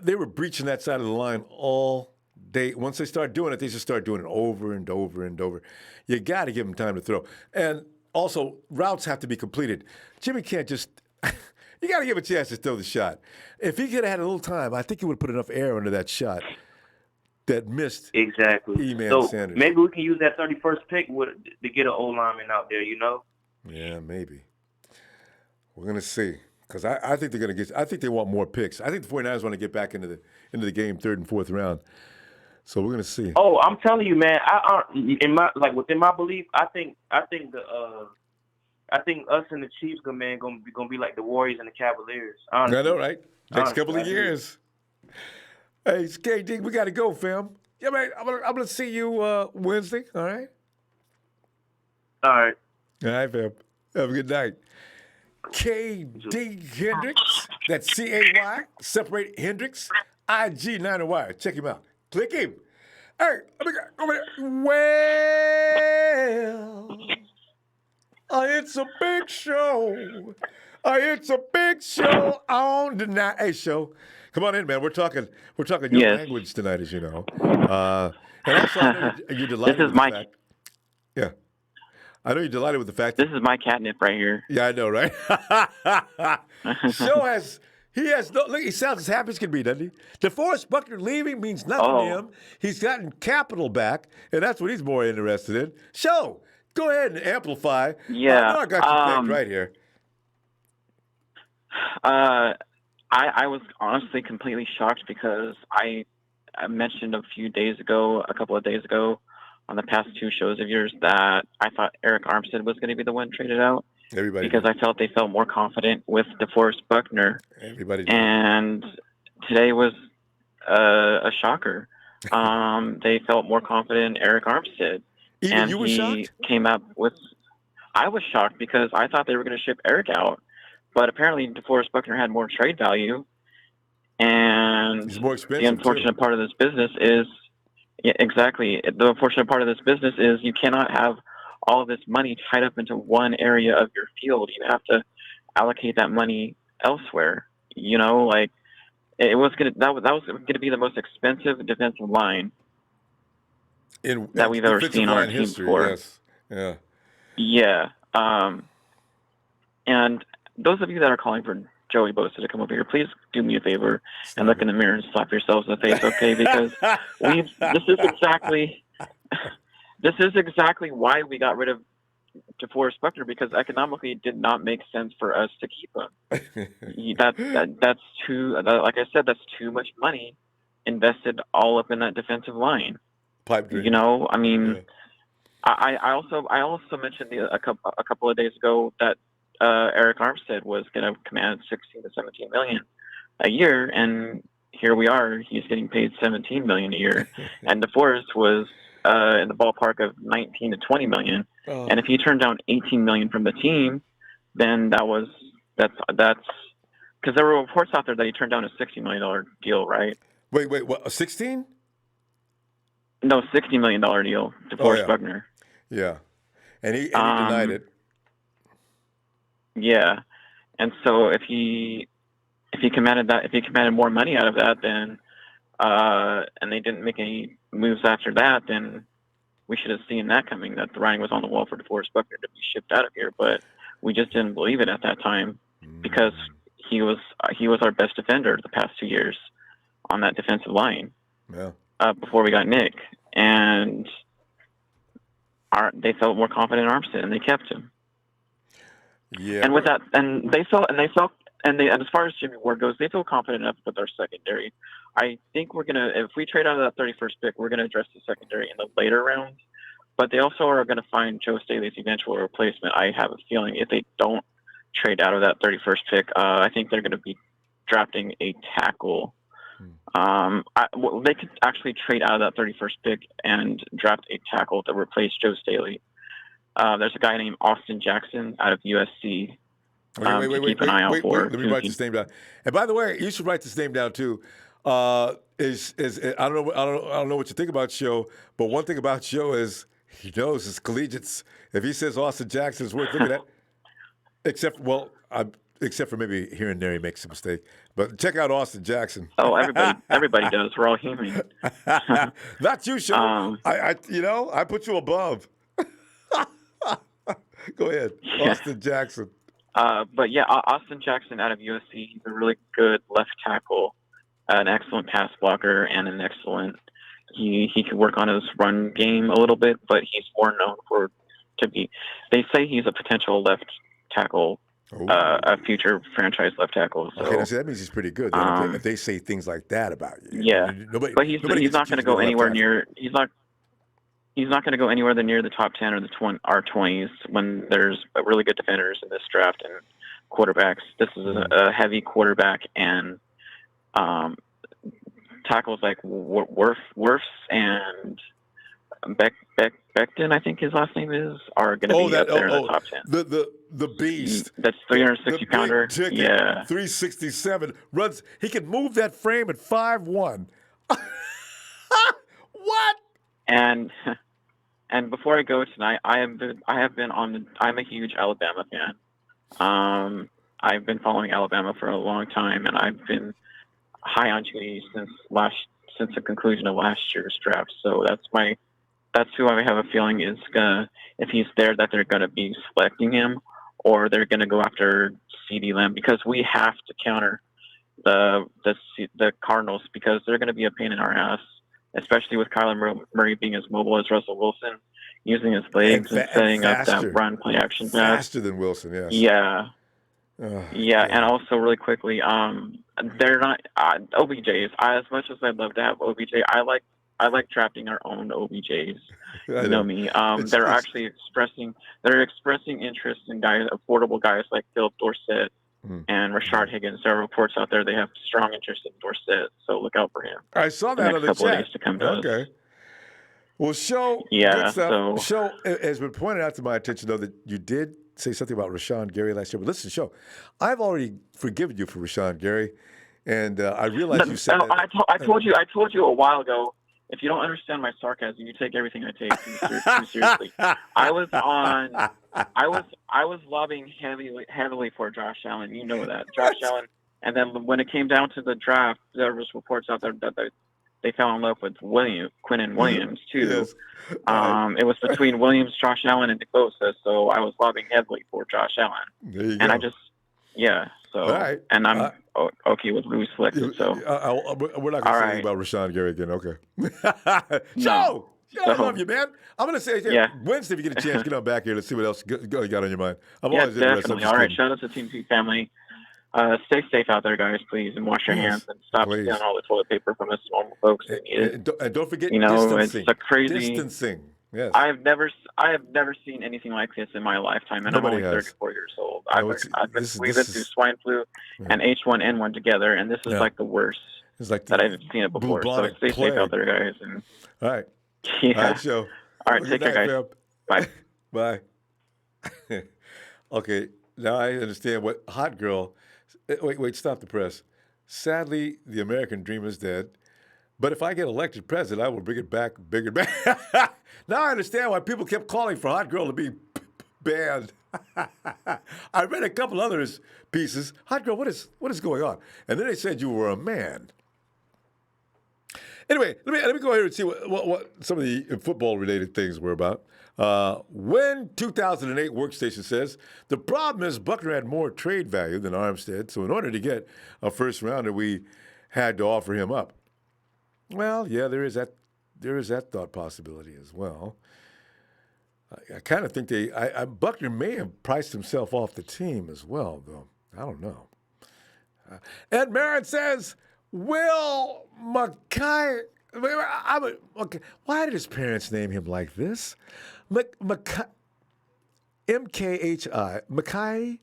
They were breaching that side of the line all day. Once they start doing it, they just start doing it over and over and over. You got to give them time to throw. And also, routes have to be completed. Jimmy can't just. You got to give him a chance to throw the shot. If he could have had a little time, I think he would have put enough air under that shot that missed. Exactly. Sanders. Maybe we can use that 31st pick to get an O-lineman out there. Yeah, maybe. We're going to see. Because I think they're going to get. I think they want more picks. I think the 49ers want to get back into the game, third and fourth round. So we're going to see. Oh, I'm telling you, man. Within my belief, I think us and the Chiefs, man, gonna be like the Warriors and the Cavaliers. Honestly. I know, right? Next couple of years. Hey, KD, we got to go, fam. Yeah, man. I'm gonna see you Wednesday. All right. All right. All right, fam. Have a good night. KD Hendricks. That's CAY. Separate Hendricks. IG 9 wire. Check him out. Click him. Hey, let me go over there. Well, it's a big show. It's a big show on the night. Hey, show. Come on in, man. We're talking your language tonight, as you know. And also, I know you're delighted with the fact. Yeah. I know you're delighted with the fact. This is my catnip right here. Yeah, I know, right? Look, he sounds as happy as can be, doesn't he? Deforest Buckner leaving means nothing to him. He's gotten capital back, and that's what he's more interested in. Show, go ahead and amplify. Yeah. I know I got you pegged right here. I was honestly completely shocked because I mentioned a couple of days ago, on the past two shows of yours that I thought Arik Armstead was going to be the one traded out. Because I felt they felt more confident with Deforest Buckner. Everybody did. And today was a shocker. They felt more confident in Arik Armstead. Even you were shocked? I was shocked because I thought they were going to ship Arik out. But apparently Deforest Buckner had more trade value. And he's more expensive, the unfortunate part of this business is the unfortunate part of this business is you cannot have all of this money tied up into one area of your field. You have to allocate that money elsewhere. It was gonna be the most expensive defensive line that we've ever seen on our team before. Yes. Yeah. Yeah. And those of you that are calling for Joey Bosa to come over here, please do me a favor and look in the mirror and slap yourselves in the face, okay? Because this is exactly why we got rid of DeForest Buckner, because economically it did not make sense for us to keep him. That's too, like I said, that's too much money invested all up in that defensive line. Pipe dream. I also mentioned a couple of days ago that Arik Armstead was going to command 16 to 17 million a year, and here we are. He's getting paid 17 million a year, and DeForest was in the ballpark of 19 to 20 million. And if he turned down 18 million from the team, then that was That's because there were reports out there that he turned down a $60 million deal, right? Wait, what? 16? No, $60 million deal to Deforest Buckner. Yeah, and he denied it. Yeah, and so if he commanded more money out of that, then and they didn't make any moves after that, then we should have seen that coming. That the writing was on the wall for Deforest Buckner to be shipped out of here, but we just didn't believe it at that time because he was our best defender the past 2 years on that defensive line. Yeah. Before we got Nick, and they felt more confident in Armstead, and they kept him. Yeah. And with that, and as far as Jimmy Ward goes, they feel confident enough with our secondary. I think if we trade out of that 31st pick, we're gonna address the secondary in the later rounds. But they also are gonna find Joe Staley's eventual replacement. I have a feeling if they don't trade out of that 31st pick, I think they're gonna be drafting a tackle. They could actually trade out of that 31st pick and draft a tackle to replace Joe Staley. There's a guy named Austin Jackson out of USC. Keep an eye out for. Let me write this name down. And by the way, you should write this name down too. I don't know what you think about Show, but one thing about Show is he knows his collegiates. If he says Austin Jackson is worth looking at, except for maybe here and there he makes a mistake. But check out Austin Jackson. Oh, everybody does. We're all human. Not you, Show. I put you above. Go ahead, Austin Jackson. But yeah, Austin Jackson out of USC. He's a really good left tackle, an excellent pass blocker, and an excellent. He could work on his run game a little bit, but he's more known to be. They say he's a potential left tackle, a future franchise left tackle. So, okay, so that means he's pretty good. If they say things like that about you, yeah. But he's not going to go anywhere near. He's not going to go anywhere near the top 10 or our 20s when there's really good defenders in this draft and quarterbacks. This is a heavy quarterback, and tackles like Wirfs and Becton, I think his last name is, are going to be up there in the top 10. The beast. That's 360-pounder. Yeah. 367. Runs. He can move that frame at 5'1". What? And before I go tonight, I'm a huge Alabama fan. I've been following Alabama for a long time, and I've been high on Judy since the conclusion of last year's draft. So that's who I have a feeling is gonna, if he's there, that they're gonna be selecting him, or they're gonna go after CeeDee Lamb, because we have to counter the Cardinals, because they're gonna be a pain in our ass. Especially with Kyler Murray being as mobile as Russell Wilson, using his legs and setting up that run play action pass. Faster than Wilson, yes. Yeah. And also really quickly, they're not OBJs. As much as I'd love to have OBJ, I like drafting our own OBJs. You know me. They're actually expressing interest in affordable guys like Philip Dorsett and Rashard Higgins. There are reports out there they have strong interest in Dorsett, so look out for him. I saw that on the couple chat. Of days to come to okay. Us. Well, Show, yeah, Show has been pointed out to my attention, though, that you did say something about Rashawn Gary last year. But listen, Show, I've already forgiven you for Rashawn Gary, and I realized you said that. I told you a while ago. If you don't understand my sarcasm, you take everything I take too seriously. I was lobbying heavily for Josh Allen. You know that, Josh Allen. And then when it came down to the draft, there was reports out there that they fell in love with Quinnen Williams too. Yes. It was between Williams, Josh Allen, and Nick Bosa. So I was lobbying heavily for Josh Allen. There you and go. I just, So, all right. And I'm okay with who we selected. So we're not going to say anything about Rashawn Gary again. Okay. No. I love you, man. I'm going to say, Wednesday, if you get a chance, get on back here. Let's see what else you got on your mind. I'm always definitely. All right. Shout out to Team T family. Stay safe out there, guys, please, and wash your hands and stop stealing all the toilet paper from us normal folks. And don't forget distancing. It's a crazy distancing. Yes. I have never seen anything like this in my lifetime, and Nobody I'm only has. 34 years old. We've been through swine flu and H1N1 together, and this is like the worst that I've seen it before. So stay safe out there, guys. And all right. Yeah. All right, Show. All right, take care, guys. Bye. Bye. Okay. Now I understand what hot girl. Wait, stop the press. Sadly, the American dream is dead. But if I get elected president, I will bring it back bigger. Now I understand why people kept calling for hot girl to be banned. I read a couple others pieces. Hot girl, what is going on? And then they said you were a man. Anyway, let me go ahead and see what some of the football-related things were about. When 2008 Workstation says, the problem is Buckner had more trade value than Armstead, so in order to get a first-rounder, we had to offer him up. Well, yeah, there is that thought possibility as well. I kind of think Buckner may have priced himself off the team as well, though. I don't know. Ed Marin says, Will Mackay. Okay. Why did his parents name him like this? M-K-H-I. Mackay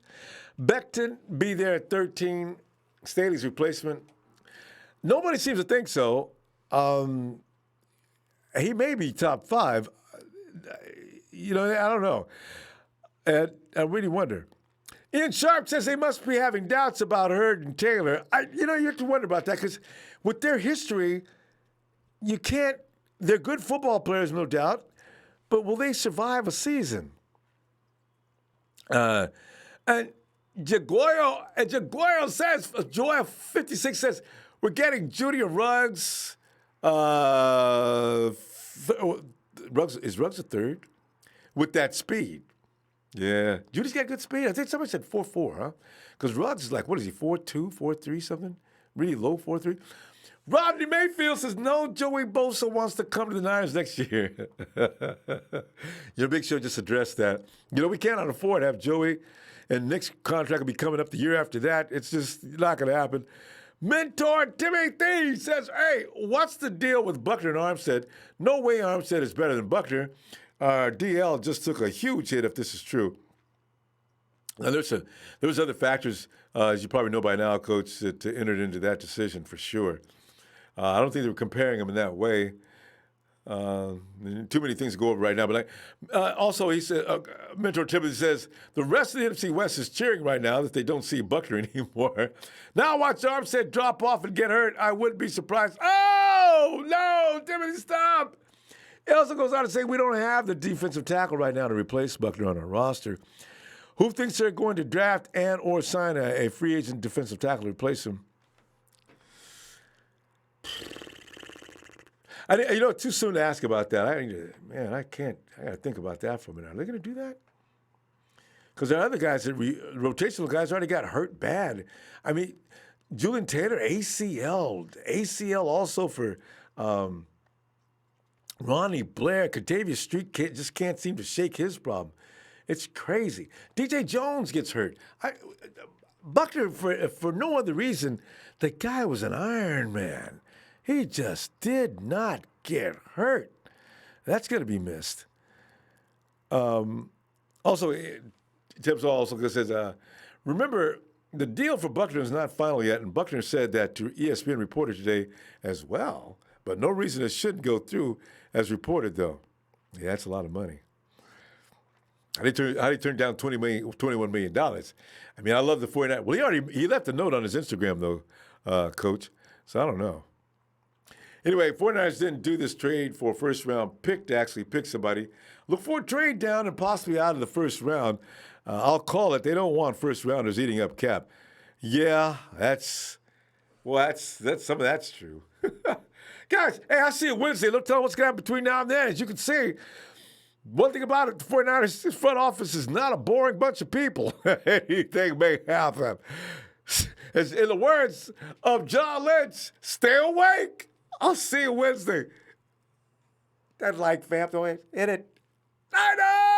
Becton be there at 13. Staley's replacement. Nobody seems to think so. He may be top 5. I don't know. And I really wonder. Ian Sharp says they must be having doubts about Hurd and Taylor. You have to wonder about that because with their history, they're good football players, no doubt, but will they survive a season? And Jaguaro says, Joel 56 says, we're getting Judy Ruggs. Is Ruggs a third? With that speed. Yeah. Judy's got good speed. I think somebody said 4.4, huh? Because Ruggs is like, what is he, 4.2, 4.3 something? Really low 4.3? Rodney Mayfield says, no, Joey Bosa wants to come to the Niners next year. Big Show just addressed that. We cannot afford to have Joey, and Nick's contract will be coming up the year after that. It's just not going to happen. Mentor Timothy says, hey, what's the deal with Buckner and Armstead? No way Armstead is better than Buckner. DL just took a huge hit if this is true. Now, there's other factors, as you probably know by now, Coach, that entered into that decision for sure. I don't think they were comparing them in that way. Too many things to go over right now. But also, he said, Mentor Timothy says, the rest of the NFC West is cheering right now that they don't see Buckner anymore. Now watch Armstead drop off and get hurt. I wouldn't be surprised. Oh, no, Timothy, stop. It also goes on to say we don't have the defensive tackle right now to replace Buckner on our roster. Who thinks they're going to draft and or sign a free agent defensive tackle to replace him? Too soon to ask about that. I got to think about that for a minute. Are they going to do that? Because there are other guys rotational guys already got hurt bad. I mean, Julian Taylor, ACL also for Ronnie Blair. Kadavius Street just can't seem to shake his problem. It's crazy. DJ Jones gets hurt. Buckner, for no other reason, the guy was an Iron Man. He just did not get hurt. That's going to be missed. Also, Tibbs also says, remember, the deal for Buckner is not final yet, and Buckner said that to ESPN reporter today as well, but no reason it shouldn't go through as reported, though. Yeah, that's a lot of money. How did he turn down $21 million? I mean, I love the 49. Well, he left a note on his Instagram, though, Coach, so I don't know. Anyway, 49ers didn't do this trade for a first-round pick to actually pick somebody. Look for a trade down and possibly out of the first round. I'll call it. They don't want first-rounders eating up cap. Yeah, that's some of that's true. Guys, hey, I'll see you Wednesday. Look, tell me what's going to happen between now and then. As you can see, one thing about it, the 49ers front office is not a boring bunch of people. Anything may happen. As in the words of John Lynch, stay awake. I'll see you Wednesday. That like, fam, don't hit it. I know.